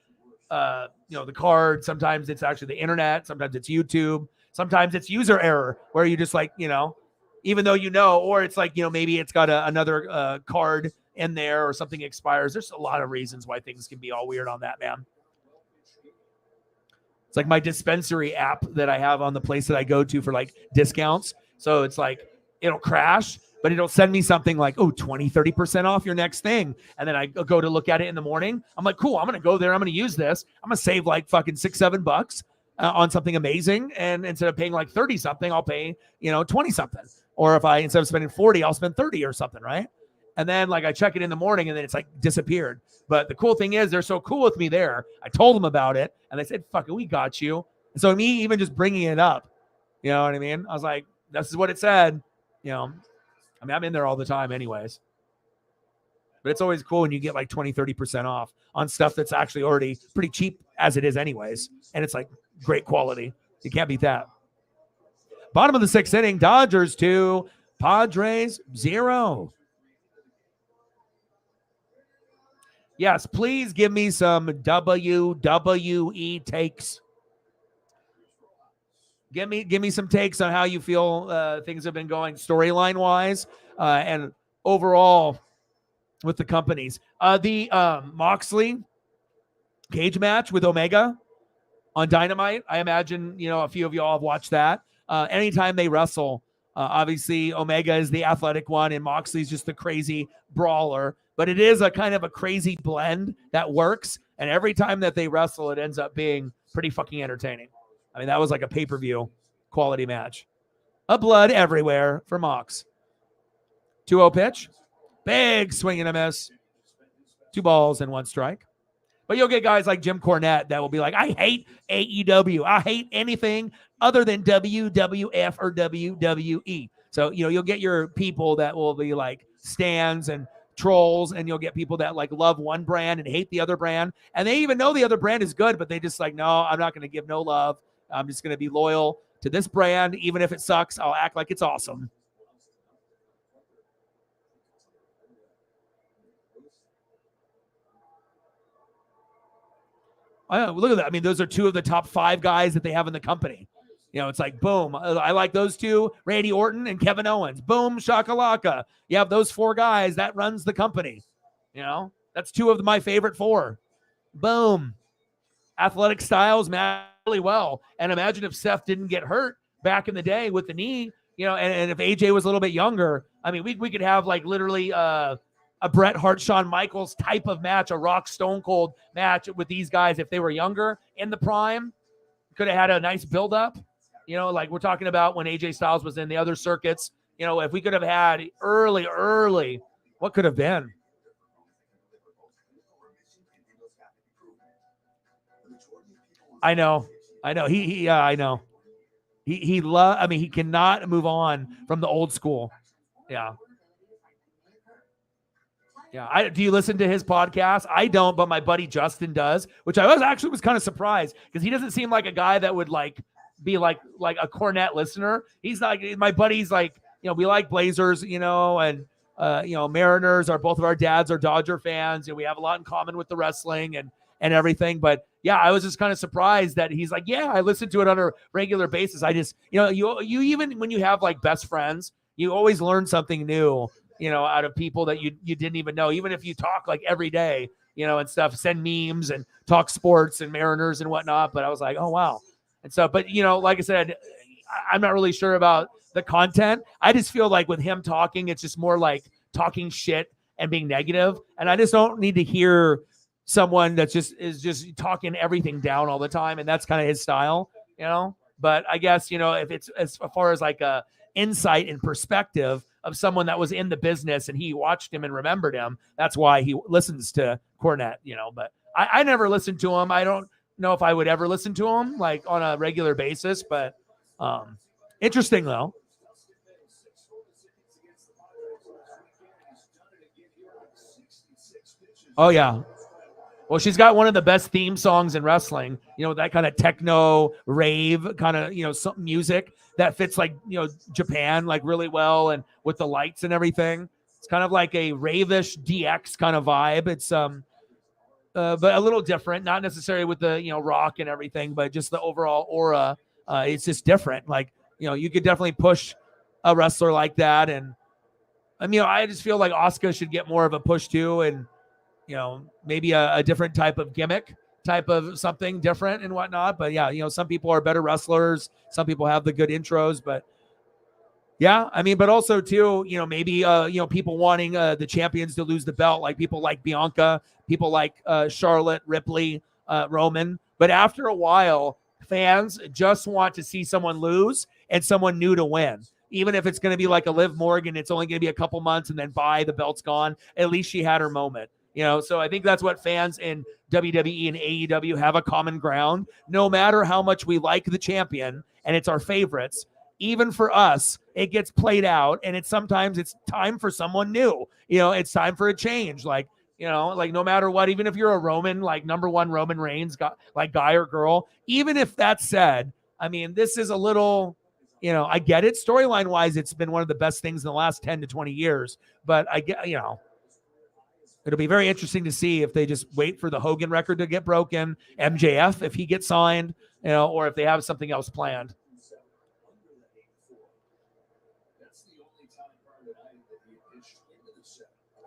the card. Sometimes it's actually the internet. Sometimes it's YouTube. Sometimes it's user error where you just like, even though or it's like, maybe it's got another card in there or something expires. There's a lot of reasons why things can be all weird on that, man. It's like my dispensary app that I have on the place that I go to for like discounts. So it's like, it'll crash, but it'll send me something like, 20, 30% off your next thing. And then I go to look at it in the morning. I'm like, cool, I'm going to go there. I'm going to use this. I'm going to save like fucking $6-7 on something amazing. And instead of paying like 30 something, I'll pay, 20 something. Or if instead of spending 40, I'll spend 30 or something. Right. And then like I check it in the morning and then it's like disappeared. But the cool thing is they're so cool with me there. I told them about it and they said, fuck it, we got you. And so me even just bringing it up, you know what I mean? I was like, this is what it said, I'm in there all the time anyways. But it's always cool when you get like 20, 30% off on stuff that's actually already pretty cheap as it is anyways. And it's like great quality. You can't beat that. Bottom of the 6th inning, Dodgers 2, Padres 0. Yes, please give me some WWE takes. Give me some takes on how you feel things have been going storyline wise and overall with the companies. The Moxley cage match with Omega on Dynamite. I imagine a few of y'all have watched that. Anytime they wrestle, obviously Omega is the athletic one and Moxley's just the crazy brawler. But it is a kind of a crazy blend that works. And every time that they wrestle, it ends up being pretty fucking entertaining. I mean, that was like a pay-per-view quality match. A blood everywhere for Mox. 2-0 pitch. Big swing and a miss. 2 balls and 1 strike. But you'll get guys like Jim Cornette that will be like, I hate AEW. I hate anything other than WWF or WWE. So, you'll get your people that will be like stands and trolls, and you'll get people that like love one brand and hate the other brand. And they even know the other brand is good, but they just like, no, I'm not going to give no love. I'm just going to be loyal to this brand. Even if it sucks, I'll act like it's awesome. Look at that. I mean, those are 2 of the top 5 guys that they have in the company. It's like, boom, I like those 2, Randy Orton and Kevin Owens. Boom, shakalaka. You have those 4 guys. That runs the company. That's 2 of my favorite 4. Boom. Athletic styles match really well. And imagine if Seth didn't get hurt back in the day with the knee, and if AJ was a little bit younger. I mean, we could have like literally a Bret Hart, Shawn Michaels type of match, a Rock Stone Cold match with these guys if they were younger in the prime. Could have had a nice build-up. Like we're talking about when AJ Styles was in the other circuits, if we could have had early, what could have been? I know. I know. He cannot move on from the old school. Yeah. Yeah. Do you listen to his podcast? I don't, but my buddy Justin does, which I was kind of surprised because he doesn't seem like a guy that would like be like a Cornette listener. He's like my buddy's like, we like Blazers, and Mariners are both of our dads are Dodger fans, and we have a lot in common with the wrestling and everything. But yeah, I was just kind of surprised that he's like, yeah, I listen to it on a regular basis. I just, you even when you have like best friends, you always learn something new, out of people that you didn't even know, even if you talk like every day, and stuff, send memes and talk sports and Mariners and whatnot. But I was like, oh, wow. And so, but, like I said, I'm not really sure about the content. I just feel like with him talking, it's just more like talking shit and being negative. And I just don't need to hear someone that is just talking everything down all the time. And that's kind of his style, But I guess, if it's as far as like a insight and perspective of someone that was in the business and he watched him and remembered him, that's why he listens to Cornette, But I never listened to him. I don't know if I would ever listen to him like on a regular basis, but interesting though. Oh yeah. Well, she's got one of the best theme songs in wrestling, that kind of techno rave kind of, some music that fits like, Japan like really well. And with the lights and everything, it's kind of like a rave-ish DX kind of vibe. It's, but a little different, not necessarily with the, rock and everything, but just the overall aura. It's just different. Like, you could definitely push a wrestler like that. And I just feel like Asuka should get more of a push too. And, maybe a different type of gimmick, type of something different and whatnot. But yeah, some people are better wrestlers. Some people have the good intros, but yeah, but also too, maybe, people wanting the champions to lose the belt, like people like Bianca, people like Charlotte, Ripley, Roman. But after a while, fans just want to see someone lose and someone new to win. Even if it's going to be like a Liv Morgan, it's only going to be a couple months and then bye, the belt's gone. At least she had her moment. So I think that's what fans in WWE and AEW have a common ground. No matter how much we like the champion and it's our favorites, even for us, it gets played out, and sometimes it's time for someone new. It's time for a change. Like, like no matter what, even if you're a Roman, like number one Roman Reigns, guy or girl, even if that's said, this is a little, I get it. Storyline wise, it's been one of the best things in the last 10 to 20 years, but I get, it'll be very interesting to see if they just wait for the Hogan record to get broken, MJF, if he gets signed, or if they have something else planned.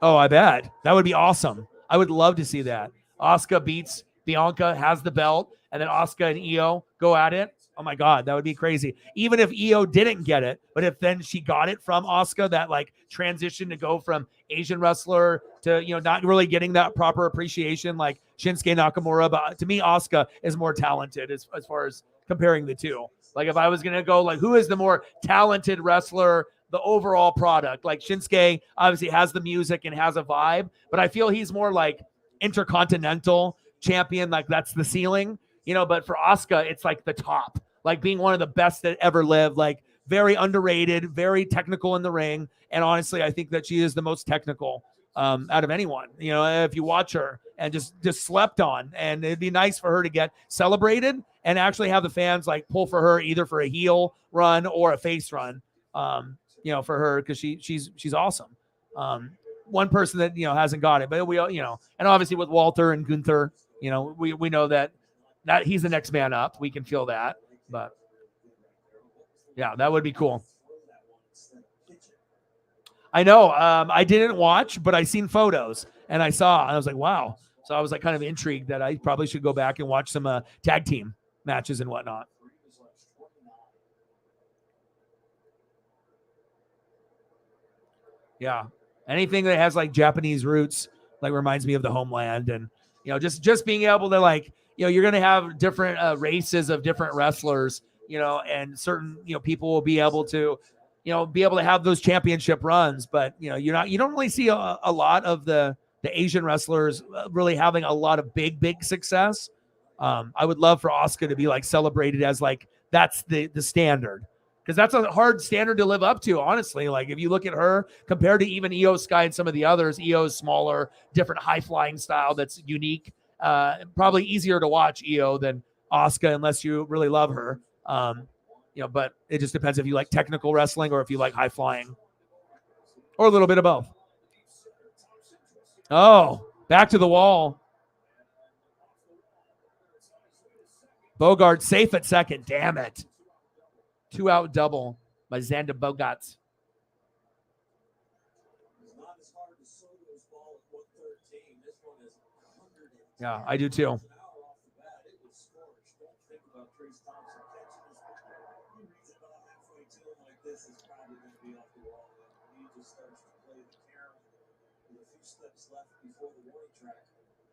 Oh, I bet. That would be awesome. I would love to see that. Asuka beats Bianca, has the belt, and then Asuka and Io go at it. Oh my God, that would be crazy. Even if Io didn't get it, but if then she got it from Asuka, that like transition to go from Asian wrestler to, not really getting that proper appreciation like Shinsuke Nakamura. But to me, Asuka is more talented as far as comparing the two. Like if I was going to go like, who is the more talented wrestler, the overall product? Like Shinsuke obviously has the music and has a vibe, but I feel he's more like intercontinental champion. Like that's the ceiling, but for Asuka, it's like the top, like being one of the best that ever lived, like very underrated, very technical in the ring. And honestly, I think that she is the most technical out of anyone, if you watch her, and just slept on. And it'd be nice for her to get celebrated and actually have the fans like pull for her, either for a heel run or a face run, for her, because she's awesome. One person that, hasn't got it, but we, and obviously with Walter and Gunther, we know that he's the next man up. We can feel that, but yeah, that would be cool. I know. I didn't watch, but I seen photos and I was like, wow. So I was like kind of intrigued that I probably should go back and watch some tag team matches and whatnot. Yeah. Anything that has like Japanese roots, like reminds me of the homeland. And, just being able to like, you're going to have different races of different wrestlers, and certain, people will be able to, have those championship runs. But, you don't really see a lot of the Asian wrestlers really having a lot of big success. I would love for Asuka to be like celebrated as like, that's the standard. Because that's a hard standard to live up to, honestly. Like if you look at her compared to even Io Sky and some of the others, Io's smaller, different high-flying style that's unique. Probably easier to watch Io than Asuka unless you really love her. But it just depends if you like technical wrestling or if you like high flying or a little bit of both. Oh, back to the wall. Bogart safe at second. Damn it. 2-out double by Xander Bogaerts. Yeah, I do too.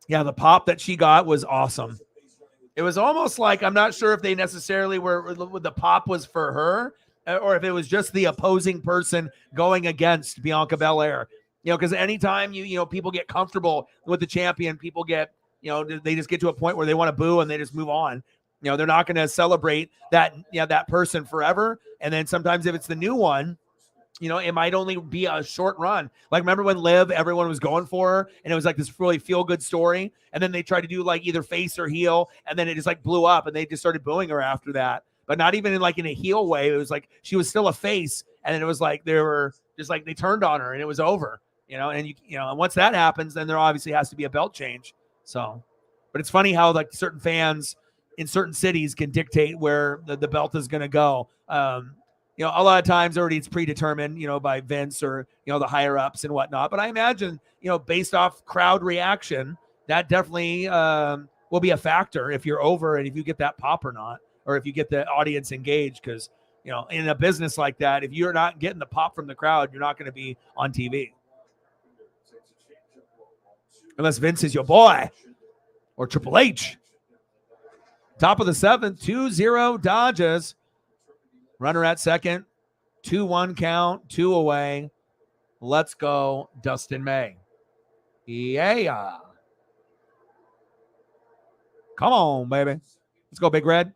Yeah, the pop that she got was awesome. It was almost like, I'm not sure if they necessarily were, the pop was for her or if it was just the opposing person going against Bianca Belair. Because anytime people get comfortable with the champion, people get, they just get to a point where they want to boo and they just move on. They're not going to celebrate that person forever. And then sometimes if it's the new one, it might only be a short run. Like, remember when Liv, everyone was going for her, and it was like this really feel-good story, and then they tried to do like either face or heel, and then it just like blew up, and they just started booing her after that. But not even in a heel way. It was like she was still a face, and then it was like they were just like they turned on her, and it was over. And and once that happens, then there obviously has to be a belt change. So, but it's funny how like certain fans in certain cities can dictate where the belt is going to go. A lot of times already it's predetermined, by Vince or, the higher ups and whatnot. But I imagine, based off crowd reaction, that definitely will be a factor if you're over and if you get that pop or not, or if you get the audience engaged. Because, in a business like that, if you're not getting the pop from the crowd, you're not going to be on TV. Unless Vince is your boy or Triple H. Top of the seventh, 2-0 Dodgers. Runner at second, 2-1 count, 2 away. Let's go, Dustin May. Yeah. Come on, baby. Let's go, Big Red.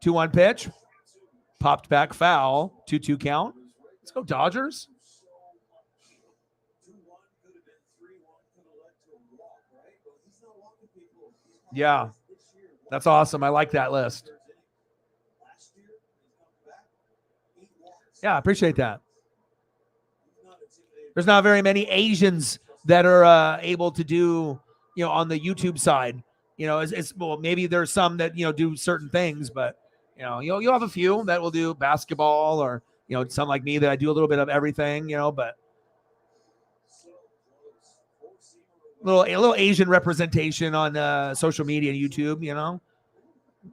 2-1 pitch. Popped back foul, 2-2 count. Let's go, Dodgers. Yeah, that's awesome. I like that list. Yeah, I appreciate that. There's not very many Asians that are able to do, on the YouTube side. Well, maybe there's some that, do certain things, but, you'll have a few that will do basketball or, some like me that I do a little bit of everything, but a little Asian representation on social media and YouTube,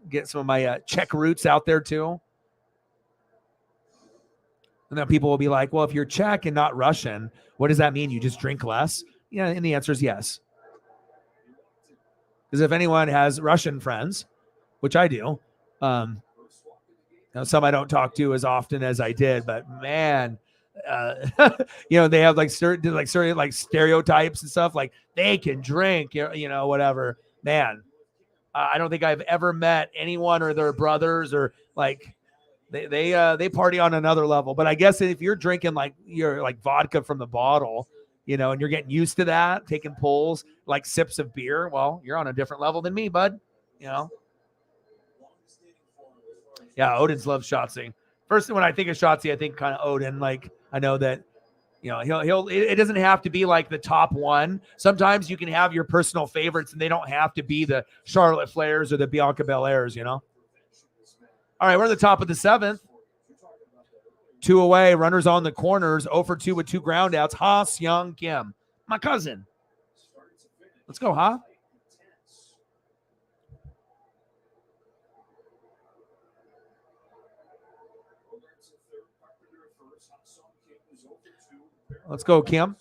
get some of my Czech roots out there too. And then people will be like, well, if you're Czech and not Russian, what does that mean? You just drink less? Yeah, and the answer is yes. Because if anyone has Russian friends, which I do, some I don't talk to as often as I did, but man, they have like certain stereotypes and stuff. Like they can drink, whatever. Man, I don't think I've ever met anyone or their brothers or like. They party on another level. But I guess if you're drinking like vodka from the bottle, and you're getting used to that, taking pulls, like sips of beer, well, you're on a different level than me, bud. Yeah, Odin's loves Shotzi. First, when I think of Shotzi, I think kind of Odin. Like I know that, he'll. It doesn't have to be like the top one. Sometimes you can have your personal favorites, and they don't have to be the Charlotte Flairs or the Bianca Belairs. All right, we're at the top of the seventh. 2 away, runners on the corners, 0 for 2 with 2 ground outs. Ha Seung Kim, my cousin. Let's go, Ha. Let's go, Kim.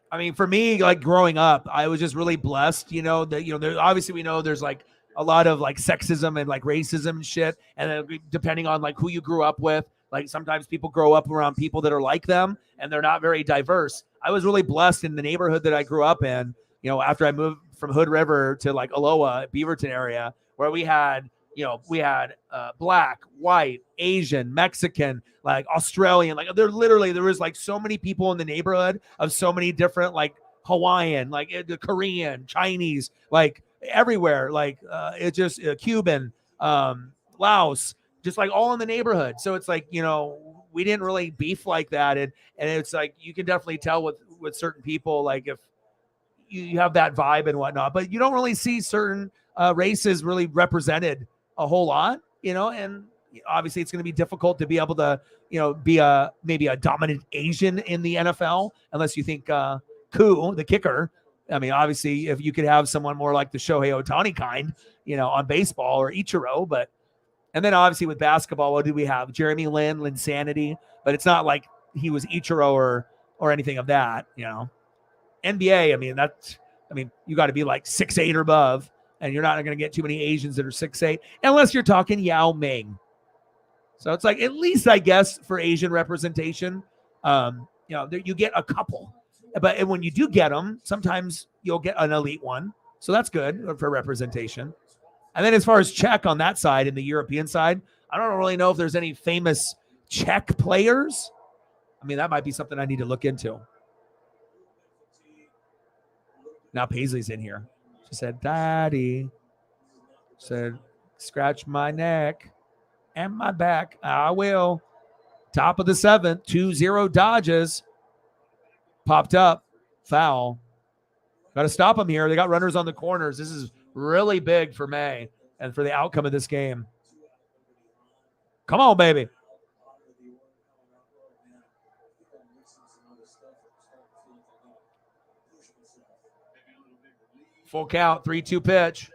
I mean, for me, like growing up, I was just really blessed, that, obviously we know there's like a lot of like sexism and like racism and shit. And then depending on like who you grew up with, like sometimes people grow up around people that are like them and they're not very diverse. I was really blessed in the neighborhood that I grew up in, after I moved from Hood River to like Aloha, Beaverton area, where we had black, white, Asian, Mexican, like Australian, like there was like so many people in the neighborhood of so many different, like Hawaiian, like Korean, Chinese, like everywhere. Like it's just Cuban, Laos, just like all in the neighborhood. So it's like, we didn't really beef like that. And it's like, you can definitely tell with certain people, like if you have that vibe and whatnot, but you don't really see certain races really represented a whole lot, and obviously it's going to be difficult to be able to, be maybe a dominant Asian in the NFL, unless you think Koo, the kicker. I mean, obviously if you could have someone more like the Shohei Ohtani kind, on baseball, or Ichiro, and then obviously with basketball, what do we have? Jeremy Lin, Linsanity, but it's not like he was Ichiro or anything of that, NBA, I mean, you got to be like 6'8" or above, and you're not going to get too many Asians that are 6'8", unless you're talking Yao Ming. So it's like, at least I guess for Asian representation, you get a couple, but when you do get them, sometimes you'll get an elite one. So that's good for representation. And then as far as Czech on that side, in the European side, I don't really know if there's any famous Czech players. I mean, that might be something I need to look into. Now Paisley's in here. She said, Daddy. Said, scratch my neck and my back. I will. Top of the 7th, 2-0 Dodgers. Popped up. Foul. Got to stop them here. They got runners on the corners. This is really big for May and for the outcome of this game. Come on, baby. Full count, 3-2 pitch.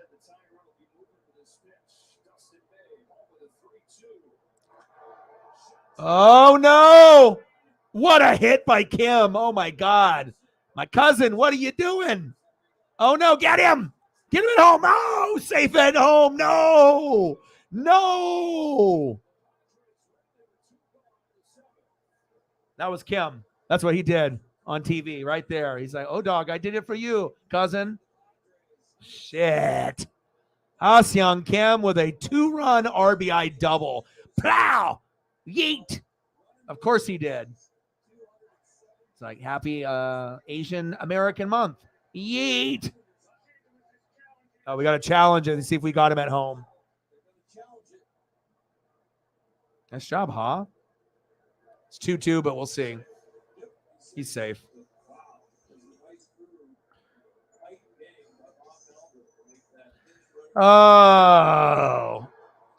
Oh, no. What a hit by Kim. Oh, my God. My cousin, what are you doing? Oh, no, get him. Get him at home. No, safe at home. No. No. That was Kim. That's what he did on TV right there. He's like, oh, dog, I did it for you, cousin. Shit. Ha-Seong Kim with a 2-run RBI double. Plow! Yeet! Of course he did. It's like happy Asian American month. Yeet! Oh, we got to challenge it and see if we got him at home. Nice job, huh? It's 2-2, but we'll see. He's safe. Oh,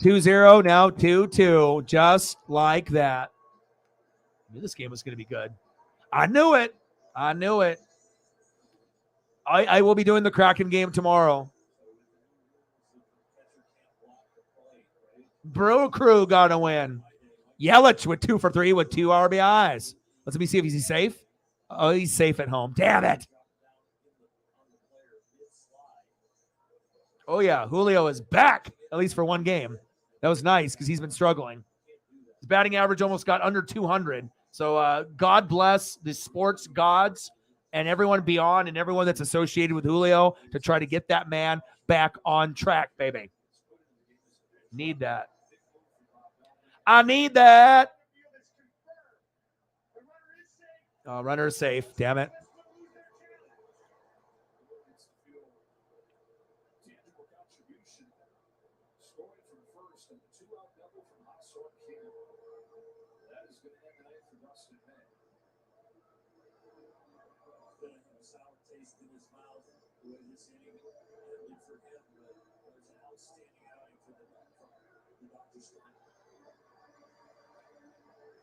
2-0, now 2-2, just like that. I knew this game was going to be good. I knew it. I will be doing the Kraken game tomorrow. Brew Crew got to win. Yelich with 2 for 3 with 2 RBIs. Let me see if he's safe. Oh, he's safe at home. Damn it. Oh, yeah. Julio is back, at least for one game. That was nice because he's been struggling. His batting average almost got under 200. So God bless the sports gods and everyone beyond and everyone that's associated with Julio to try to get that man back on track, baby. Need that. I need that. Oh, runner is safe. Damn it.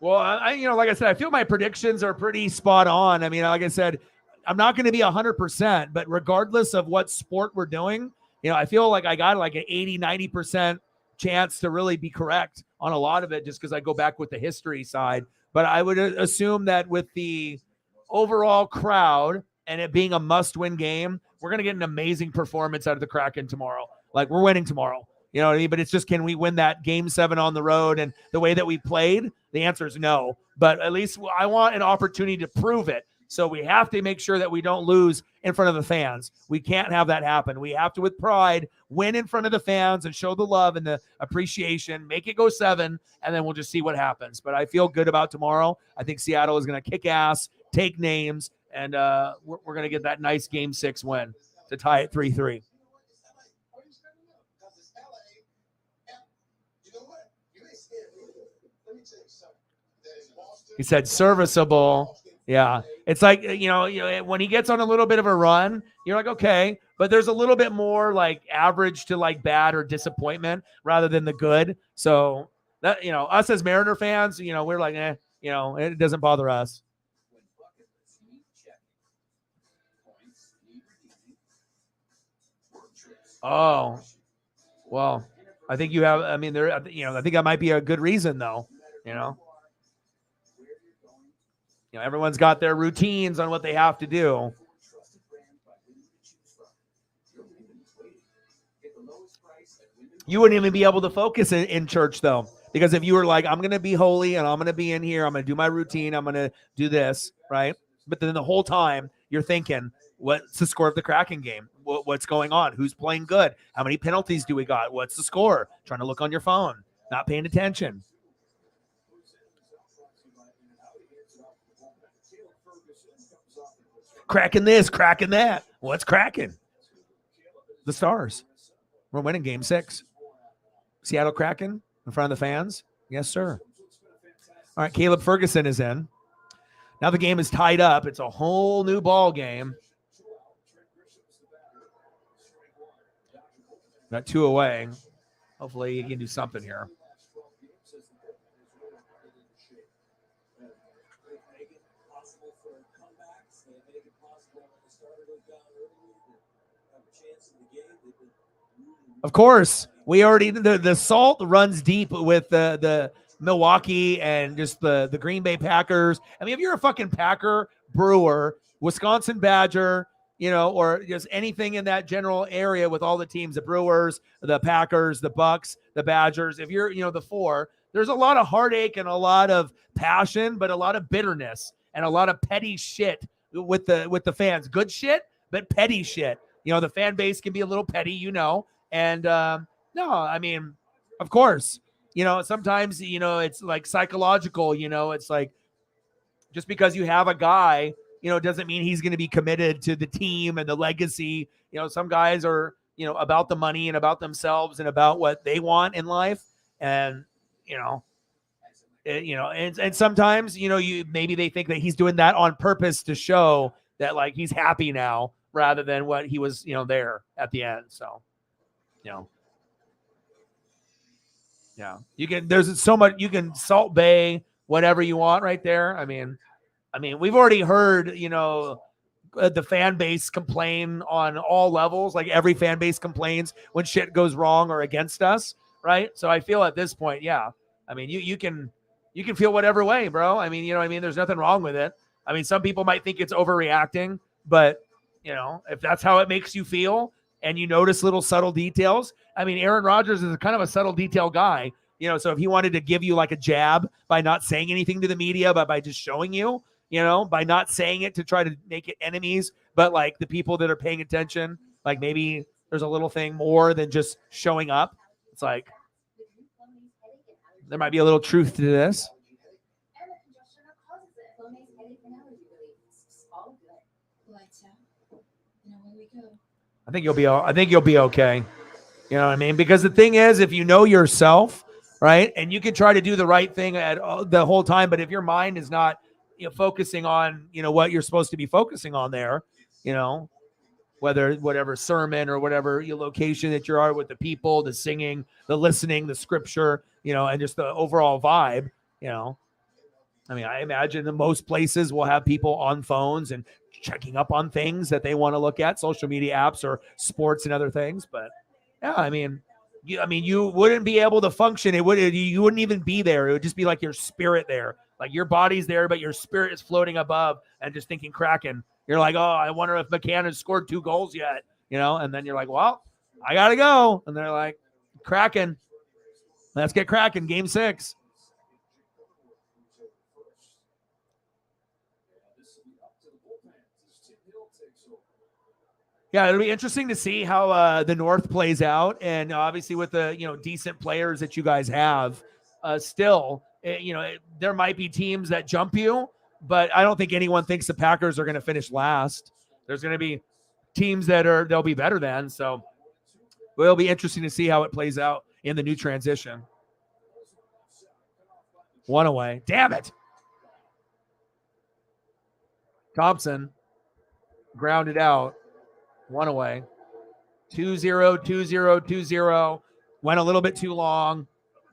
Well, like I said, I feel my predictions are pretty spot on. I mean, like I said, I'm not going to be 100%, but regardless of what sport we're doing, I feel like I got like an 80, 90% chance to really be correct on a lot of it just because I go back with the history side. But I would assume that with the overall crowd and it being a must-win game, we're going to get an amazing performance out of the Kraken tomorrow. Like, we're winning tomorrow. You know what I mean? But it's just, can we win that game 7 on the road? And the way that we played, the answer is no. But at least I want an opportunity to prove it. So we have to make sure that we don't lose in front of the fans. We can't have that happen. We have to, with pride, win in front of the fans and show the love and the appreciation, make it go 7, and then we'll just see what happens. But I feel good about tomorrow. I think Seattle is going to kick ass, take names, and we're going to get that nice Game 6 win to tie it 3-3. He said serviceable. Yeah. It's like, when he gets on a little bit of a run, you're like, okay, but there's a little bit more like average to like bad or disappointment rather than the good. So that, us as Mariner fans, we're like, it doesn't bother us. Oh, well, I think you have, I mean, I think that might be a good reason though, everyone's got their routines on what they have to do. You wouldn't even be able to focus in church though, because if you were like, I'm going to be holy and I'm going to be in here, I'm going to do my routine, I'm going to do this, right? But then the whole time you're thinking, what's the score of the Kraken game? What's going on? Who's playing good? How many penalties do we got? What's the score? Trying to look on your phone, not paying attention. Cracking this, cracking that. What's cracking? The Stars. We're winning game 6. Seattle Kraken in front of the fans. Yes, sir. All right, Caleb Ferguson is in. Now the game is tied up. It's a whole new ball game. Got 2 away. Hopefully he can do something here. Of course, we already the salt runs deep with the Milwaukee and just the Green Bay Packers. I mean, if you're a fucking Packer, Brewer, Wisconsin Badger, or just anything in that general area with all the teams, the Brewers, the Packers, the Bucks, the Badgers, if you're, the 4, there's a lot of heartache and a lot of passion, but a lot of bitterness and a lot of petty shit with the fans. Good shit, but petty shit. The fan base can be a little petty, and no, I mean, of course, sometimes, it's like psychological, it's like just because you have a guy, doesn't mean he's going to be committed to the team and the legacy. Some guys are, about the money and about themselves and about what they want in life. And, and sometimes, maybe they think that he's doing that on purpose to show that like he's happy now rather than what he was, there at the end. So, yeah, there's so much, you can Salt Bay, whatever you want right there. I mean, we've already heard, the fan base complain on all levels. Like every fan base complains when shit goes wrong or against us. Right. So I feel at this point, yeah, I mean, you can feel whatever way, bro. I mean, there's nothing wrong with it. I mean, some people might think it's overreacting, but if that's how it makes you feel and you notice little subtle details. I mean, Aaron Rodgers is kind of a subtle detail guy, so if he wanted to give you like a jab by not saying anything to the media, but by just showing you, by not saying it to try to make it enemies, but like the people that are paying attention, like maybe there's a little thing more than just showing up. It's like, there might be a little truth to this. I think you'll be okay. You know what I mean? Because the thing is, if you know yourself, right, and you can try to do the right thing at the whole time, but if your mind is not, focusing on, what you're supposed to be focusing on there, whatever sermon or whatever your location that you are with the people, the singing, the listening, the scripture, and just the overall vibe, I mean, I imagine in most places will have people on phones and checking up on things that they want to look at, social media apps or sports and other things. But yeah, I mean, you wouldn't be able to function. You wouldn't even be there. It would just be like your spirit there. Like your body's there, but your spirit is floating above and just thinking Kraken. You're like, oh, I wonder if McCann has scored 2 goals yet, and then you're like, well, I got to go. And they're like, Kraken. Let's get Kraken, game 6. Yeah, it'll be interesting to see how the North plays out. And obviously with the, decent players that you guys have, there might be teams that jump you, but I don't think anyone thinks the Packers are going to finish last. There's going to be teams they'll be better than. So it'll be interesting to see how it plays out in the new transition. 1 away. Damn it. Thompson grounded out. 1 away. 2-0, 2-0, 2-0. Went a little bit too long.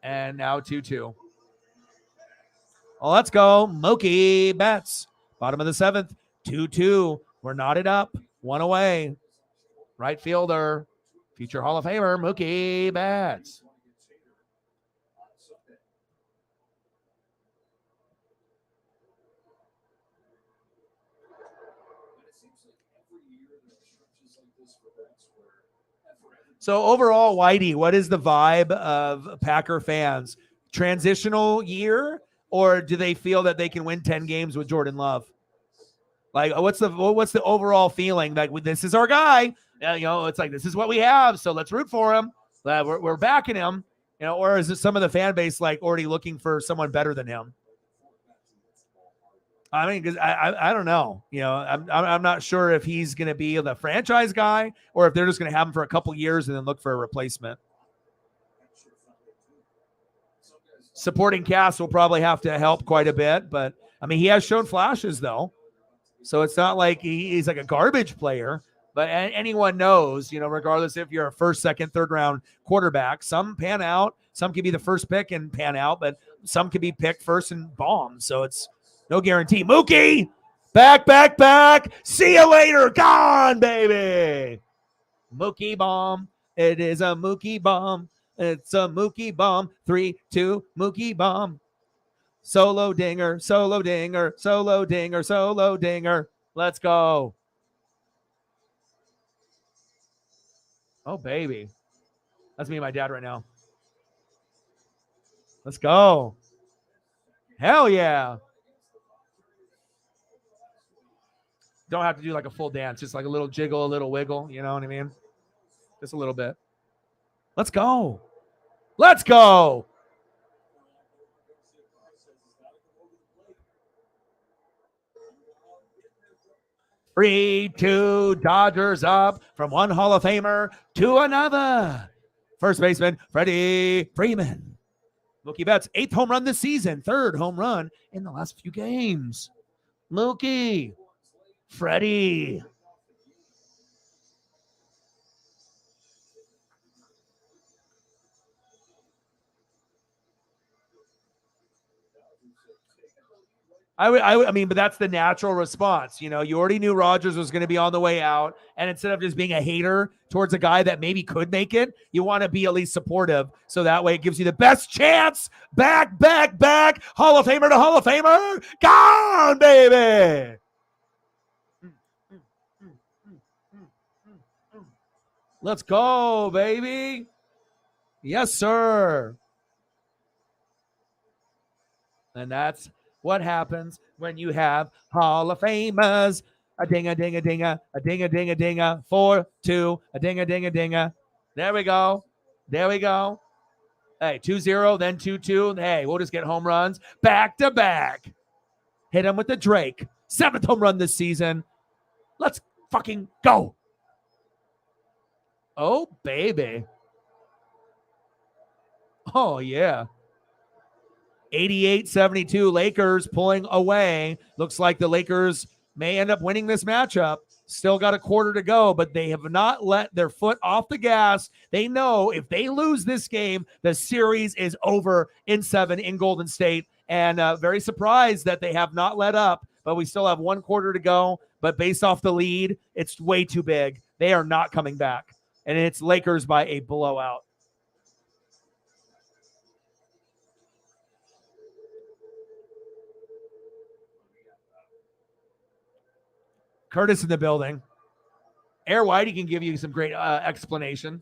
And now 2-2. Well, let's go. Mookie Betts. Bottom of the 7th. 2-2. We're knotted up. 1 away. Right fielder. Future Hall of Famer, Mookie Betts. So overall, Whitey, what is the vibe of Packer fans? Transitional year, or do they feel that they can win 10 games with Jordan Love? Like, what's the overall feeling? Like, this is our guy. It's like, this is what we have, so let's root for him. We're backing him. Or is it some of the fan base like already looking for someone better than him? I mean, because I don't know. I'm not sure if he's going to be the franchise guy or if they're just going to have him for a couple years and then look for a replacement. Supporting cast will probably have to help quite a bit, but I mean, he has shown flashes though, so it's not like he's like a garbage player. But anyone knows, regardless if you're a first, second, third round quarterback, some pan out, some could be the first pick and pan out, but some could be picked first and bomb. So it's no guarantee. Mookie, back. See you later. Gone, baby. Mookie bomb. It is a Mookie bomb. It's a Mookie bomb. 3-2, Mookie bomb. Solo dinger, solo dinger, solo dinger, solo dinger. Let's go. Oh, baby. That's me and my dad right now. Let's go. Hell yeah. Don't have to do like a full dance, just like a little jiggle, a little wiggle. You know what I mean? Just a little bit. Let's go. Let's go. Three, 2, Dodgers up from one Hall of Famer to another. First baseman, Freddie Freeman. Mookie Betts, 8th home run this season, 3rd home run in the last few games. Mookie, Freddie. I mean, but that's the natural response. You already knew Rodgers was going to be on the way out. And instead of just being a hater towards a guy that maybe could make it, you want to be at least supportive. So that way it gives you the best chance. Back. Hall of Famer to Hall of Famer. Gone, baby. Let's go, baby. Yes, sir. And that's what happens when you have Hall of Famers. A ding, a ding, a ding, a ding, a ding, a ding, 4-2, a ding, a ding, a ding. There we go. Hey, 2-0, then 2-2. Hey, we'll just get home runs back to back. Hit him with the Drake. 7th home run this season. Let's fucking go. Oh, baby. Oh, yeah. 88-72, Lakers pulling away. Looks like the Lakers may end up winning this matchup. Still got a quarter to go, but they have not let their foot off the gas. They know if they lose this game, the series is over in 7 in Golden State. And very surprised that they have not let up, but we still have 1 quarter to go. But based off the lead, it's way too big. They are not coming back. And it's Lakers by a blowout. Curtis in the building. Air Whitey can give you some great explanation.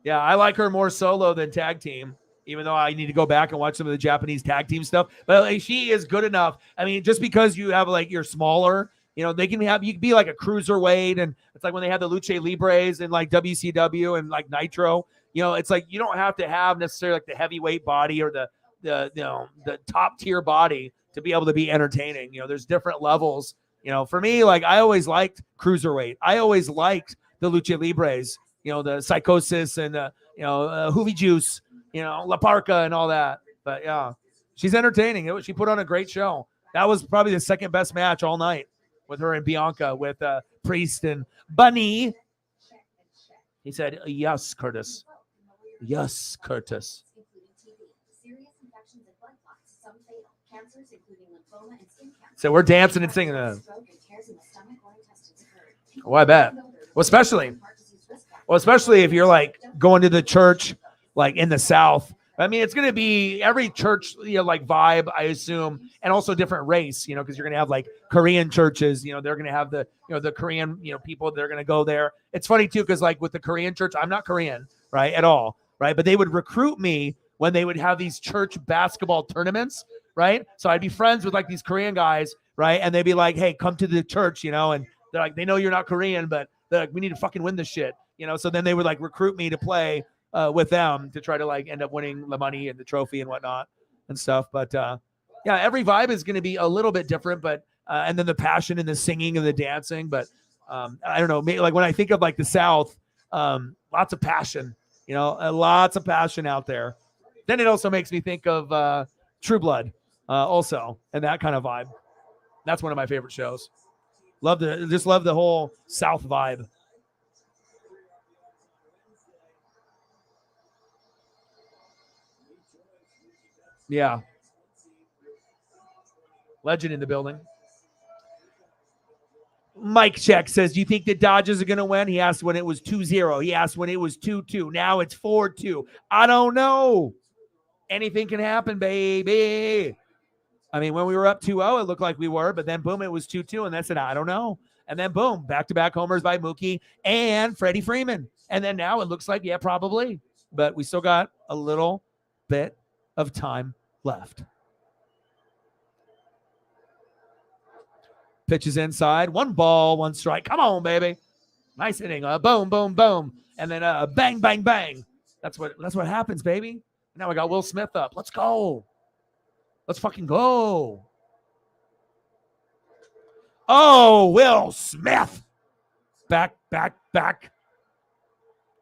Yeah, I like her more solo than tag team, even though I need to go back and watch some of the Japanese tag team stuff. But like, she is good enough. I mean, just because you have like you're smaller, they can have you can be like a cruiserweight, and it's like when they have the Lucha Libres and like WCW and like Nitro. It's like you don't have to have necessarily like the heavyweight body or the top tier body to be able to be entertaining. There's different levels. For me, like I always liked cruiserweight. I always liked the Lucha Libres, the Psychosis and Hoovy Juice, La Parca and all that. But yeah, she's entertaining. She put on a great show. That was probably the second best match all night with her and Bianca, with Priest and Bunny. He said, yes, Curtis. Yes, Curtis. So we're dancing and singing. Oh, I bet. Well, especially if you're like going to the church, like in the South. I mean, it's going to be every church, like vibe, I assume, and also different race, because you're going to have like Korean churches, they're going to have the, the Korean, people, they're going to go there. It's funny too, because like with the Korean church, I'm not Korean, right, at all, right? But they would recruit me when they would have these church basketball tournaments, right? So I'd be friends with like these Korean guys, right? And they'd be like, hey, come to the church, and they're like, they know you're not Korean, but they're like, we need to fucking win this shit, So then they would like recruit me to play with them to try to like end up winning the money and the trophy and whatnot and stuff. But yeah, every vibe is going to be a little bit different, but and then the passion and the singing and the dancing. But I don't know, maybe, like when I think of like the South, lots of passion, lots of passion out there. Then it also makes me think of True Blood also, and that kind of vibe. That's one of my favorite shows. Love the whole South vibe. Yeah. Legend in the building. Mike Check says, do you think the Dodgers are going to win? He asked when it was 2-0. He asked when it was 2-2. Now it's 4-2. I don't know. Anything can happen, baby. I mean, when we were up 2-0, it looked like we were, but then boom, it was 2-2, and that's it. I don't know. And then boom, back-to-back homers by Mookie and Freddie Freeman. And then now it looks like, yeah, probably. But we still got a little bit of time left. Pitches inside. 1 ball, 1 strike. Come on, baby. Nice hitting. Boom, boom, boom. And then bang, bang, bang. That's what happens, baby. Now we got Will Smith up. Let's go. Let's fucking go. Oh, Will Smith. Back.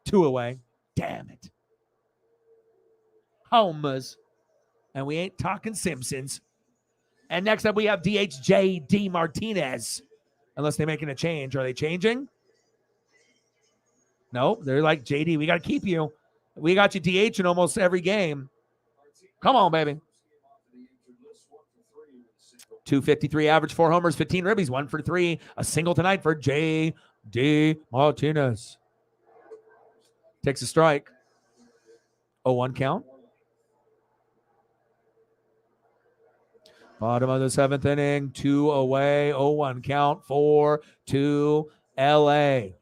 2 away. Damn it. Homers. And we ain't talking Simpsons. And next up, we have DHJD Martinez. Unless they're making a change. Are they changing? No, they're like, JD, we got to keep you. We got you DH in almost every game. Come on, baby. 253 average, 4 homers, 15 ribbies, 1 for 3. A single tonight for JD Martinez. Takes a strike. 0-1 count. Bottom of the 7th inning, 2 away, 0-1 count, 4-2 LA.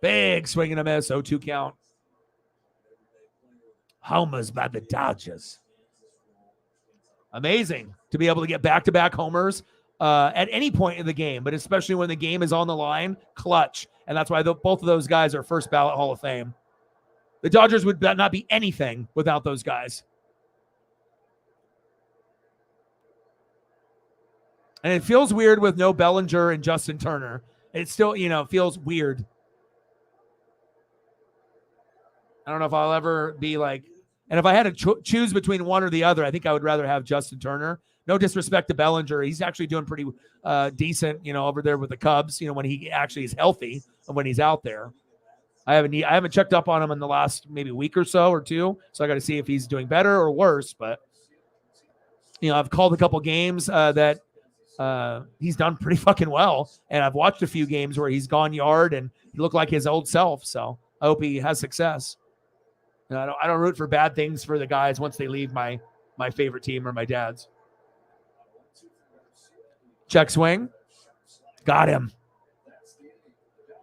Big swing and a miss, 0-2 count. Homers by the Dodgers. Amazing to be able to get back-to-back homers at any point in the game, but especially when the game is on the line, clutch. And that's why both of those guys are first ballot Hall of Fame. The Dodgers would not be anything without those guys. And it feels weird with no Bellinger and Justin Turner. It still, feels weird. I don't know if I'll ever be like, and if I had to choose between one or the other, I think I would rather have Justin Turner. No disrespect to Bellinger. He's actually doing pretty decent, over there with the Cubs, when he actually is healthy and when he's out there. I haven't checked up on him in the last maybe week or so or 2. So I got to see if he's doing better or worse. But, I've called a couple games that he's done pretty fucking well. And I've watched a few games where he's gone yard and he looked like his old self. So I hope he has success. I don't root for bad things for the guys once they leave my favorite team or my dad's. Check swing. Got him.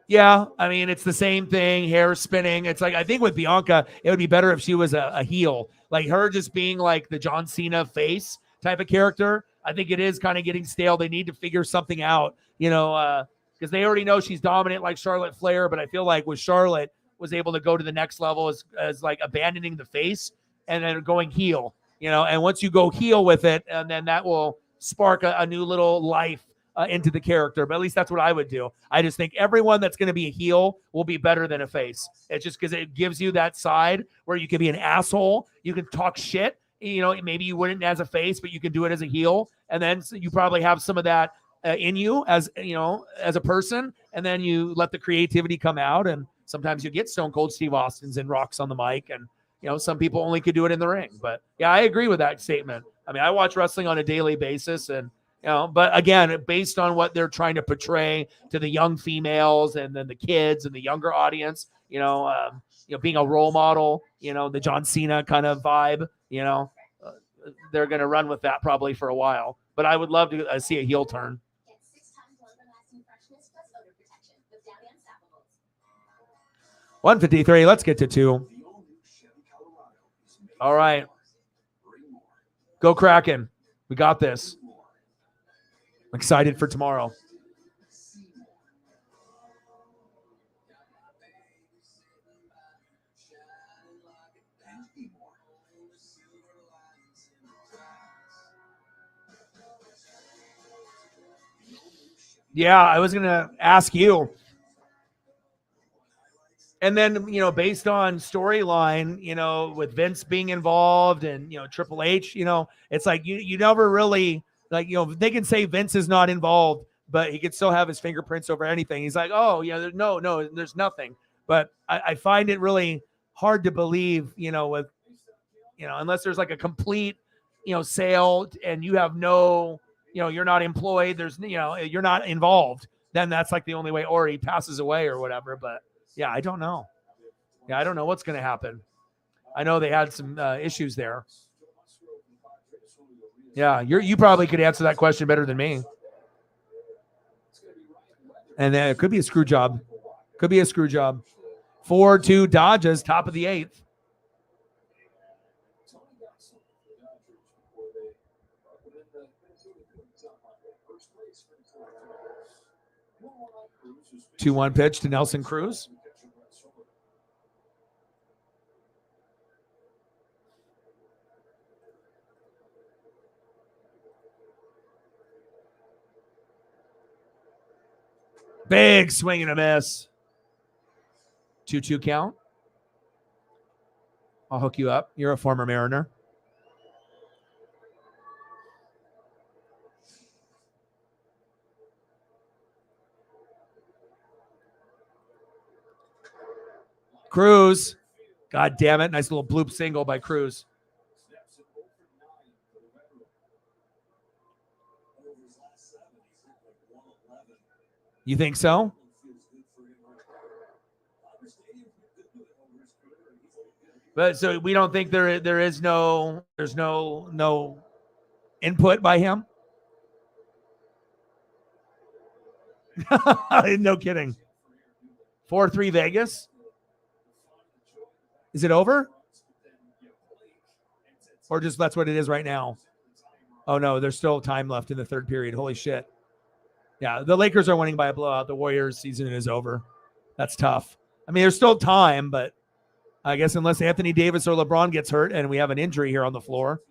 Yeah, I mean, it's the same thing, hair spinning. It's like, I think with Bianca, it would be better if she was a heel. Like her just being like the John Cena face type of character. I think it is kind of getting stale. They need to figure something out, because they already know she's dominant like Charlotte Flair, but I feel like with Charlotte was able to go to the next level as like abandoning the face and then going heel, and once you go heel with it, and then that will spark a new little life into the character. But at least that's what I would do. I just think everyone that's going to be a heel will be better than a face. It's just because it gives you that side where you can be an asshole. You can talk shit. maybe you wouldn't as a face, but you can do it as a heel. And then you probably have some of that in you as as a person. And then you let the creativity come out. And sometimes you get Stone Cold Steve Austin's and rocks on the mic. And, some people only could do it in the ring. But yeah, I agree with that statement. I mean, I watch wrestling on a daily basis, and but again, based on what they're trying to portray to the young females and then the kids and the younger audience, being a role model, the John Cena kind of vibe, they're going to run with that probably for a while. But I would love to see a heel turn. 153. Let's get to 2. All right. Go Kraken. We got this. I'm excited for tomorrow. Yeah, I was going to ask you. And then, based on storyline, with Vince being involved and, Triple H, it's like you never really, like, they can say Vince is not involved, but he could still have his fingerprints over anything. He's like, oh, yeah, no, there's nothing. But I find it really hard to believe, with, unless there's like a complete, sale and you have no, you're not employed, there's, you're not involved, then that's like the only way, or he passes away or whatever. But yeah, I don't know. Yeah, I don't know what's going to happen. I know they had some issues there. Yeah, you probably could answer that question better than me. And then it could be a screw job. 4-2 Dodgers, top of the 8th. Two 2-1 pitch to Nelson Cruz. Big swing and a miss. 2-2 count. I'll hook you up. You're a former Mariner. Cruz. God damn it. Nice little bloop single by Cruz. You think so? But so we don't think there's no input by him? No kidding. 4-3 Vegas. Is it over? Or just that's what it is right now? Oh, no, there's still time left in the third period. Holy shit. Yeah, the Lakers are winning by a blowout. The Warriors season is over. That's tough. I mean, there's still time, but I guess unless Anthony Davis or LeBron gets hurt and we have an injury here on the floor.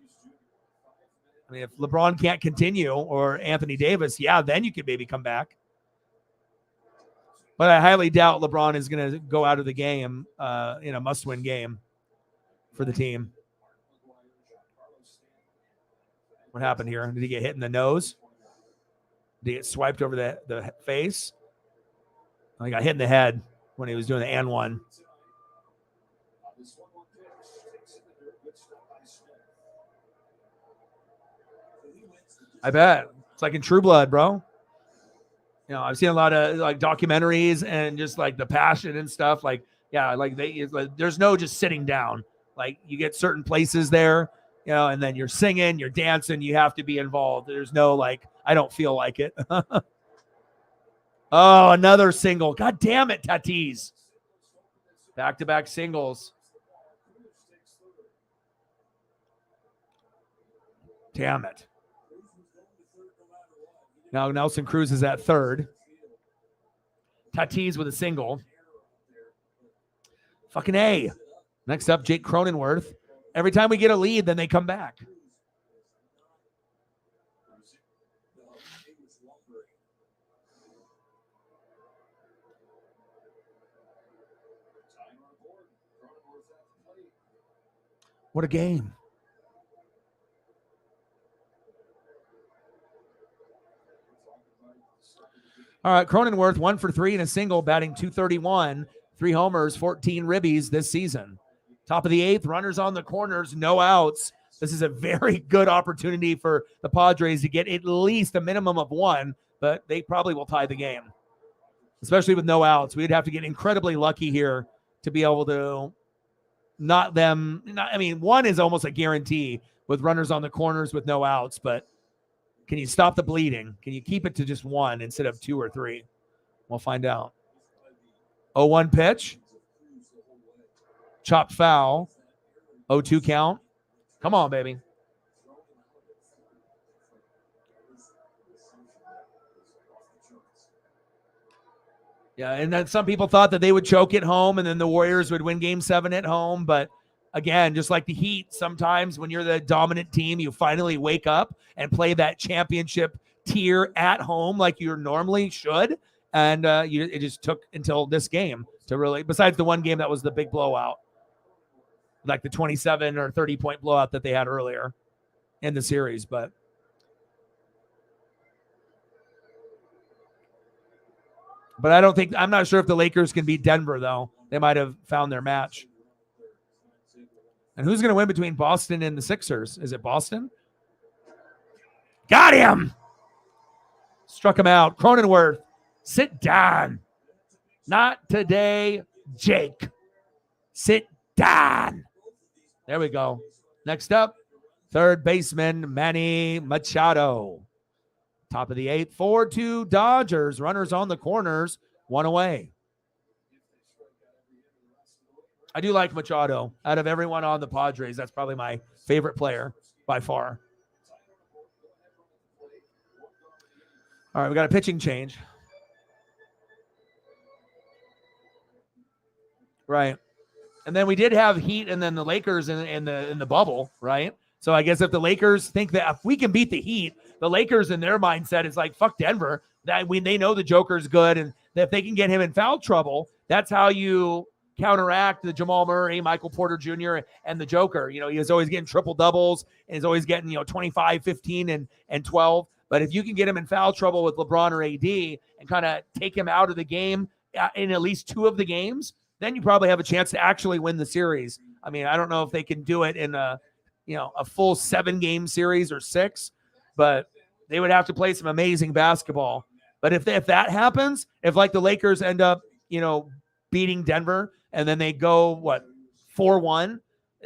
I mean, if LeBron can't continue or Anthony Davis, yeah, then you could maybe come back. But I highly doubt LeBron is going to go out of the game in a must-win game for the team. What happened here? Did he get hit in the nose? Did he get swiped over the face? Oh, he got hit in the head when he was doing the and one. I bet. It's like in True Blood, bro. I've seen a lot of like documentaries and just like the passion and stuff. Like, yeah, like there's no just sitting down. Like you get certain places there, and then you're singing, you're dancing, you have to be involved. There's no like, I don't feel like it. Oh, another single. God damn it, Tatis. Back-to-back singles. Damn it. Now Nelson Cruz is at third. Tatis with a single. Fucking A. Next up, Jake Cronenworth. Every time we get a lead, then they come back. What a game. All right, Cronenworth, 1 for 3 and a single, batting .231, 3 homers, 14 ribbies this season. Top of the 8th, runners on the corners, no outs. This is a very good opportunity for the Padres to get at least a minimum of 1, but they probably will tie the game, especially with no outs. We'd have to get incredibly lucky here to be able to I mean, 1 is almost a guarantee with runners on the corners with no outs, but can you stop the bleeding? Can you keep it to just 1 instead of 2 or 3? We'll find out. 0-1 pitch. Chopped foul. 0-2 count. Come on, baby. Yeah, and then some people thought that they would choke at home and then the Warriors would win Game 7 at home. But again, just like the Heat, sometimes when you're the dominant team, you finally wake up and play that championship tier at home like you normally should. And it just took until this game to really, besides the one game that was the big blowout, like the 27 or 30-point blowout that they had earlier in the series. But I'm not sure if the Lakers can beat Denver, though. They might have found their match. And who's going to win between Boston and the Sixers? Is it Boston? Got him! Struck him out. Cronenworth, sit down. Not today, Jake. Sit down. There we go. Next up, third baseman Manny Machado. Top of the 8th, 4-2 Dodgers. Runners on the corners, 1 away. I do like Machado. Out of everyone on the Padres, that's probably my favorite player by far. All right, we got a pitching change. Right. And then we did have Heat and then the Lakers in the bubble, right? So I guess if the Lakers think that if we can beat the Heat, the Lakers in their mindset is like, fuck Denver. They know the Joker's good, and that if they can get him in foul trouble, that's how you counteract the Jamal Murray, Michael Porter Jr., and the Joker. You know, he's always getting triple doubles, and he's always getting, 25, 15, and 12. But if you can get him in foul trouble with LeBron or AD and kind of take him out of the game in at least 2 of the games, then you probably have a chance to actually win the series. I mean, I don't know if they can do it in a full 7-game series or 6, but they would have to play some amazing basketball. But if that happens, if like the Lakers end up, beating Denver and then they go 4-1,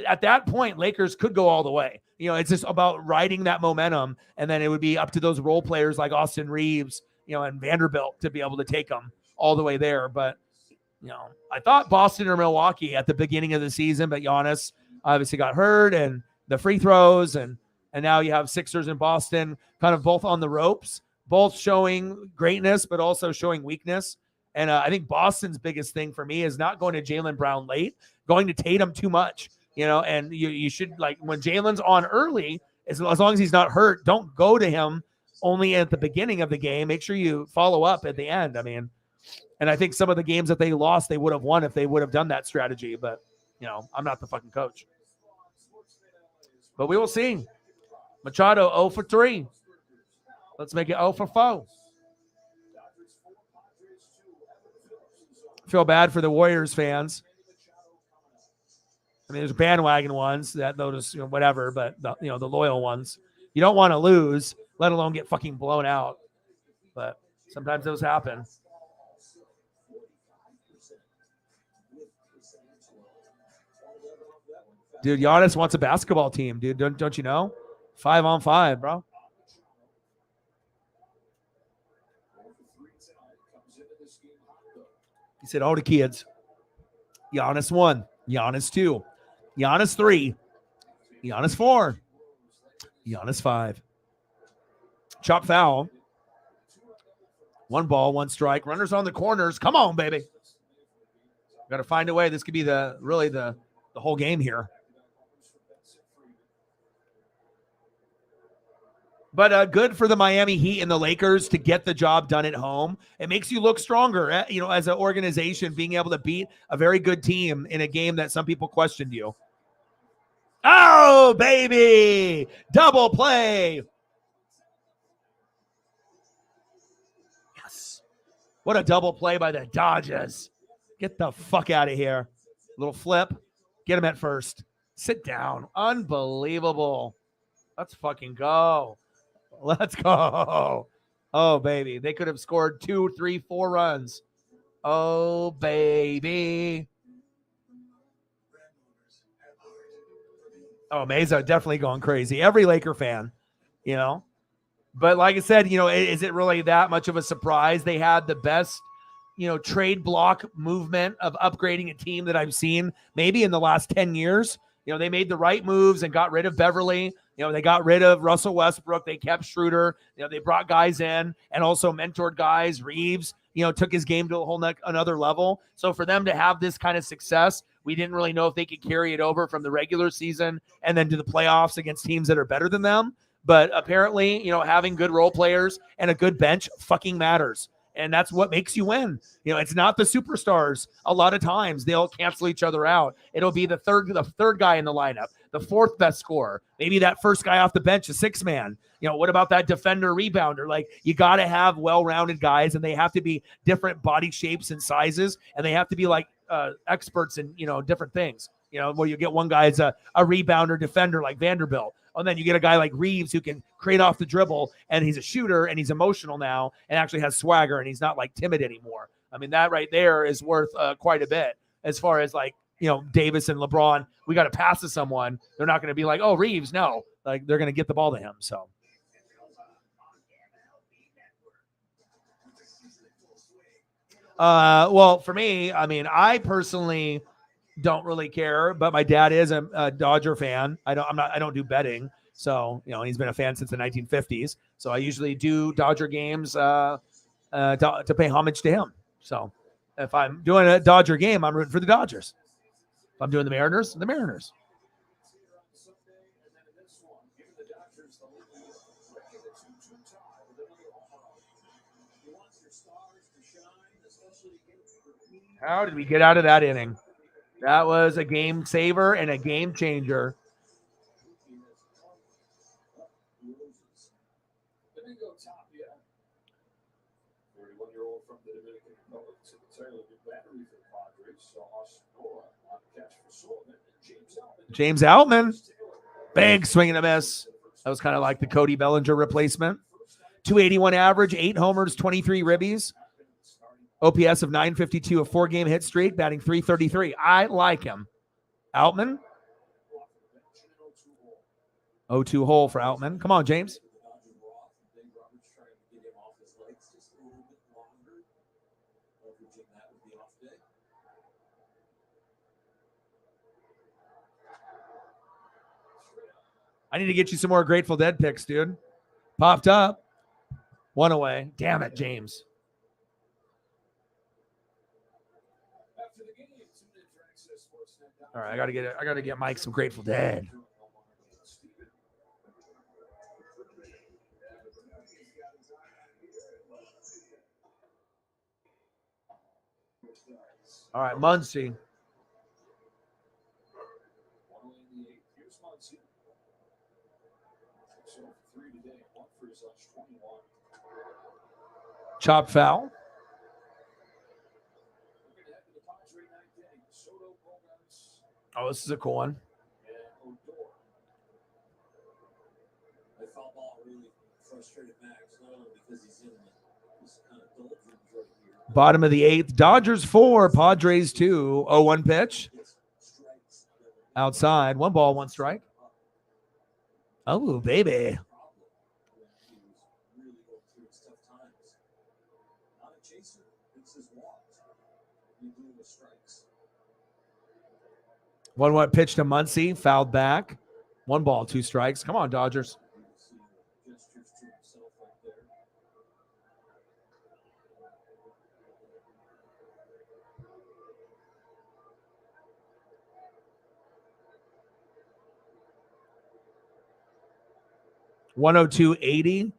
at that point, Lakers could go all the way. It's just about riding that momentum, and then it would be up to those role players like Austin Reeves, and Vanderbilt to be able to take them all the way there. But I thought Boston or Milwaukee at the beginning of the season, but Giannis obviously got hurt and the free throws, and now you have Sixers and Boston kind of both on the ropes, both showing greatness, but also showing weakness. And I think Boston's biggest thing for me is not going to Jaylen Brown late, going to Tatum too much, and you should, like, when Jalen's on early, as long as he's not hurt, don't go to him only at the beginning of the game. Make sure you follow up at the end. I mean, and I think some of the games that they lost, they would have won if they would have done that strategy. But, I'm not the fucking coach. But we will see. Machado 0 for 3. Let's make it 0 for 4. Feel bad for the Warriors fans. I mean, there's bandwagon ones that notice, whatever, but the loyal ones. You don't want to lose, let alone get fucking blown out. But sometimes those happen. Dude, Giannis wants a basketball team, dude. Don't you know? 5-on-5, bro. He said, all the kids. Giannis 1, Giannis 2, Giannis 3, Giannis 4, Giannis 5. Chop foul. 1 ball, 1 strike. Runners on the corners. Come on, baby. Got to find a way. This could be the whole game here. But good for the Miami Heat and the Lakers to get the job done at home. It makes you look stronger, as an organization, being able to beat a very good team in a game that some people questioned you. Oh, baby! Double play. Yes. What a double play by the Dodgers. Get the fuck out of here. Little flip. Get him at first. Sit down. Unbelievable. Let's fucking go. Let's go. Oh, baby. They could have scored 2, 3, 4 runs. Oh, baby. Oh, Mesa definitely going crazy. Every Laker fan, you know. But like I said, you know, is it really that much of a surprise? They had the best, you know, trade block movement of upgrading a team that I've seen maybe in the last 10 years. You know, they made the right moves and got rid of Beverly. You know, they got rid of Russell Westbrook. They kept Schroeder. You know, they brought guys in and also mentored guys. Reeves, you know, took his game to a whole another level. So for them to have this kind of success, we didn't really know if they could carry it over from the regular season and then to the playoffs against teams that are better than them. But apparently, you know, having good role players and a good bench fucking matters. And that's what makes you win. You know, it's not the superstars. A lot of times they'll cancel each other out. It'll be the third guy in the lineup, the fourth best scorer. Maybe that first guy off the bench, a 6-man. You know, what about that defender rebounder? Like, you got to have well-rounded guys, and they have to be different body shapes and sizes, and they have to be like experts in, you know, different things. You know, where you get one guy as a rebounder defender like Vanderbilt. And then you get a guy like Reeves who can create off the dribble, and he's a shooter, and he's emotional now and actually has swagger, and he's not like timid anymore. I mean, that right there is worth quite a bit as far as like, you know, Davis and LeBron, we got to pass to someone. They're not going to be like, oh, Reeves, no. Like, they're going to get the ball to him. So. Well, for me, I mean, I personally don't really care, but my dad is a Dodger fan. I don't do betting. So, you know, he's been a fan since the 1950s. So I usually do Dodger games to pay homage to him. So if I'm doing a Dodger game, I'm rooting for the Dodgers. If I'm doing the Mariners, the Mariners. How did we get out of that inning? That was a game saver and a game changer. James Outman. Big swing and a miss. That was kind of like the Cody Bellinger replacement. 281 average, 8 homers, 23 ribbies. OPS of 952, a 4-game hit streak, batting .333. I like him. Outman. 0-2 hole for Outman. Come on, James. I need to get you some more Grateful Dead picks, dude. Popped up. One away. Damn it, James. All right, I gotta get Mike some Grateful Dead. All right, Muncie. Chop foul. Oh, this is a cool one. Bottom of the 8th. Dodgers 4, Padres 2. 0-1 pitch. Outside. 1 ball, 1 strike. Oh, baby. One pitch to Muncie, fouled back. 1 ball, 2 strikes. Come on, Dodgers. $102.80.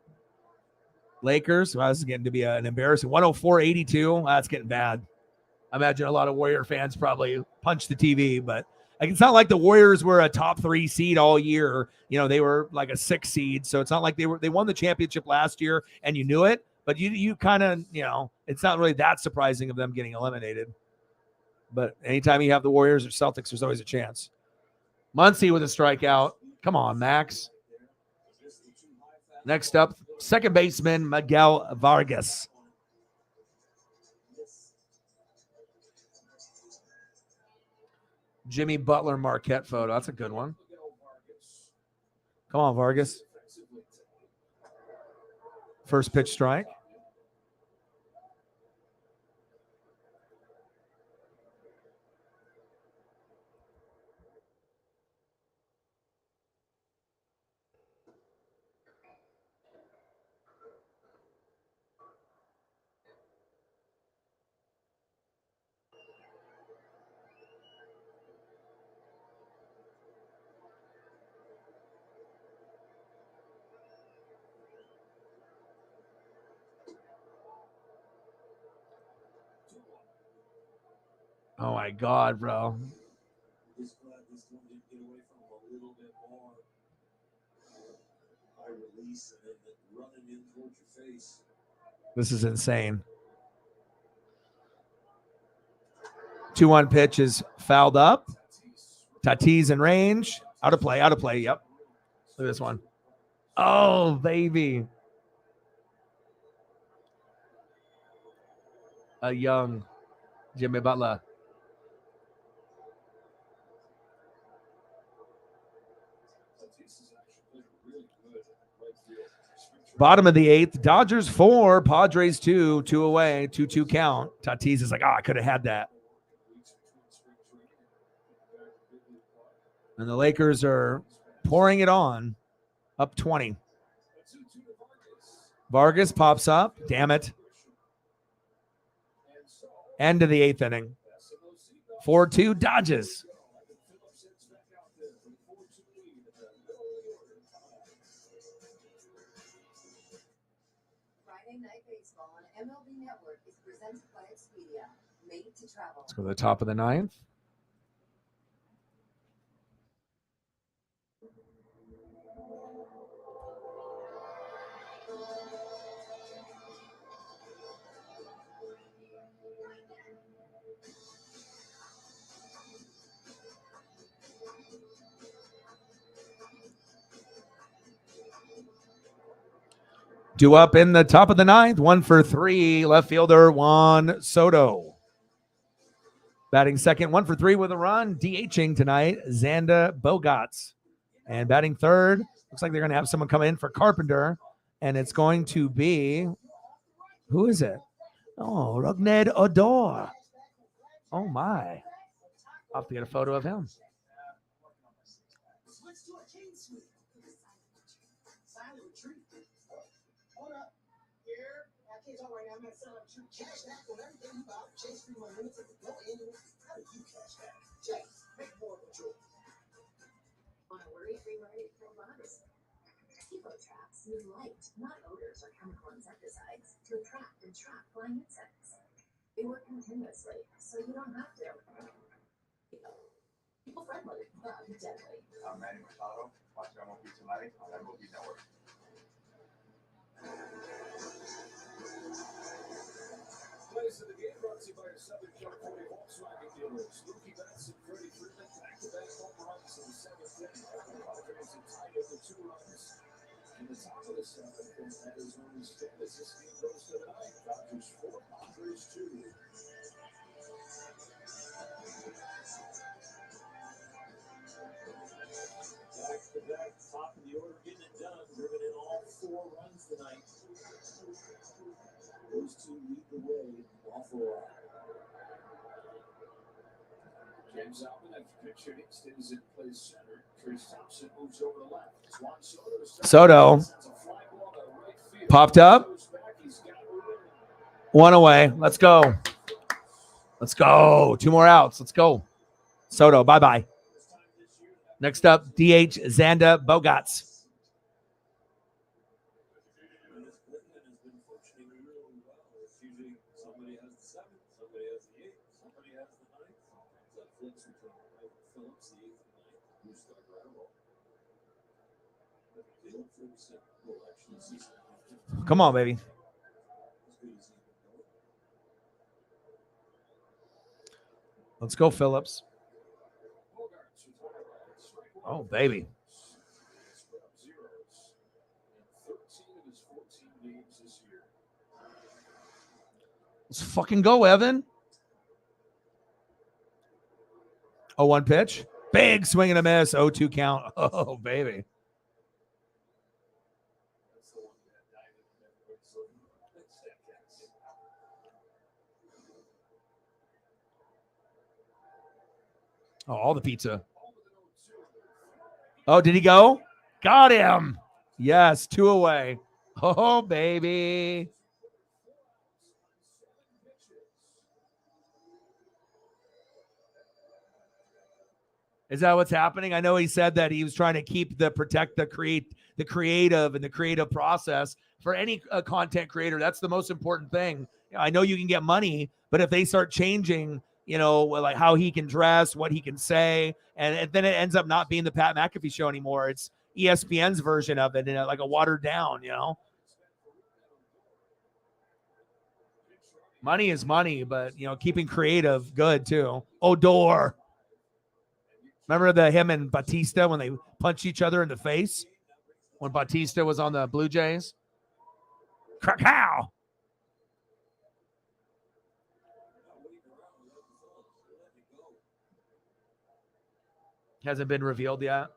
Lakers. Wow, this is getting to be an embarrassing. 104.82. That's getting bad. I imagine a lot of Warrior fans probably punched the TV, but like, it's not like the Warriors were a top 3 seed all year. You know, they were like a 6 seed. So it's not like they won the championship last year and you knew it, But you kind of, it's not really that surprising of them getting eliminated. But anytime you have the Warriors or Celtics, there's always a chance. Muncy with a strikeout. Come on, Max. Next up, second baseman Miguel Vargas. Jimmy Butler Marquette photo. That's a good one. Come on, Vargas. First pitch strike. Oh my God, bro. Just glad this one didn't get away from him a little bit more. High release and then running in towards your face. This is insane. 2-1 pitch is fouled up. Tatis in range. Out of play. Yep. Look at this one. Oh, baby. A young Jimmy Butler. Bottom of the eighth. Dodgers 4, Padres 2, 2 away, 2-2 count. Tatis is like, I could have had that. And the Lakers are pouring it on, up 20. Vargas pops up. Damn it. End of the eighth inning. 4-2 Dodgers. Friday Night Baseball on MLB Network is presented by Expedia. Made to travel. Let's go to the top of the ninth. Due up in the top of the ninth. 1 for 3. Left fielder Juan Soto. Batting second, 1 for 3 with a run. DHing tonight, Xander Bogaerts. And batting third, looks like they're going to have someone come in for Carpenter. And it's going to be, who is it? Oh, Rougned Odor. Oh, my. I'll have to get a photo of him. On a worry-free ride from Mars. Eco traps use light, not odors or chemical insecticides, to attract and trap flying insects. They work continuously, so you don't have to. People friendly, but deadly. I'm Manny Mercado, watching MLB Tonight on MLB Network. Place of the game brought to you by your Southern California Volkswagen dealers. Mookie Betts and Freddie Freeman back-to-back home runs in the seventh inning. The Padres have tied up with 2 runs. In the top of the seventh, and that is when this game goes to the ninth. Dodgers 4, Padres 2. Back-to-back, top of the order, getting it done. Driven in all 4 runs tonight. Those 2 lead the way an awful lot. James Alvin after pitch hitting stays in place center. Trace Thompson moves over to left. Juan Soto popped up. 1 away. Let's go. Let's go. 2 more outs. Let's go. Soto, bye-bye. Next up, DH Xander Bogaerts. Come on, baby. Let's go, Phillips. Oh, baby. Let's fucking go, Evan. 0-1 pitch. Big swing and a miss. 0-2 count. Oh, baby. Oh, all the pizza. Oh, did he go? Got him. Yes, 2 away. Oh, baby. Is that what's happening? I know he said that he was trying to protect the creative and the creative process for any content creator. That's the most important thing. I know you can get money, but if they start changing, like how he can dress, what he can say, and then it ends up not being the Pat McAfee show anymore. It's ESPN's version of it, and like a watered down, Money is money, but keeping creative, good too. Odor. Remember him and Batista when they punched each other in the face? When Batista was on the Blue Jays? Krakow! Hasn't been revealed yet.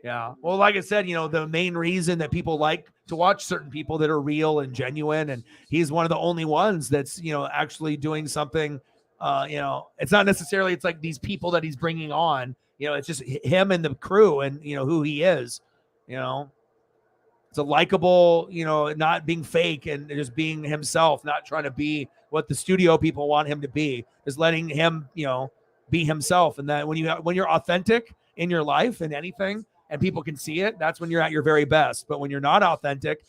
Yeah. Well, like I said, the main reason that people like to watch certain people that are real and genuine, and he's one of the only ones that's, actually doing something. It's not necessarily, it's like these people that he's bringing on, it's just him and the crew and, who he is, it's a likable, not being fake and just being himself, not trying to be what the studio people want him to be, just letting him, be himself. And that when you're authentic in your life and anything, and people can see it, that's when you're at your very best. But when you're not authentic,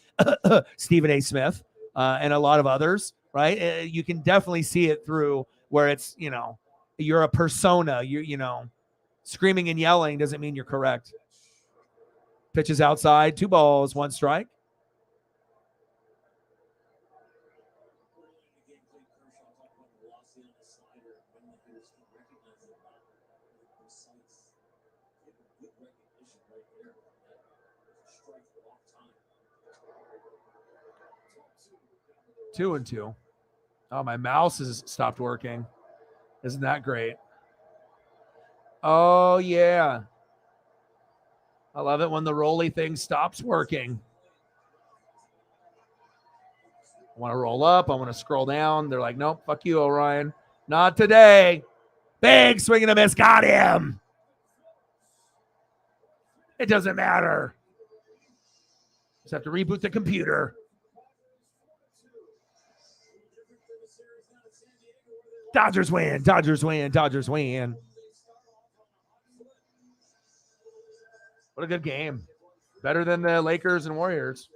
Stephen A. Smith and a lot of others, right? You can definitely see it through where it's, you're a persona. Screaming and yelling doesn't mean you're correct. Pitches outside, 2 balls, 1 strike. Two and two. Oh, my mouse has stopped working. Isn't that great? Oh, yeah. I love it when the rolly thing stops working. I want to roll up. I want to scroll down. They're like, nope, fuck you, Orion. Not today. Big swing and a miss. Got him. It doesn't matter. Just have to reboot the computer. Dodgers win. Dodgers win. Dodgers win. What a good game. Better than the Lakers and Warriors.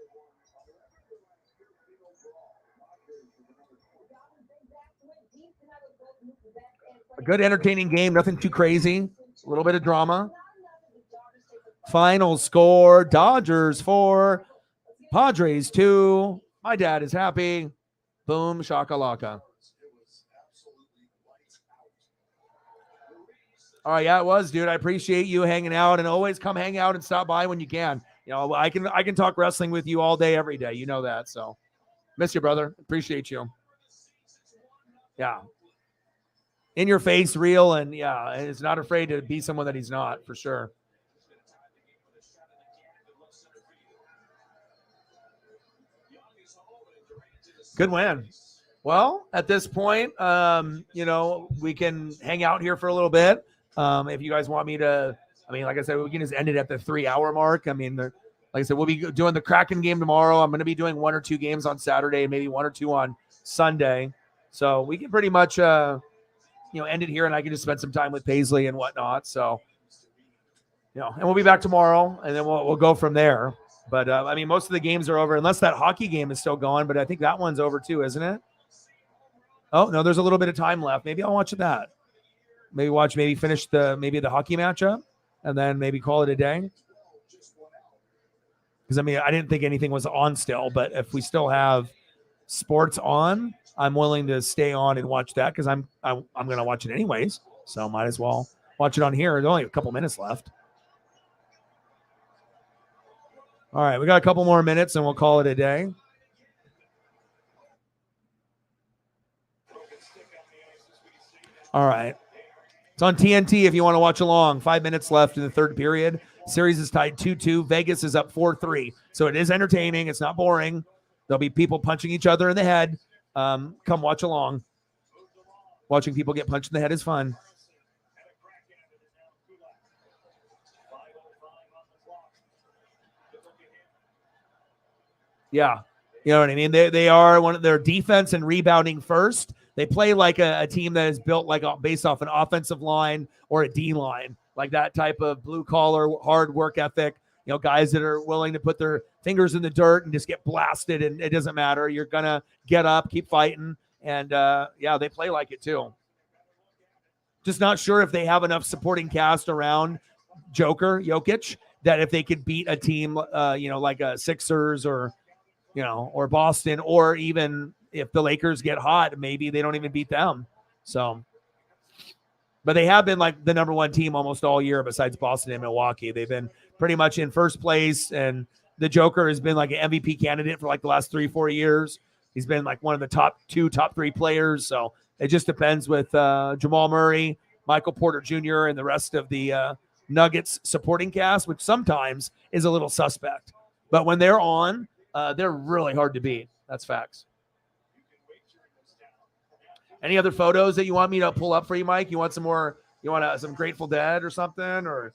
A good entertaining game. Nothing too crazy. A little bit of drama. Final score, Dodgers 4, Padres 2. My dad is happy. Boom, shakalaka. All right, yeah, it was, dude. I appreciate you hanging out, and always come hang out and stop by when you can. I can talk wrestling with you all day, every day. You know that, so miss you, brother. Appreciate you. Yeah. In your face, real, and yeah, is not afraid to be someone that he's not, for sure. Good win. Well, at this point, we can hang out here for a little bit. If you guys want me to, like I said, we can just end it at the 3-hour mark. Like I said, we'll be doing the Kraken game tomorrow. I'm going to be doing 1 or 2 games on Saturday, maybe 1 or 2 on Sunday. So we can pretty much, end it here, and I can just spend some time with Paisley and whatnot. So, and we'll be back tomorrow, and then we'll go from there. But, most of the games are over, unless that hockey game is still going. But I think that one's over too, isn't it? Oh, no, there's a little bit of time left. Maybe I'll watch that. Maybe finish the hockey matchup, and then maybe call it a day. Because, I didn't think anything was on still. But if we still have sports on, I'm willing to stay on and watch that because I'm going to watch it anyways. So might as well watch it on here. There's only a couple minutes left. All right, we got a couple more minutes and we'll call it a day. All right. It's on TNT if you want to watch along. 5 minutes left in the third period. Series is tied 2-2. Vegas is up 4-3. So it is entertaining. It's not boring. There'll be people punching each other in the head. Come watch along. Watching people get punched in the head is fun. Yeah. You know what I mean? They are one of their defense and rebounding first. They play like a team that is built like based off an offensive line or a D line, like that type of blue collar, hard work ethic. You know, guys that are willing to put their fingers in the dirt and just get blasted, and it doesn't matter. You're gonna get up, keep fighting, and yeah, they play like it too. Just not sure if they have enough supporting cast around Jokic, that if they could beat a team, you know, like a Sixers or, you know, or Boston, or even if the Lakers get hot, maybe they don't even beat them. So, but they have been like the number one team almost all year besides Boston and Milwaukee. They've been pretty much in first place, and the Joker has been like an MVP candidate for like the last 3-4 years. He's been like one of the top 3 players. So it just depends with Jamal Murray, Michael Porter Jr., and the rest of the Nuggets supporting cast, which sometimes is a little suspect. But when they're on, they're really hard to beat. That's facts. Any other photos that you want me to pull up for you, Mike? You want some more? You want some Grateful Dead or something? Or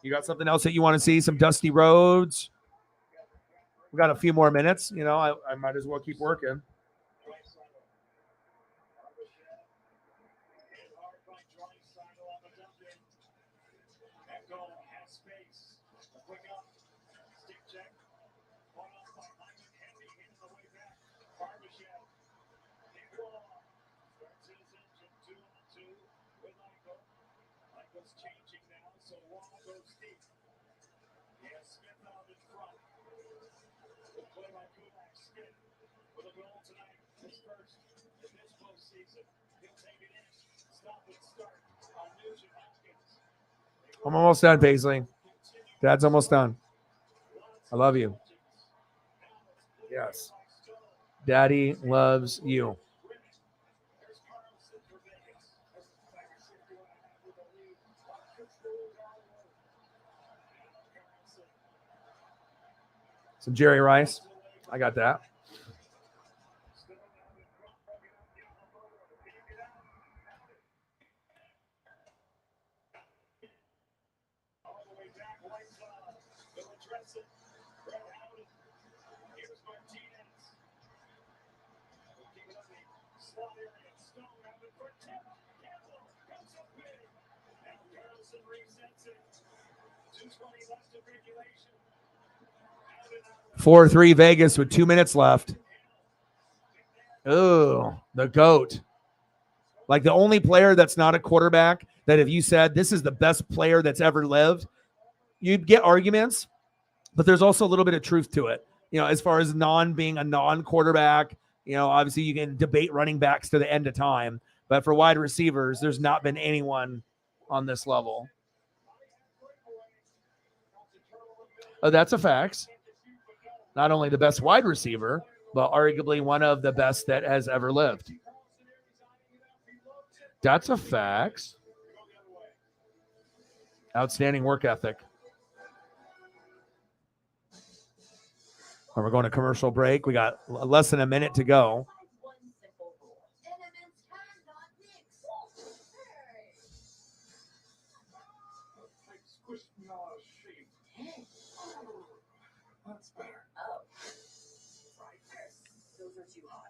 you got something else that you want to see? Some Dusty Roads? We got a few more minutes. You know, I might as well keep working. I'm almost done, Paisley. Dad's almost done. I love you. Yes. Daddy loves you. Some Jerry Rice. I got that. Four 4-3 Vegas with 2 minutes left. Oh, the GOAT. Like the only player that's not a quarterback that if you said this is the best player that's ever lived, you'd get arguments, but there's also a little bit of truth to it. You know, as far as being a non-quarterback, you know, obviously you can debate running backs to the end of time, but for wide receivers, there's not been anyone on this level. Oh, that's a fact. Not only the best wide receiver, but arguably one of the best that has ever lived. That's a fact. Outstanding work ethic. We're going to commercial break. We got less than a minute to go. That's better. Oh. Those are too hot.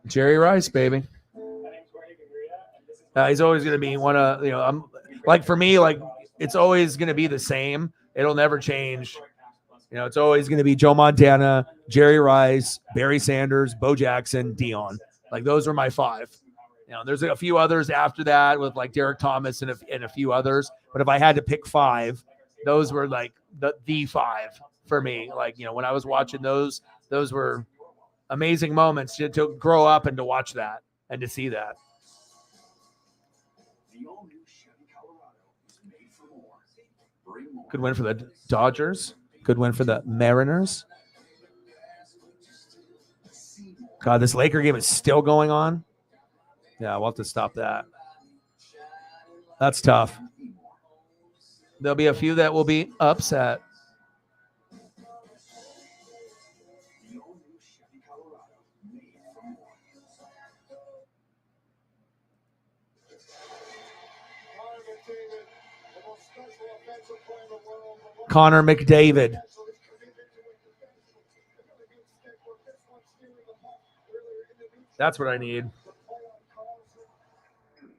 Jerry Rice, baby. He's always going to be one of, you know, I'm like, for me, like it's always going to be the same. It'll never change. You know, it's always going to be Joe Montana, Jerry Rice, Barry Sanders, Bo Jackson, Dion. Like those are my 5. there's a few others after that with like Derek Thomas and a few others. But if I had to pick 5, those were like the 5 for me. Like, when I was watching those were amazing moments to grow up and to watch that and to see that. Good win for the Dodgers. Good win for the Mariners. God, this Laker game is still going on. Yeah, we'll have to stop that. That's tough. There'll be a few that will be upset. Connor McDavid. That's what I need.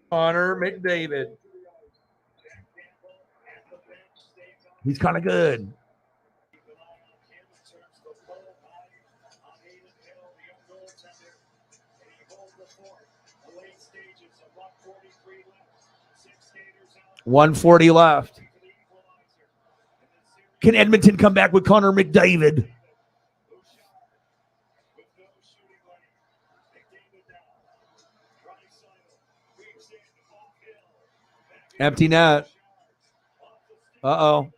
Connor McDavid. He's kind of good. $140 left. Can Edmonton come back with Connor McDavid? Empty net. Uh-oh.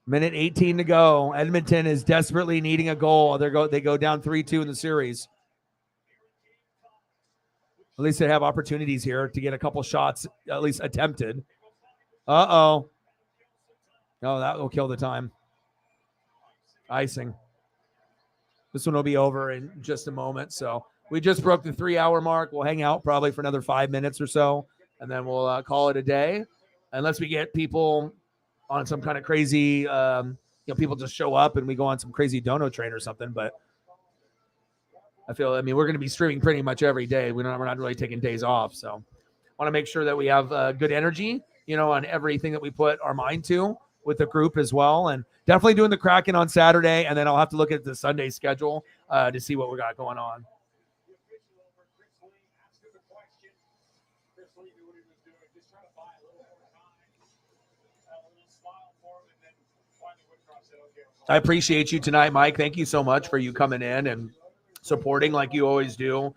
Minute 18 to go. Edmonton is desperately needing a goal. They go down 3-2 in the series. At least they have opportunities here to get a couple shots at least attempted. Uh-oh. No, that will kill the time. Icing. This one will be over in just a moment. So we just broke the 3-hour mark. We'll hang out probably for another 5 minutes or so, and then we'll call it a day. Unless we get people on some kind of crazy, people just show up and we go on some crazy dono train or something. But we're going to be streaming pretty much every day. We're not really taking days off. So I want to make sure that we have good energy, on everything that we put our mind to with the group as well. And definitely doing the Kraken on Saturday. And then I'll have to look at the Sunday schedule to see what we got going on. I appreciate you tonight, Mike. Thank you so much for you coming in and supporting like you always do.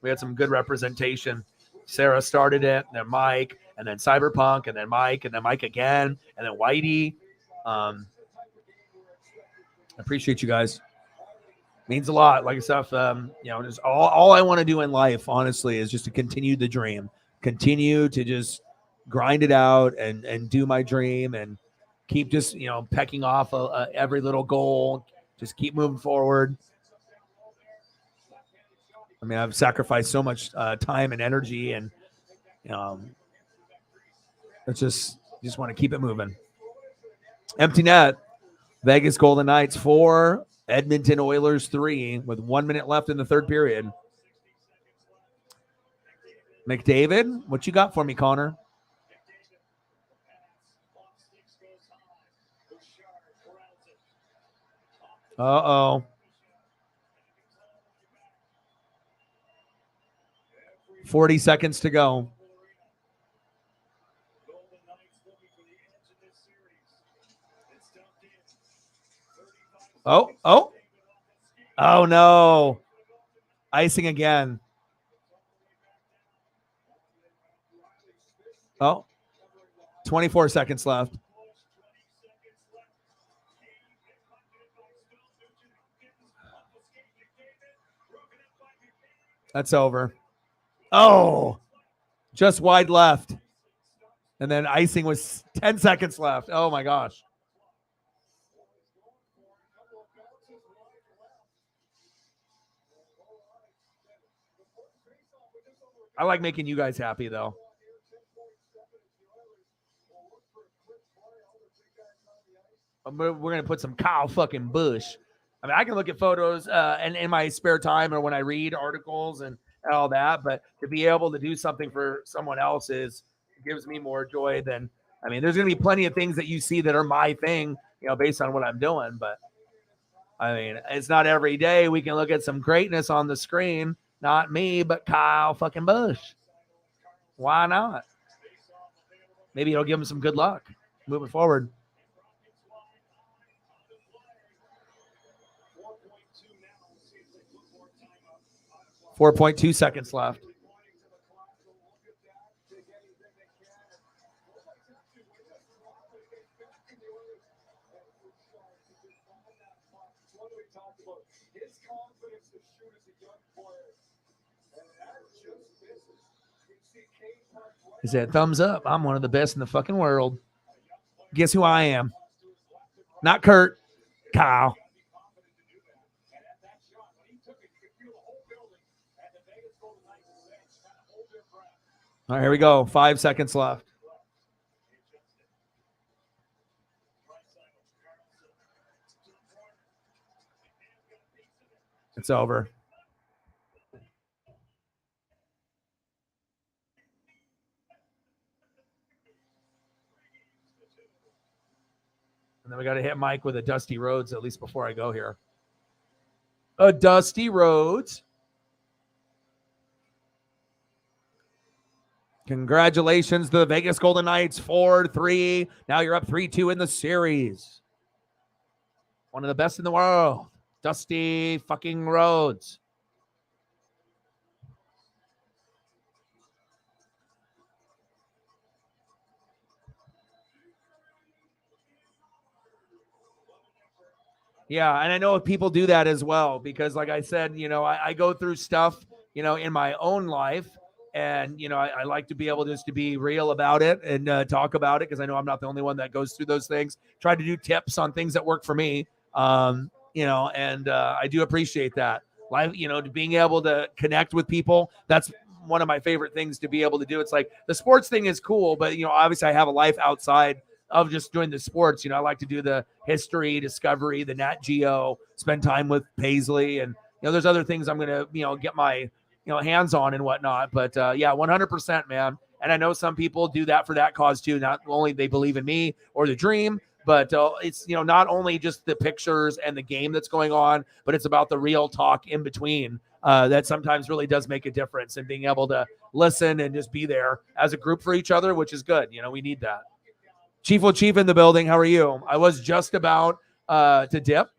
We had some good representation. Sarah started it, and then Mike, and then Cyberpunk, and then Mike again, and then Whitey. I appreciate you guys. Means a lot. Like stuff, just all I want to do in life, honestly, is just to continue the dream, continue to just grind it out and do my dream and keep just, pecking off every little goal, just keep moving forward. I've sacrificed so much time and energy, and it's just want to keep it moving. Empty net. Vegas Golden Knights 4, Edmonton Oilers 3, with 1 minute left in the third period. McDavid, what you got for me, Connor? Uh-oh. 40 seconds to go. Oh no. Icing again. Oh, 24 seconds left. That's over. Oh, just wide left. And then icing was 10 seconds left. Oh, my gosh. I like making you guys happy, though. We're going to put some Kyle fucking Busch. I can look at photos and in my spare time or when I read articles and all that, but to be able to do something for someone else gives me more joy than, there's going to be plenty of things that you see that are my thing, based on what I'm doing, but I mean, it's not every day we can look at some greatness on the screen. Not me, but Kyle fucking Busch. Why not? Maybe it'll give him some good luck moving forward. 4.2 seconds left. His confidence to shoot as a young player. And that just misses. You see Kane punch right He said, thumbs up. I'm one of the best in the fucking world. Guess who I am? Not Kurt. Kyle. and at that shot, when he took it, you could feel the whole building. And the Vegas Golden Knights is saying, kind of hold their breath. All right, here we go. 5 seconds left. It's over. And then we got to hit Mike with a Dusty Rhodes, at least before I go here. A Dusty Rhodes. Congratulations to the Vegas Golden Knights, 4-3. Now you're up 3-2 in the series. One of the best in the world. Dusty fucking Rhodes. Yeah, and I know people do that as well because, like I said, I go through stuff, in my own life, and I like to be able just to be real about it and talk about it because I know I'm not the only one that goes through those things. Try to do tips on things that work for me, and I do appreciate that. Like, being able to connect with people, that's one of my favorite things to be able to do. It's like the sports thing is cool, but obviously I have a life outside of just doing the sports. I like to do the history, discovery, the Nat Geo, spend time with Paisley, and there's other things I'm gonna get my hands on and whatnot. But yeah, 100%, man. And I know some people do that for that cause too. Not only they believe in me or the dream, but it's not only just the pictures and the game that's going on, but it's about the real talk in between. That sometimes really does make a difference, and being able to listen and just be there as a group for each other, which is good. We need that. Chief in the building. How are you? I was just about to dip.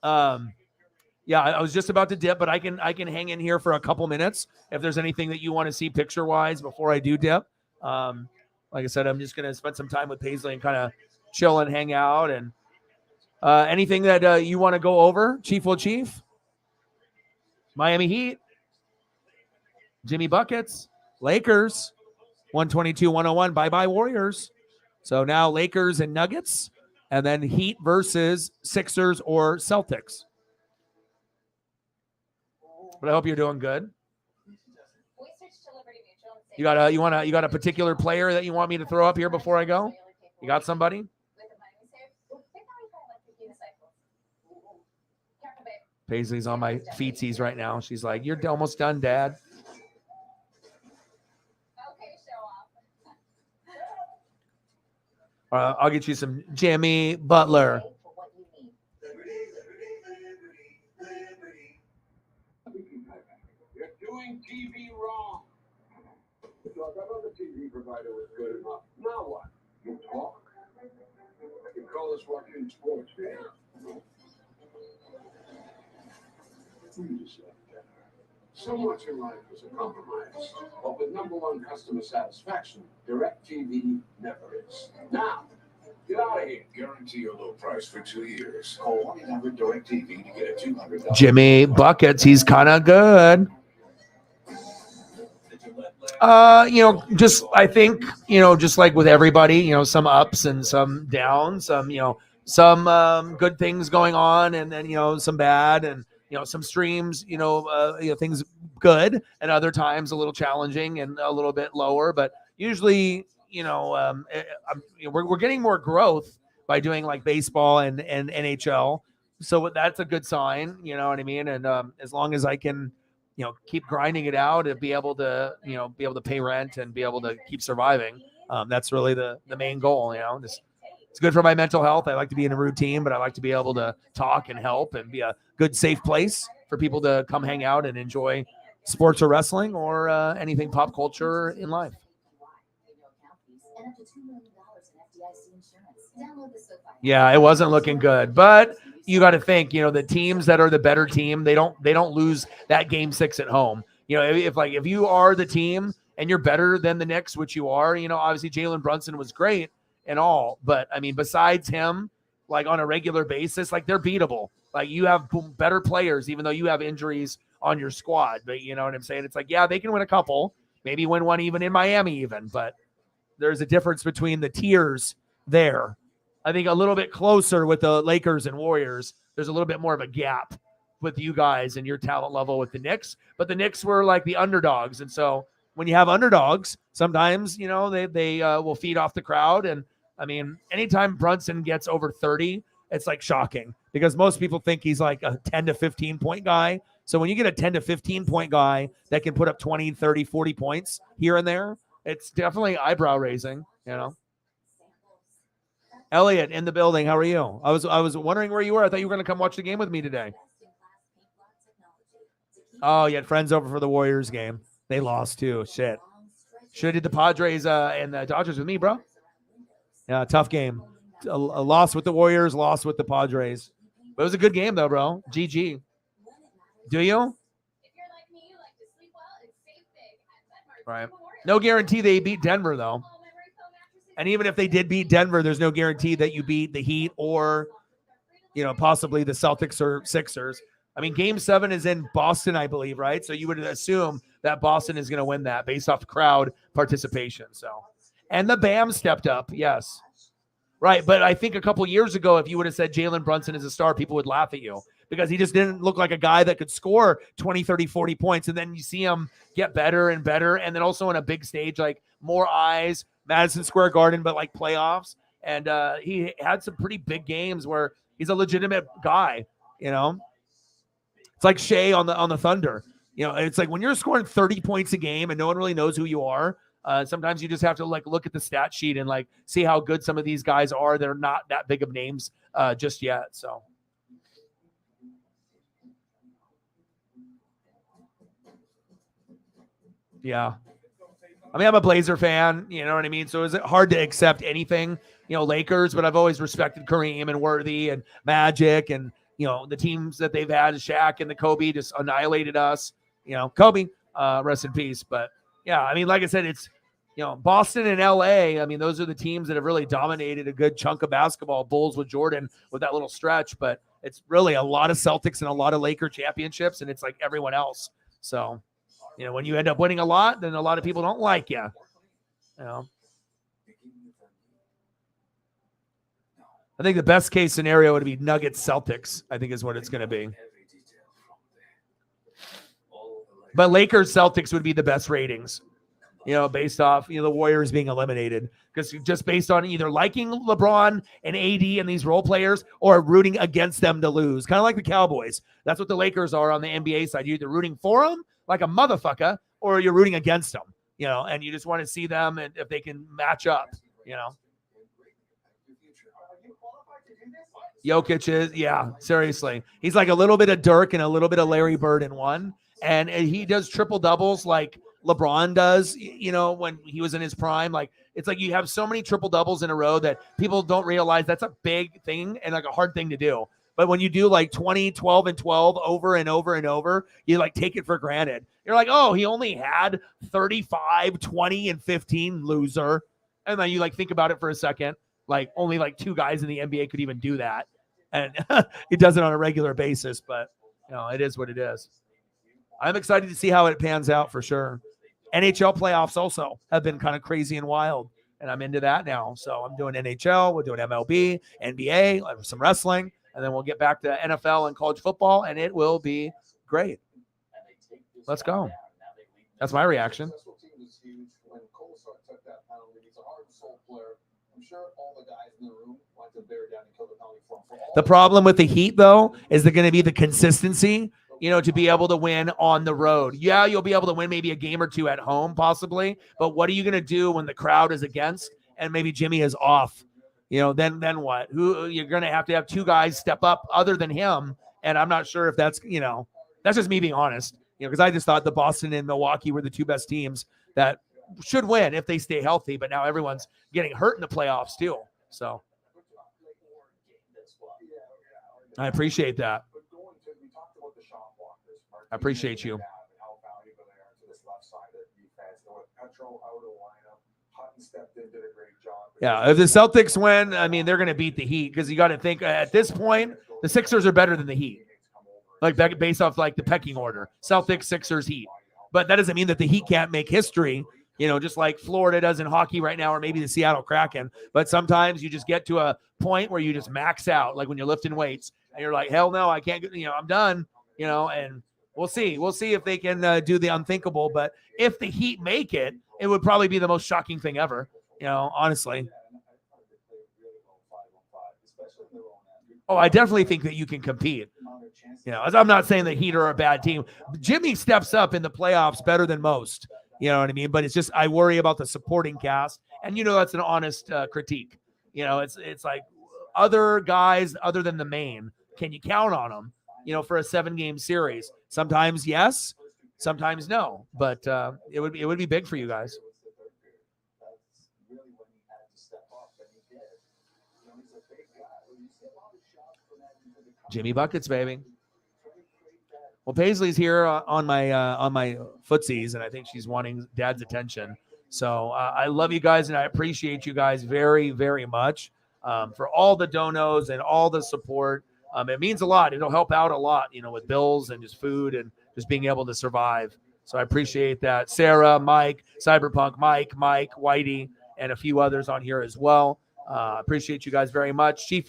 Yeah, I was just about to dip, but I can hang in here for a couple minutes if there's anything that you want to see picture wise before I do dip. Like I said, I'm just gonna spend some time with Paisley and kind of chill and hang out. And anything that you want to go over, Chief? Miami Heat, Jimmy Buckets, Lakers, 122-101. Bye Warriors. So now Lakers and Nuggets, and then Heat versus Sixers or Celtics. But I hope you're doing good. You got a particular player that you want me to throw up here before I go? You got somebody? Paisley's on my feetsies right now. She's like, "You're almost done, Dad." I'll get you some Jimmy Butler. You're doing TV wrong. Look, I thought the TV provider was good enough. Now what? You talk? You call us watching sports, man. You deserve better. So much in life is a compromise. But with #1 customer satisfaction, DirecTV never is. Now, get out of here. Guarantee a low price for 2 years. Call 1-800-DirecTV to get a $200. Jimmy Buckets, he's kind of good. Just I think, just like with everybody, some ups and some downs, some good things going on, and then some bad, and some streams, things good, and other times a little challenging and a little bit lower. But usually, we're getting more growth by doing like baseball and NHL, so that's a good sign. You know what I mean? And as long as I can, keep grinding it out and be able to pay rent and be able to keep surviving, that's really the main goal. Just It's good for my mental health. I like to be in a routine, but I like to be able to talk and help and be a good, safe place for people to come hang out and enjoy sports or wrestling or anything pop culture in life. Yeah, it wasn't looking good, but you got to think, the teams that are the better team, they don't lose that game 6 at home. If you are the team and you're better than the Knicks, which you are, obviously Jalen Brunson was great and all, but I mean, besides him, like on a regular basis, like they're beatable. Like you have better players, even though you have injuries on your squad. But you know what I'm saying? It's like, yeah, they can win a couple, maybe win one even in Miami even, but there's a difference between the tiers there. I think a little bit closer with the Lakers and Warriors. There's a little bit more of a gap with you guys and your talent level with the Knicks, but the Knicks were like the underdogs. And so when you have underdogs, sometimes, they will feed off the crowd. And I mean, anytime Brunson gets over 30, it's like shocking because most people think he's like a 10 to 15 point guy. So when you get a 10 to 15 point guy that can put up 20, 30, 40 points here and there, it's definitely eyebrow raising, Elliot in the building. How are you? I was wondering where you were. I thought you were going to come watch the game with me today. Oh, you had friends over for the Warriors game. They lost too. Shit. Should have did the Padres and the Dodgers with me, bro. Yeah, tough game. A loss with the Warriors, loss with the Padres. But it was a good game though, bro. GG. Do you? Right. No guarantee they beat Denver though. And even if they did beat Denver, there's no guarantee that you beat the Heat or, possibly the Celtics or Sixers. I mean, Game 7 is in Boston, I believe, right? So you would assume that Boston is going to win that based off crowd participation. So, and the BAM stepped up, yes. Right, but I think a couple years ago, if you would have said Jalen Brunson is a star, people would laugh at you because he just didn't look like a guy that could score 20, 30, 40 points. And then you see him get better and better. And then also on a big stage, like more eyes, Madison Square Garden, but like playoffs. And he had some pretty big games where he's a legitimate guy, It's like Shea on the Thunder. It's like when you're scoring 30 points a game and no one really knows who you are, sometimes you just have to look at the stat sheet and see how good some of these guys are. They're not that big of names just yet. So. Yeah. I mean, I'm a Blazer fan, you know what I mean? So is it hard to accept anything, Lakers, but I've always respected Kareem and Worthy and Magic and, the teams that they've had, Shaq and the Kobe just annihilated us, Kobe, rest in peace. But yeah, I mean, like I said, it's, Boston and LA. I mean, those are the teams that have really dominated a good chunk of basketball. Bulls with Jordan with that little stretch, but it's really a lot of Celtics and a lot of Laker championships. And it's like everyone else. So, when you end up winning a lot, then a lot of people don't like you. I think the best case scenario would be Nuggets Celtics, I think is what it's going to be. But Lakers Celtics would be the best ratings, based off, the Warriors being eliminated. Because just based on either liking LeBron and AD and these role players or rooting against them to lose. Kind of like the Cowboys. That's what the Lakers are on the NBA side. You're either rooting for them like a motherfucker, or you're rooting against them, and you just want to see them and if they can match up, Jokic is, yeah, seriously. He's like a little bit of Dirk and a little bit of Larry Bird in one. And he does triple doubles like LeBron does, when he was in his prime. Like, it's like you have so many triple doubles in a row that people don't realize that's a big thing and like a hard thing to do. But when you do like 20, 12, and 12 over and over and over, you take it for granted. You're like, oh, he only had 35, 20, and 15, loser. And then you think about it for a second. Only 2 guys in the NBA could even do that. And it does it on a regular basis, but it is what it is. I'm excited to see how it pans out for sure. NHL playoffs also have been kind of crazy and wild, and I'm into that now. So I'm doing NHL, we're doing MLB, NBA, some wrestling, and then we'll get back to NFL and college football, and it will be great. Let's go. That's my reaction. The problem with the Heat, though, is they're going to be the consistency, to be able to win on the road. Yeah, you'll be able to win maybe a game or two at home, possibly. But what are you going to do when the crowd is against and maybe Jimmy is off? then what? Who you're going to have two guys step up other than him, and I'm not sure if that's that's just me being honest. Because I just thought the Boston and Milwaukee were the two best teams that should win if they stay healthy, but now everyone's getting hurt in the playoffs too. So I appreciate that. I appreciate you. Yeah, if the Celtics win, I mean, they're going to beat the Heat because you got to think at this point, the Sixers are better than the Heat. Like based off like the pecking order, Celtics, Sixers, Heat. But that doesn't mean that the Heat can't make history, just like Florida does in hockey right now, or maybe the Seattle Kraken. But sometimes you just get to a point where you just max out, like when you're lifting weights, and you're like, hell no, I can't, I'm done, and we'll see. We'll see if they can do the unthinkable. But if the Heat make it, it would probably be the most shocking thing ever, honestly. Oh, I definitely think that you can compete. I'm not saying that Heat are a bad team. Jimmy steps up in the playoffs better than most. You know what I mean? But it's just I worry about the supporting cast, and that's an honest critique. It's like other guys other than the main. Can you count on them? For a 7-game series. Sometimes yes, sometimes no. But it would be big for you guys. Jimmy buckets, baby. Well, Paisley's here on my footsies, and I think she's wanting Dad's attention. So I love you guys, and I appreciate you guys very, very much for all the donos and all the support. It means a lot. It'll help out a lot, with bills and just food and just being able to survive. So I appreciate that. Sarah, Mike, Cyberpunk, Mike, Whitey, and a few others on here as well. Appreciate you guys very much. Chief,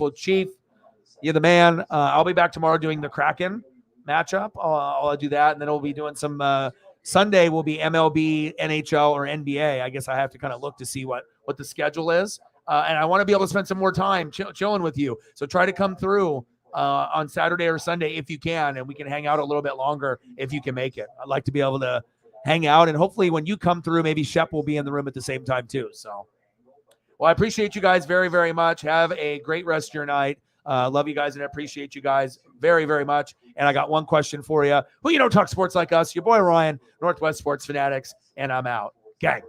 you're the man. I'll be back tomorrow doing the Kraken matchup. I'll do that, and then we'll be doing some Sunday will be MLB, NHL, or NBA. I guess I have to kind of look to see what the schedule is. And I want to be able to spend some more time chilling with you. So try to come through on Saturday or Sunday if you can, and we can hang out a little bit longer if you can make it. I'd like to be able to hang out, and hopefully when you come through, maybe Shep will be in the room at the same time too. So, well, I appreciate you guys very, very much. Have a great rest of your night. Love you guys and I appreciate you guys very, very much. And I got one question for you. Who talk sports like us? Your boy Ryan, Northwest Sports Fanatics, and I'm out. Gang.